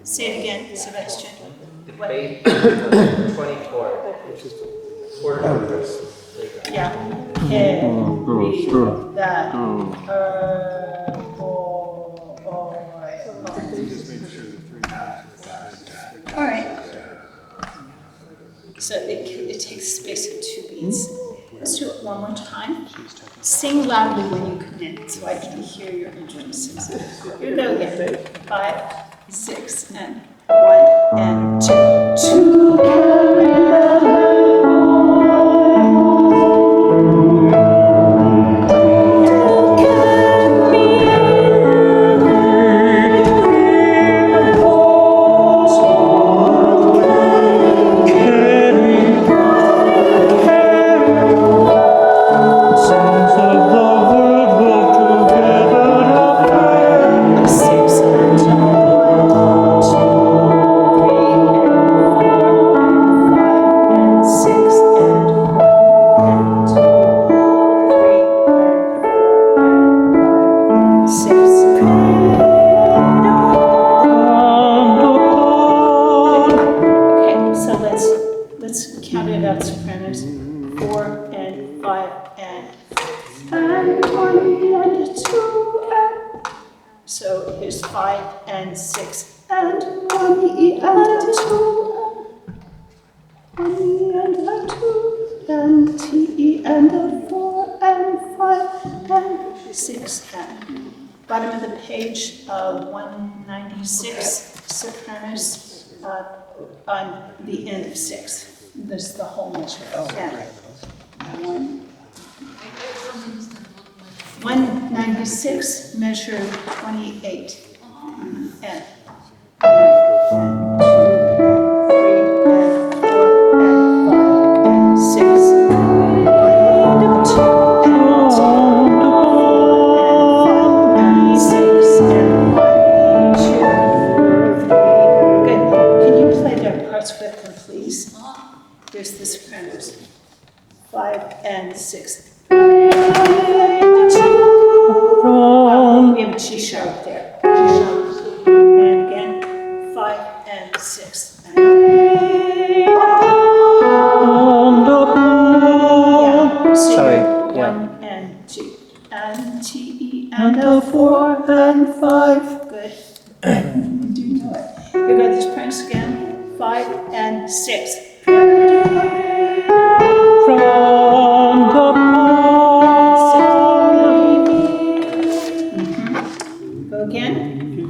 Speaker 1: Say it again, Sebastian.
Speaker 12: The page 24.
Speaker 1: Yeah. That. All right. So it takes space of 2 beats. Let's do it one more time. Sing loudly when you come in so I can hear your entrances. Here we go again. 5, 6, and 1, and 2. To carry the So here's 5 and 6 and 1 E and 2 and 1 E and a 2 and T E and a 4 and 5 and 6 and bottom of the page 196 sopranos on the end of 6. This is the whole measure. Yeah. 196, measure 28. And 2 and 3 and 4 and 5 and 6. 1, 2 and 4 and 6 and 1, 2, 3. Good. Can you play their parts with them, please? Here's the sopranos. 5 and 6. We have a G sharp there. G sharp. And again, 5 and 6. Yeah.
Speaker 4: Sorry.
Speaker 1: 1 and 2. And T E and a 4 and 5. Good. You do know it. Here go this press again. 5 and 6. Again,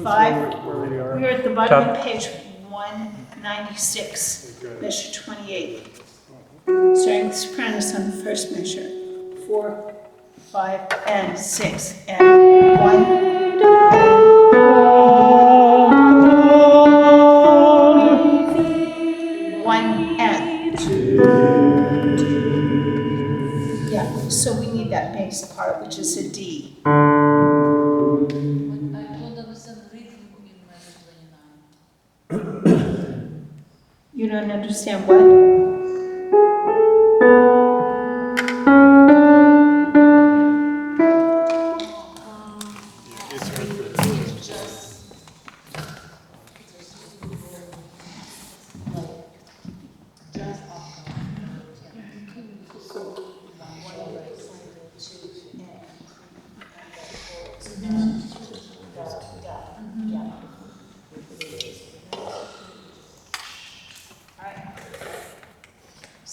Speaker 1: 5. We're at the bottom of page 196, measure 28. Starting the sopranos on the first measure. 4, 5, and 6, and 1. 1 and 2. Yeah, so we need that bass part, which is a D. You don't understand what?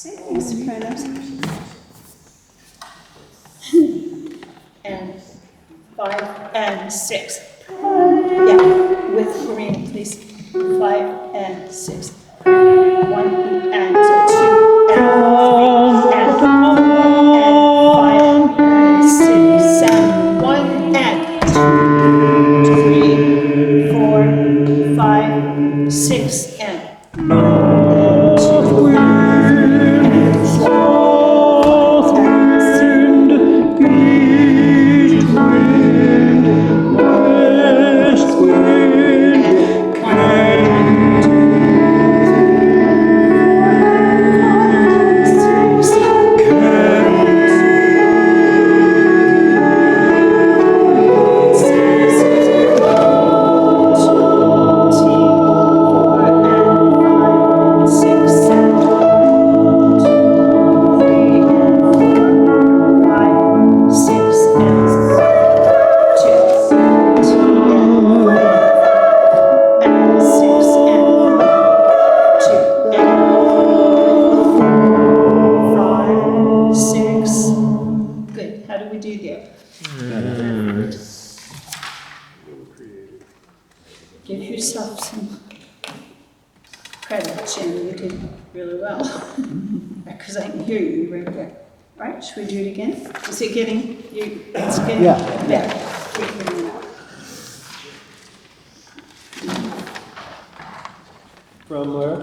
Speaker 2: Say things, Sopranos.
Speaker 1: And 5 and 6. Yeah, with Karina, please. 5 and 6. 1 and 2 and 3 and 4 and 5 and 6 and 1 and 2, 3, 4, 5, 6 and 'cause I can hear you right there. All right, should we do it again? Is it getting, it's getting
Speaker 7: Yeah.
Speaker 1: better? Keep hearing it out.
Speaker 7: From where?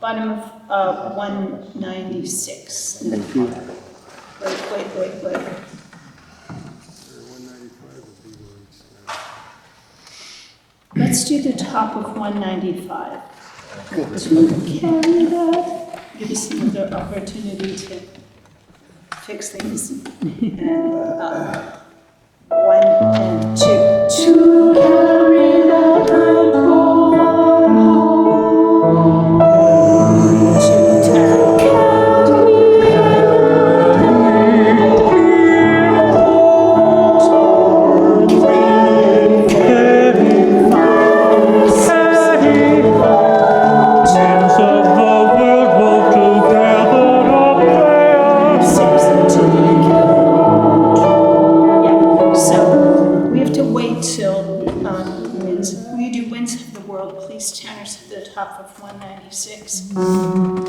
Speaker 1: Bottom of 196.
Speaker 7: Thank you.
Speaker 1: Wait. Let's do the top of 195. Carry that. Give us another opportunity to fix things. And 1 and 2. To carry that and go home. 2 and of 196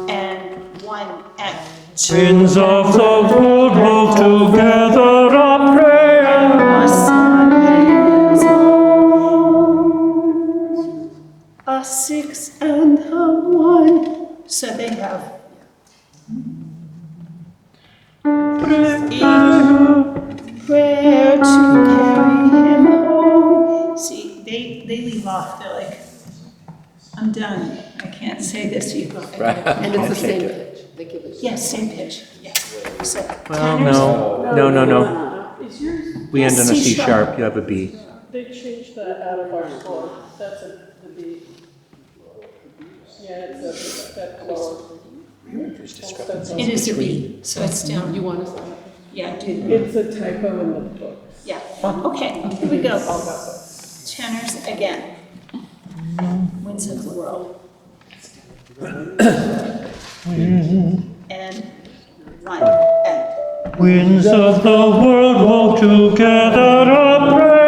Speaker 1: and 1 and 2.
Speaker 3: Winds of the world move together a prayer.
Speaker 1: A 6 and a 1. So they have prayer to carry him home. See, they leave off. They're like, I'm done. I can't say this. You go.
Speaker 12: Right.
Speaker 11: And it's the same pitch. They give it.
Speaker 1: Yes, same pitch. Yeah. So,
Speaker 4: Well,
Speaker 1: tenors-
Speaker 4: no.
Speaker 11: Is yours?
Speaker 4: We end on a
Speaker 1: C
Speaker 4: C
Speaker 1: sharp.
Speaker 4: sharp, you have a B.
Speaker 11: They changed that out of our score. That's the B. Yeah, it's that lower.
Speaker 1: It is a B, so it's down.
Speaker 11: You want us to?
Speaker 1: Yeah, do.
Speaker 11: It's a typo in the book.
Speaker 1: Yeah. Okay, here we go. Tenors again. Winds of the world. And 1 and.
Speaker 3: Winds of the world walk together a prayer.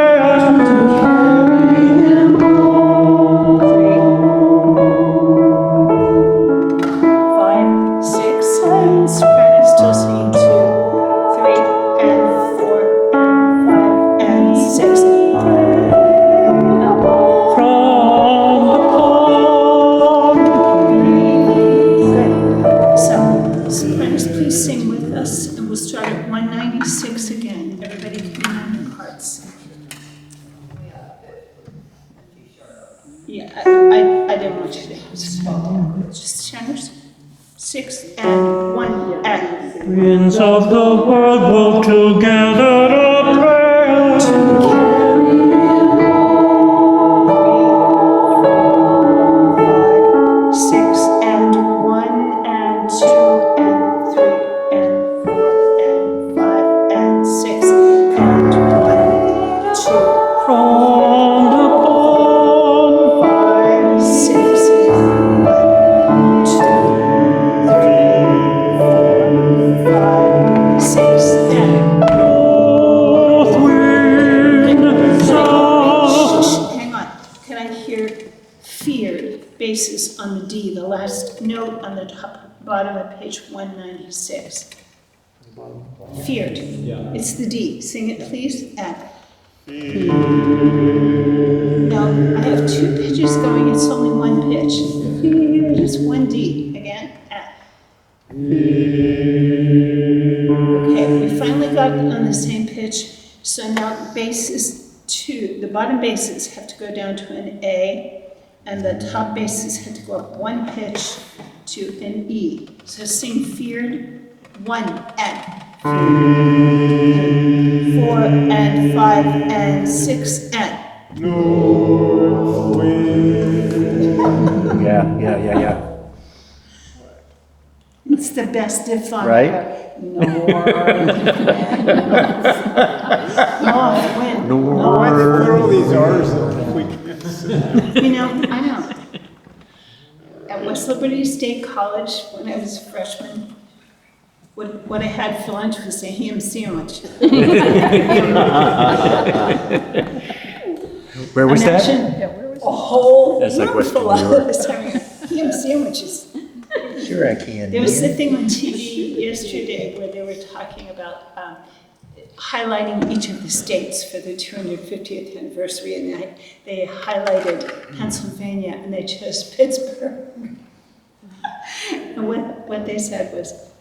Speaker 1: Yeah, I didn't want you to have to. Just tenors. 6 and 1 and.
Speaker 3: Winds of the world walk together a prayer.
Speaker 1: From the pond, 5, 6. basis on the D, the last note on the bottom of page 196. Feared. It's the D. Sing it, please. And. Now, I have two pitches going. It's only one pitch. Feared. It's one D. Again. And. Okay, we finally got on the same pitch. So now the bottom bases have to go down to an A, and the top bases have to go up one pitch to an E. So sing feared, 1 and 4 and 5 and 6 and.
Speaker 3: North wind.
Speaker 4: Yeah.
Speaker 1: It's the best diphthong
Speaker 4: Right?
Speaker 1: ever. North wind.
Speaker 3: Why they put all these R's in if we can't say?
Speaker 1: You know, I know. At West Liberty State College, when I was a freshman, what I had for lunch was a ham sandwich.
Speaker 4: Where was that?
Speaker 1: Imagine a whole
Speaker 4: That's like
Speaker 1: room
Speaker 4: West
Speaker 1: full of
Speaker 4: New York.
Speaker 1: us having ham sandwiches.
Speaker 4: Sure I can.
Speaker 1: There was something on TV yesterday where they were talking about highlighting each of the states for the 250th anniversary, and they highlighted Pennsylvania, and they chose Pittsburgh. And what they said was,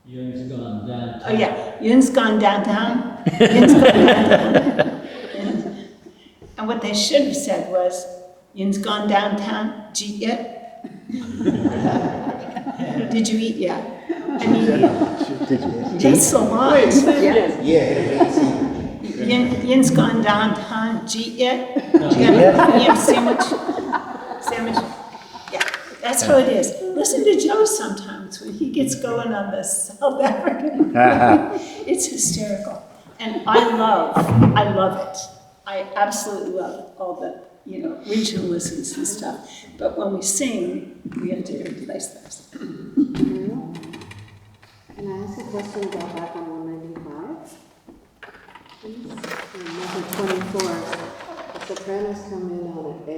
Speaker 10: Yun's gone downtown.
Speaker 1: oh yeah, Yun's gone downtown. Yun's gone downtown. And what they should have said was, Yun's gone downtown. Did you eat yet? Did you eat yet? I mean, that's a lot.
Speaker 11: Wait, say it again.
Speaker 1: Yun's gone downtown. Did you eat yet? Did you have a ham sandwich? Yeah, that's how it is. Listen to Joe sometimes when he gets going on the South African. It's hysterical. And I love it. I absolutely love all the, regionalisms and stuff. But when we sing, we have to replace those.
Speaker 14: Can I ask a question about back on 195? Number 24, the sopranos come in on an A,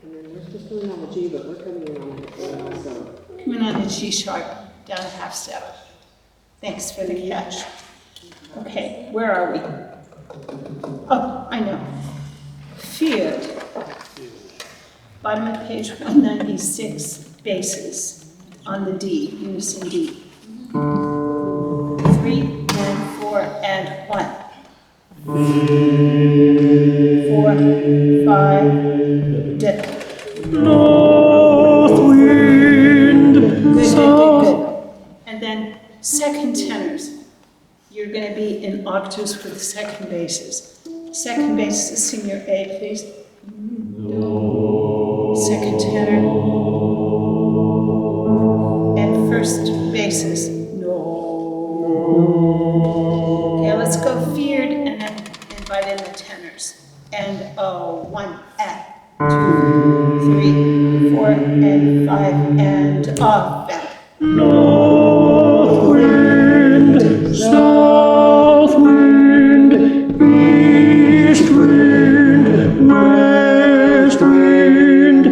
Speaker 14: and then we're supposed to come in on a G, but we're coming in on an A also.
Speaker 1: Coming on the G sharp, down a half step. Thanks for the catch. Okay, where are we? Oh, I know. Feared. Bottom of page 196, bases on the D, unison D. 3 and 4 and 1. 4, 5,
Speaker 3: North wind.
Speaker 1: Good. And then second tenors. You're going to be in octaves for the second basses. Second bass, sing your A, please. Second tenor. And first basses. Okay, let's go feared and then invite in the tenors. And 1 and 2, 3, 4 and 5 and off.
Speaker 3: North wind, south wind, east wind, west wind,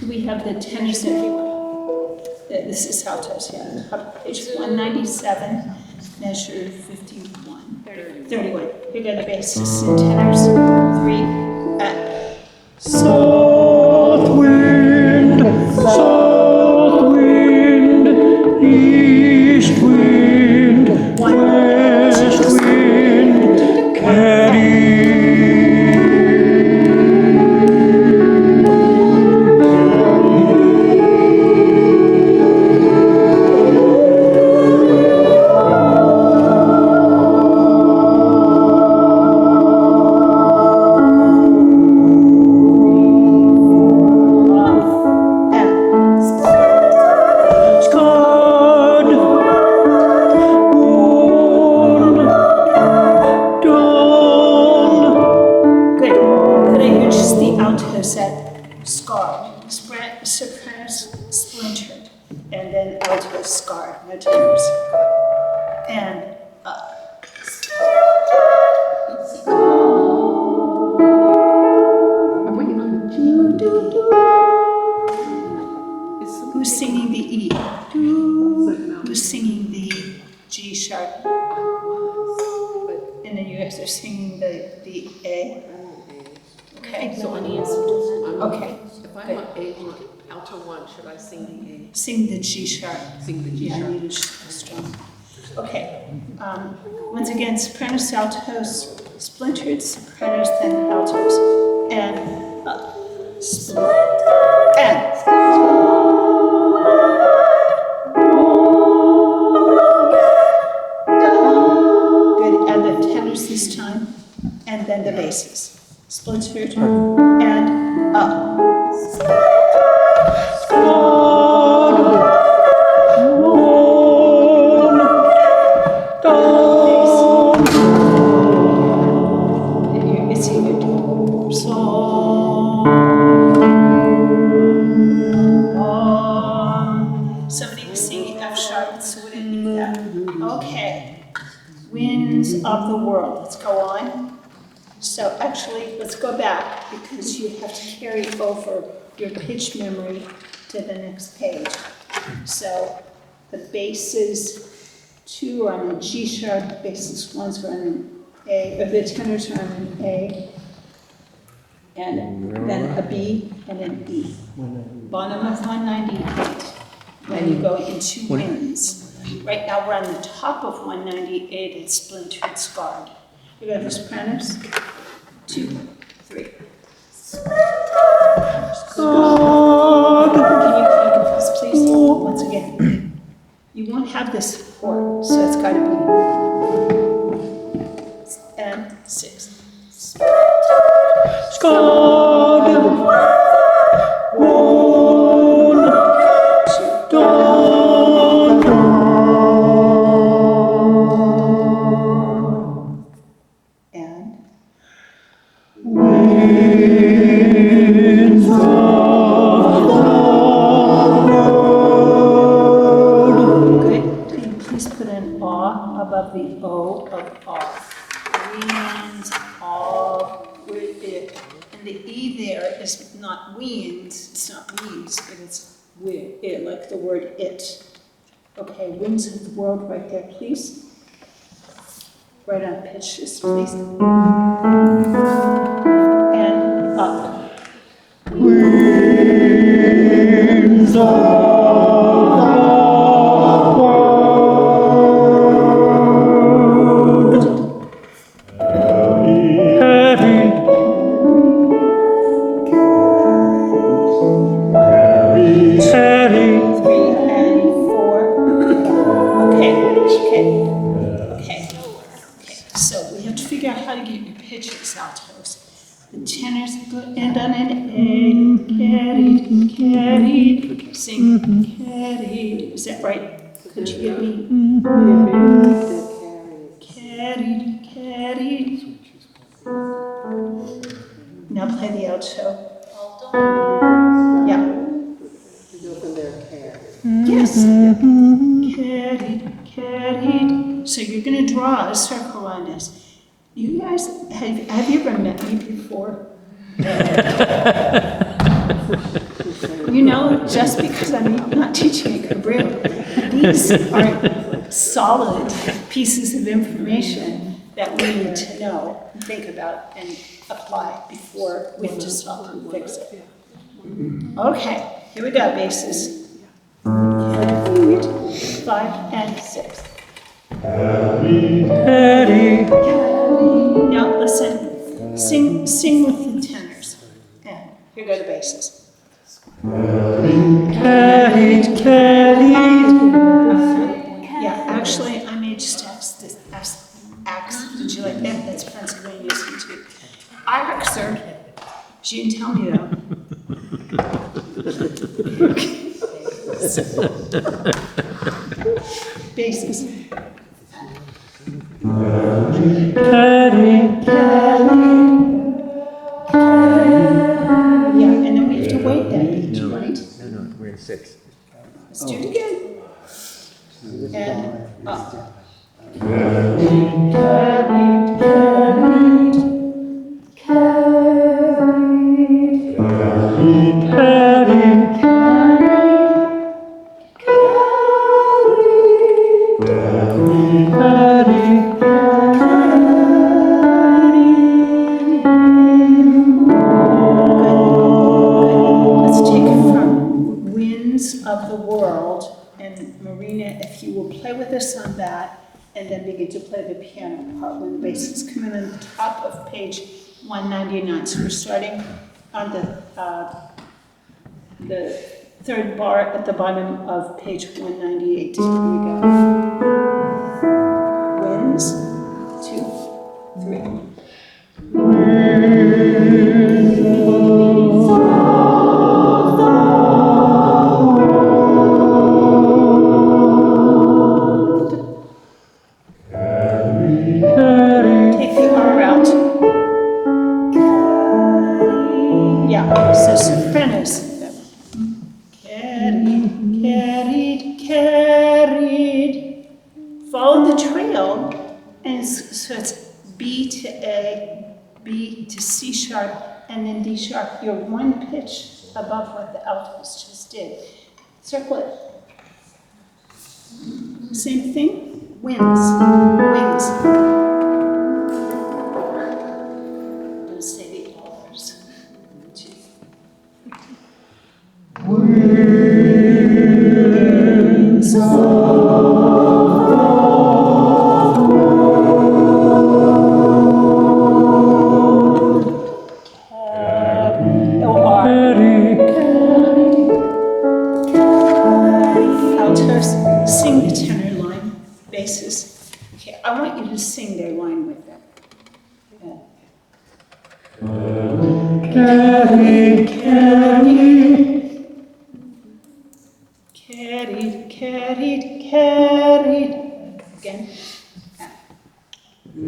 Speaker 1: We have the tenors everyone. This is altos, yeah. Page 197, measure 51. 31. Here go the basses and tenors. 3 and
Speaker 3: south wind, east wind, west wind, carry.
Speaker 1: then alto scarred, no tenors. And up.
Speaker 11: Are we on the G?
Speaker 1: Who's singing the E? Who's singing the G sharp? And then you guys are singing the A. Okay.
Speaker 11: So on E is.
Speaker 1: Okay.
Speaker 11: If I'm on A, on alto 1, should I sing the A?
Speaker 1: Sing the G sharp.
Speaker 11: Sing the G
Speaker 1: Yeah,
Speaker 11: sharp.
Speaker 1: you just strong. Okay. Once again, sopranos, altos, splintered sopranos, then altos, and up. And. Good. And the tenors this time, and then the basses. Splintered and up. It's even somebody was singing F sharp, so we didn't need that. Okay. Winds of the world. Let's go on. So actually, let's go back because you have to carry over your pitch memory to the next page. So the basses 2 are on a G sharp, basses 1s are on an A, or the tenors are on an A, and then a B and an E. Bottom of 198, when you go into winds. Right now we're on the top of 198, it's splintered scarred. You got the sopranos? 2, 3. Can you click this, please? Once again. You won't have this chord, so it's got to be. And 6. Above the O of R. Winds of it. And the E there is not winds, it's not weeds, but it's it, like the word it. Okay, winds of the world right there, please. Right on pitches, please. And up.
Speaker 3: Winds of
Speaker 1: The tenors end on an A, carried, carried, sing, carried. Is that right? Could you give me? Carried, carried. Now play the alto. Yeah. Yes. Carried, carried. So you're going to draw a circle on this. You guys, have you ever met me before? You know, just because I'm not teaching at Cabrillo, these are solid pieces of information that we need to know, and think about, and apply before we have to stop and fix it. Okay, here we go, basses. 5 and 6. Now listen, sing with the tenors. And here go the basses.
Speaker 3: Carried, carried.
Speaker 1: Yeah, actually, I may just ask this. Did you like that? That's Pennsylvania too. Irish, sir. She didn't tell me though. Basses. Yeah, and then we have to wait that beat, right?
Speaker 4: No, we're in 6.
Speaker 1: Let's do it again. play with us on that, and then begin to play the piano part when the basses come in on the top of page 199. So we're starting on the third bar at the bottom of page 198. Here we go. Winds, 2, 3. Take the R out. Yeah, so sopranos. Carried, carried, carried. Follow the trail, and so it's B to A, B to C sharp, and then D sharp. You're one pitch above what the altos just did. Circle it. Same thing. Winds, wings. Don't say the R's. Winds of altos, sing the tenor line, basses. Okay, I want you to sing their line with them. Carried, carried, carried, carried, carried. Again.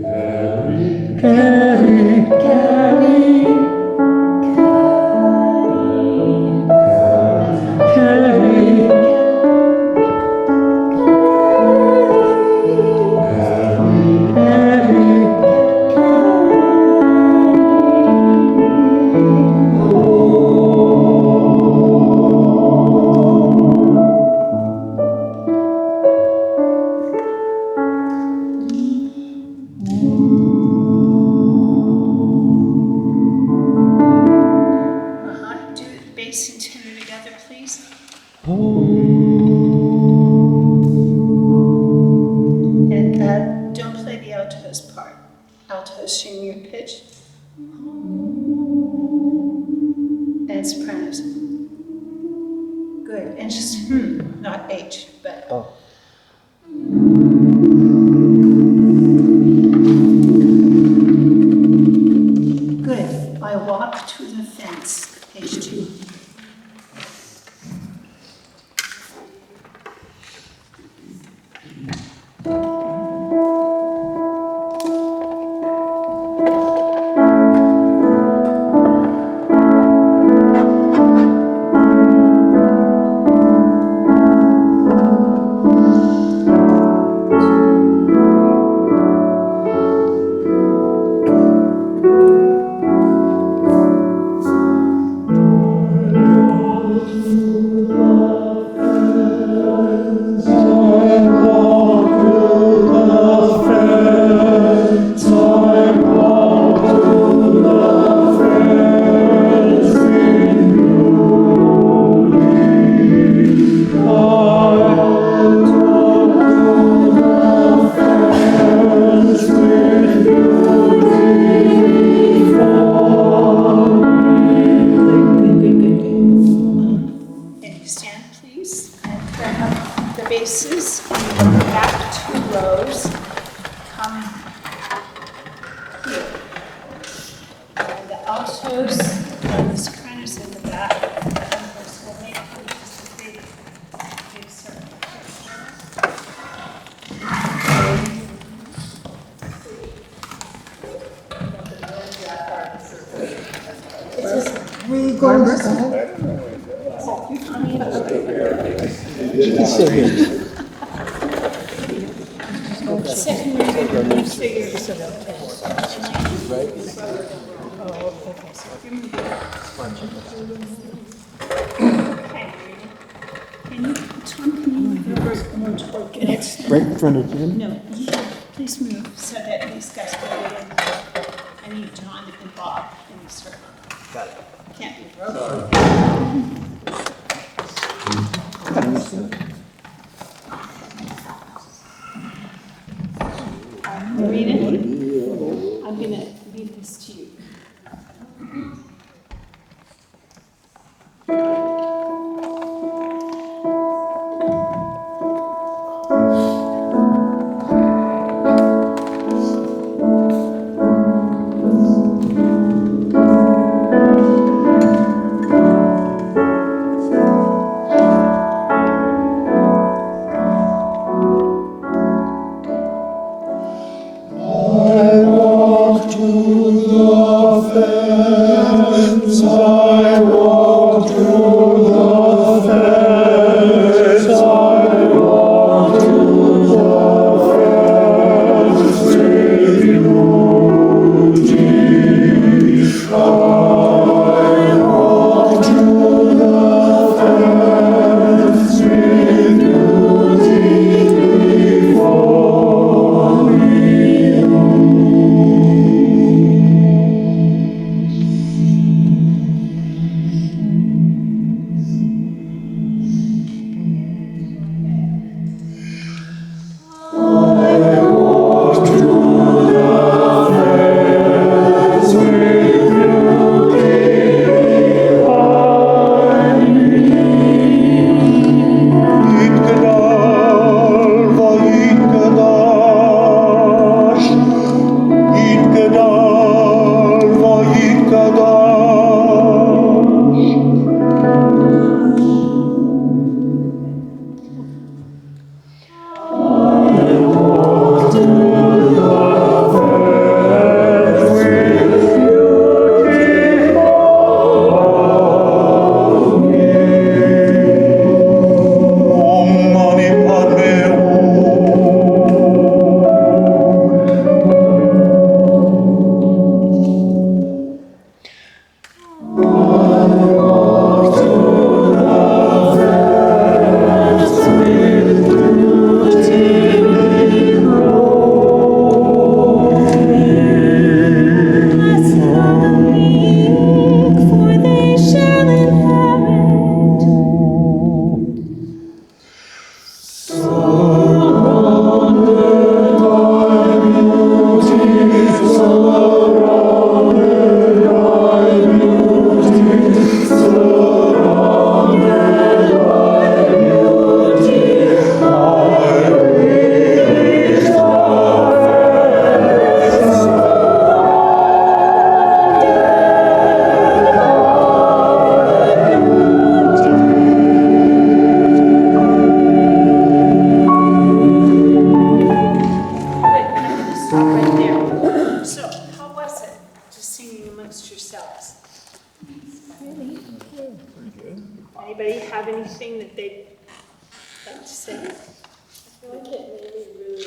Speaker 1: Carried, carried, carried. Do bass and tenor together, please. And don't play the altos part. Altos sing your pitch. And sopranos. Good. And just not H, but. Good. I walk to the fence. Page 2. altos and the sopranos in the back. And of course, we'll make just a big circle. It's just second reading, figures. Okay. Can you, Tom, can you move over more toward it?
Speaker 7: Right in front of Jim?
Speaker 1: No, please move so that these guys will get in. I need John and Bob in the circle. Got it. Can't be broken.
Speaker 3: fence, I walk through the fence, I walk through the fence with you, dear. I walk through the fence with you, dear, before me.
Speaker 1: Anybody have anything that they'd like to say?
Speaker 6: I feel like it made me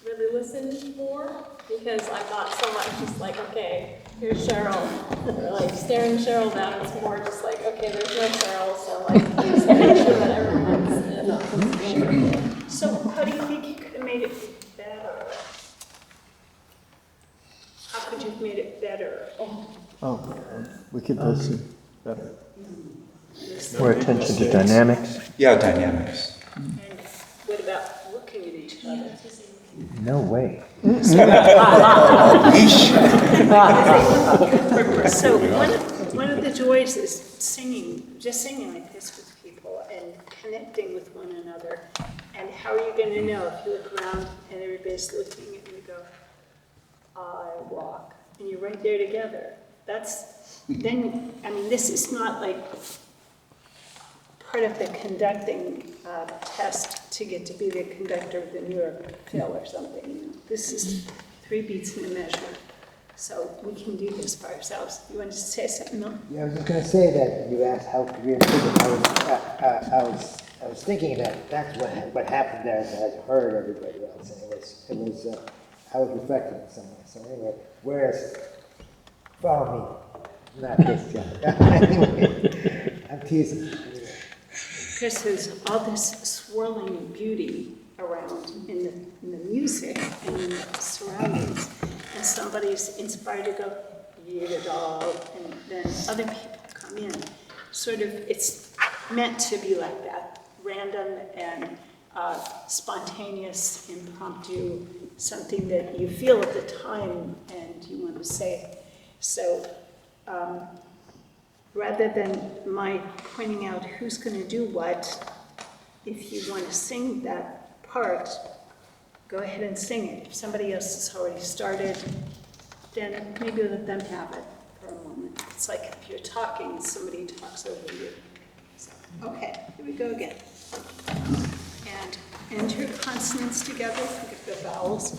Speaker 6: really listen more, because I'm not so much just like, okay, here's Cheryl, or like staring Cheryl down. It's more just like, okay, there's no Cheryl, so like, please make sure that everyone's
Speaker 1: So how do you think you could have made it better? How could you have made it better?
Speaker 7: Oh, we could listen better.
Speaker 4: More attention to dynamics.
Speaker 15: Yeah, dynamics.
Speaker 1: And what about looking at each other?
Speaker 4: No way.
Speaker 1: So one of the joys is singing, just singing like this with people and connecting with one another. And how are you going to know if you look around and everybody's looking and you go, I walk, and you're right there together. Then, I mean, this is not like part of the conducting test to get to be the conductor of the New York Phil or something. This is 3 beats in a measure. So we can do this by ourselves. You want to say something, no?
Speaker 16: Yeah, I was just going to say that you asked how could we improve it. I was thinking that that's what happened there as I heard everybody else, and I was reflecting in some way. So anyway, whereas follow me, not this guy. Anyway, I'm teasing.
Speaker 1: Because there's all this swirling beauty around in the music and in the surroundings, and somebody's inspired to go, yeah, and then other people come in. Sort of, it's meant to be like that, random and spontaneous, impromptu, something that you feel at the time and you want to say. So rather than my pointing out who's going to do what, if you want to sing that part, go ahead and sing it. If somebody else has already started, then maybe let them have it for a moment. It's like if you're talking, somebody talks over you. So, okay, here we go again. And enter consonants together, think of the vowels.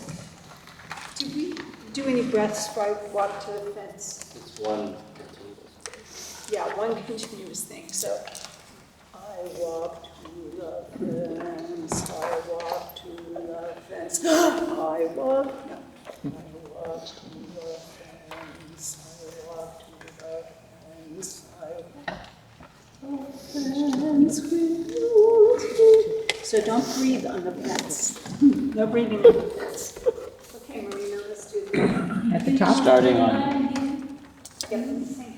Speaker 1: Do do any breaths before I walk to the fence?
Speaker 12: It's one.
Speaker 1: Yeah, one continuous thing, so. I walk to the fence, I walk to the fence, I walk, no. I walk to the fence, I walk to the fence, I walk to the fence with you. So don't breathe on the fence. No breathing on the fence. Okay, Marina, let's do that.
Speaker 4: At the top?
Speaker 12: Starting on.
Speaker 1: Yep, same thing.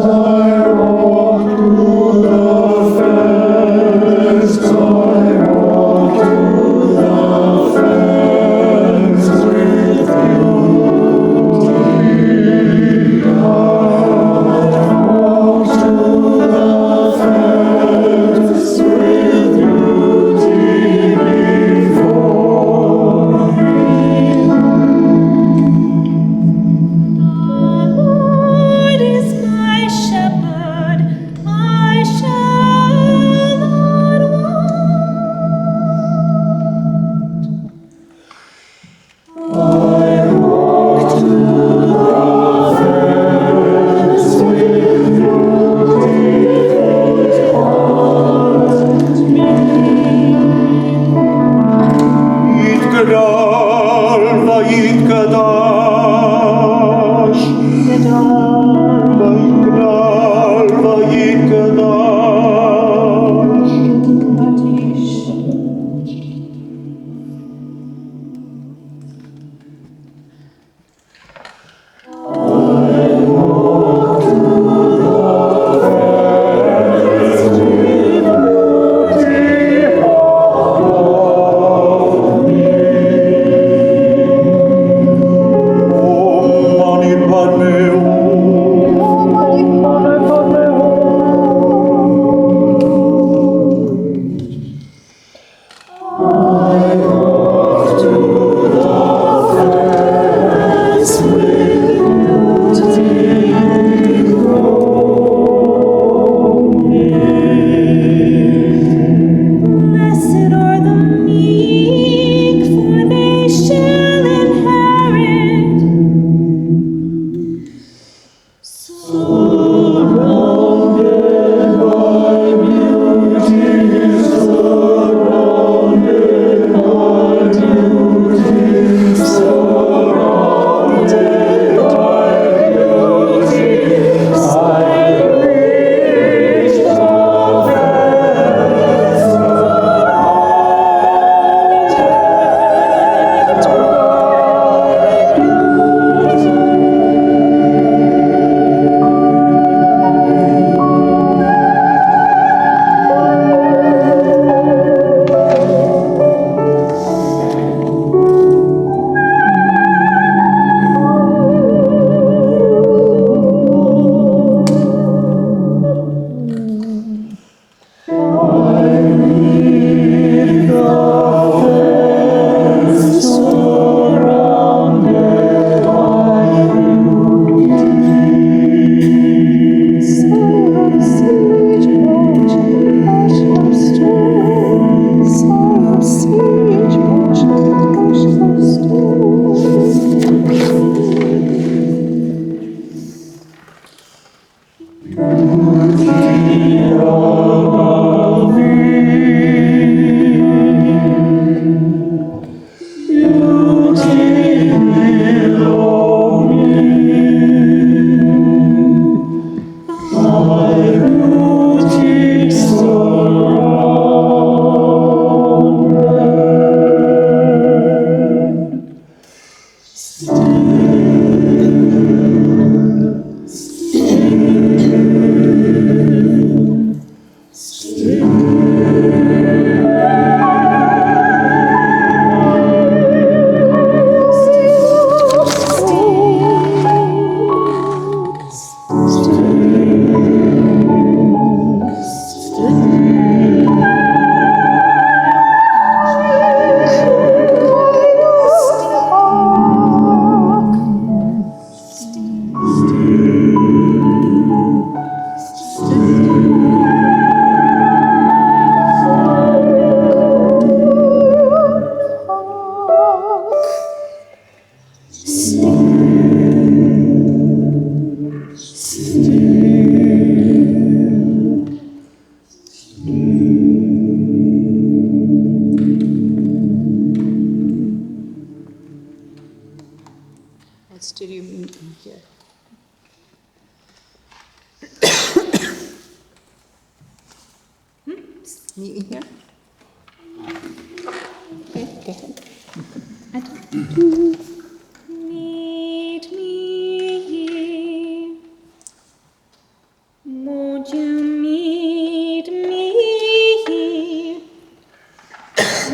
Speaker 3: I walk to the
Speaker 8: Let's do your meeting here.
Speaker 13: Meeting here? Okay, go ahead. Meet me here. Won't you meet me here?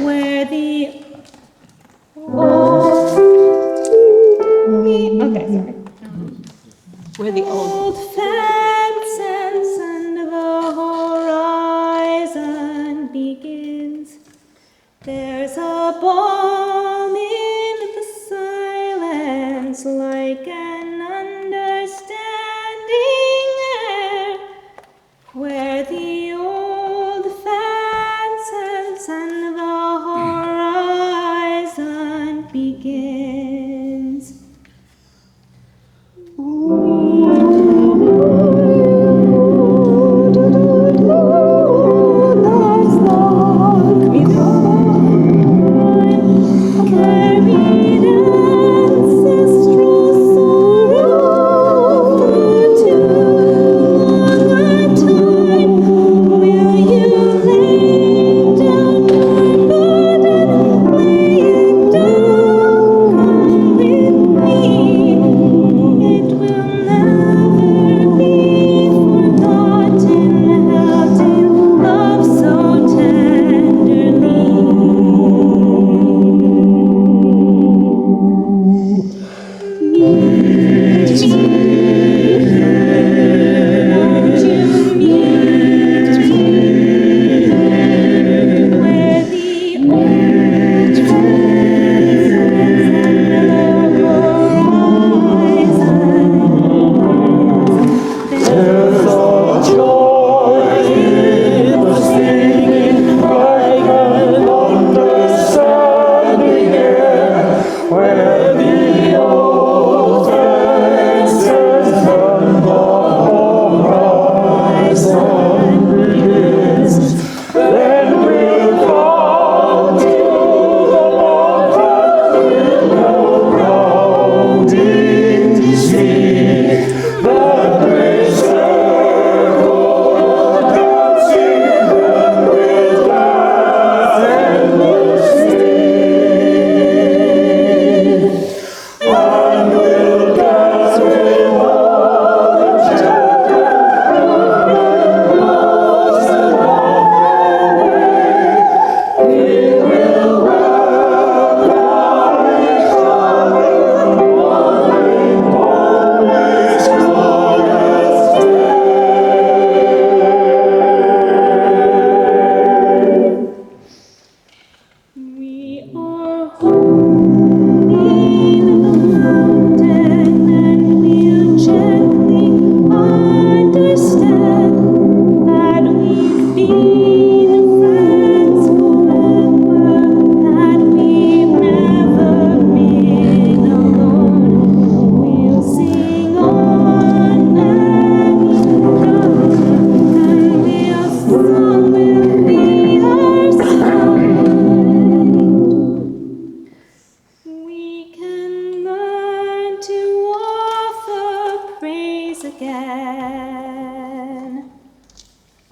Speaker 13: Where the old okay, sorry.
Speaker 8: Where the
Speaker 13: old fences and the horizon begins. There's a balm in the silence, like an understanding air, where the old fences and the horizon begins.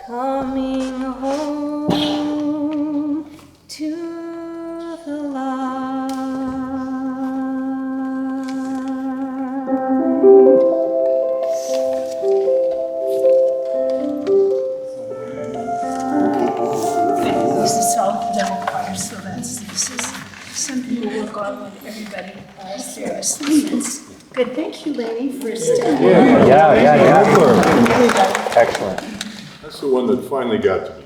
Speaker 13: Coming home to the
Speaker 1: This is all double choir, so this is, some people work on with everybody seriously. Good, thank you, Laney, for stepping.
Speaker 3: Excellent. That's the one that finally got to me.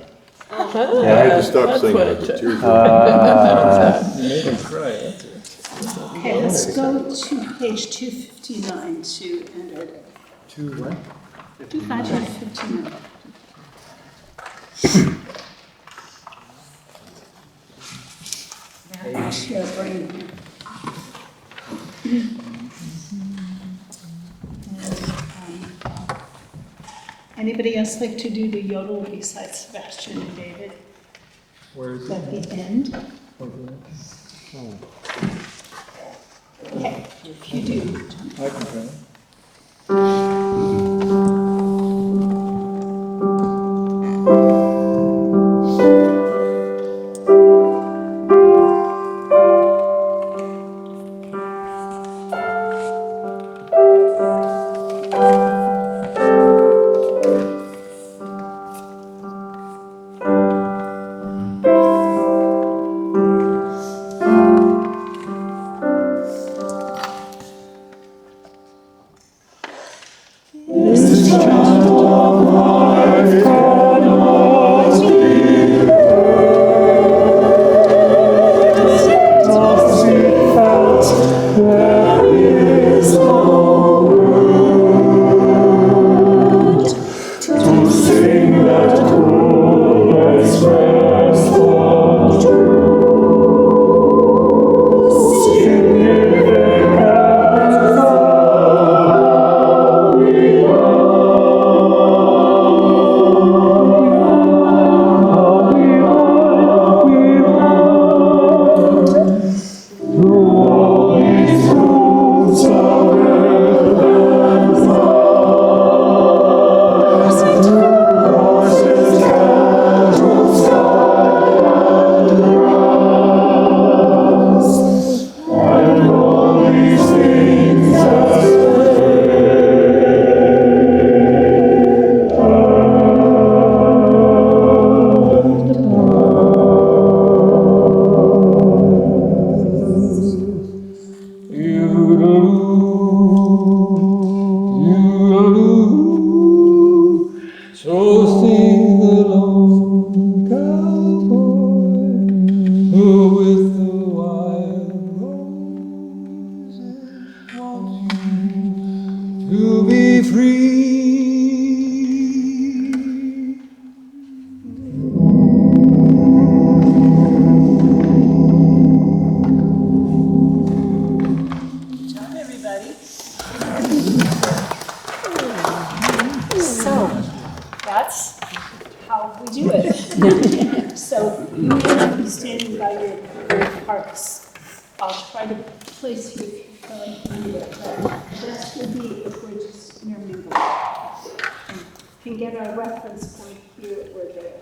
Speaker 11: Oh,
Speaker 3: I had to stop singing. The tears were-
Speaker 11: You made him cry, that's it.
Speaker 1: Okay, let's go to page 259 to enter.
Speaker 7: To what?
Speaker 1: 259. Share brain. Anybody else like to do the yodel besides Sebastian and David?
Speaker 7: Where is
Speaker 1: At the end? Okay, if you do.
Speaker 7: I can try.
Speaker 1: So you may not be standing by your hearts. I'll try to place you if you're feeling under it. Best would be if we're just intermingling. And can get our reference point here or there.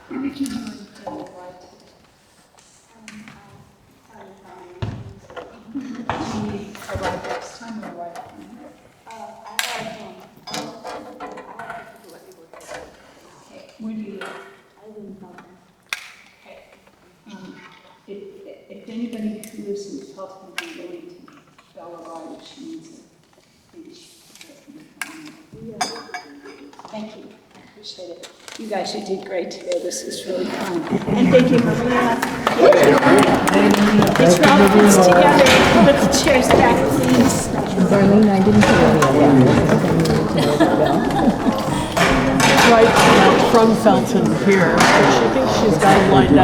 Speaker 1: We can do it on the right. Arrive next time or right? Okay, where do you live?
Speaker 2: I live in Pelton.
Speaker 1: Okay. If anybody who lives in Pelton would be willing to bell a ride if she needs it, please. Thank you. I appreciate it. You guys, you did great today. This is really fun. And thank you, Maria. It's all puts together. Put the chairs back, please.
Speaker 10: Darlene, I didn't put any of that.
Speaker 11: Right from Felton here. She thinks she's got it lined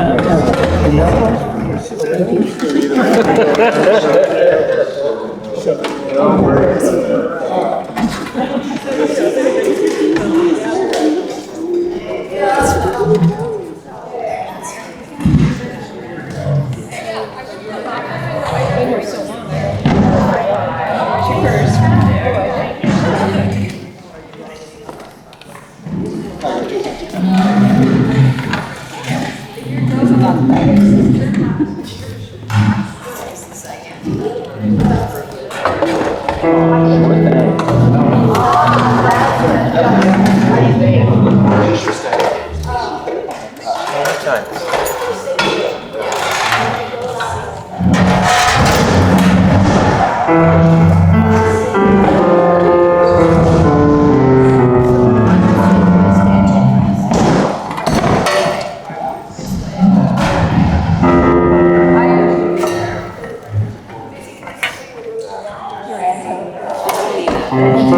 Speaker 8: It's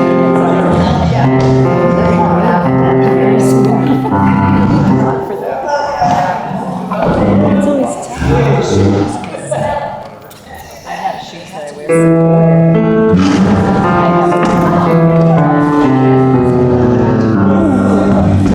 Speaker 8: always tough. I have shoes that I wear.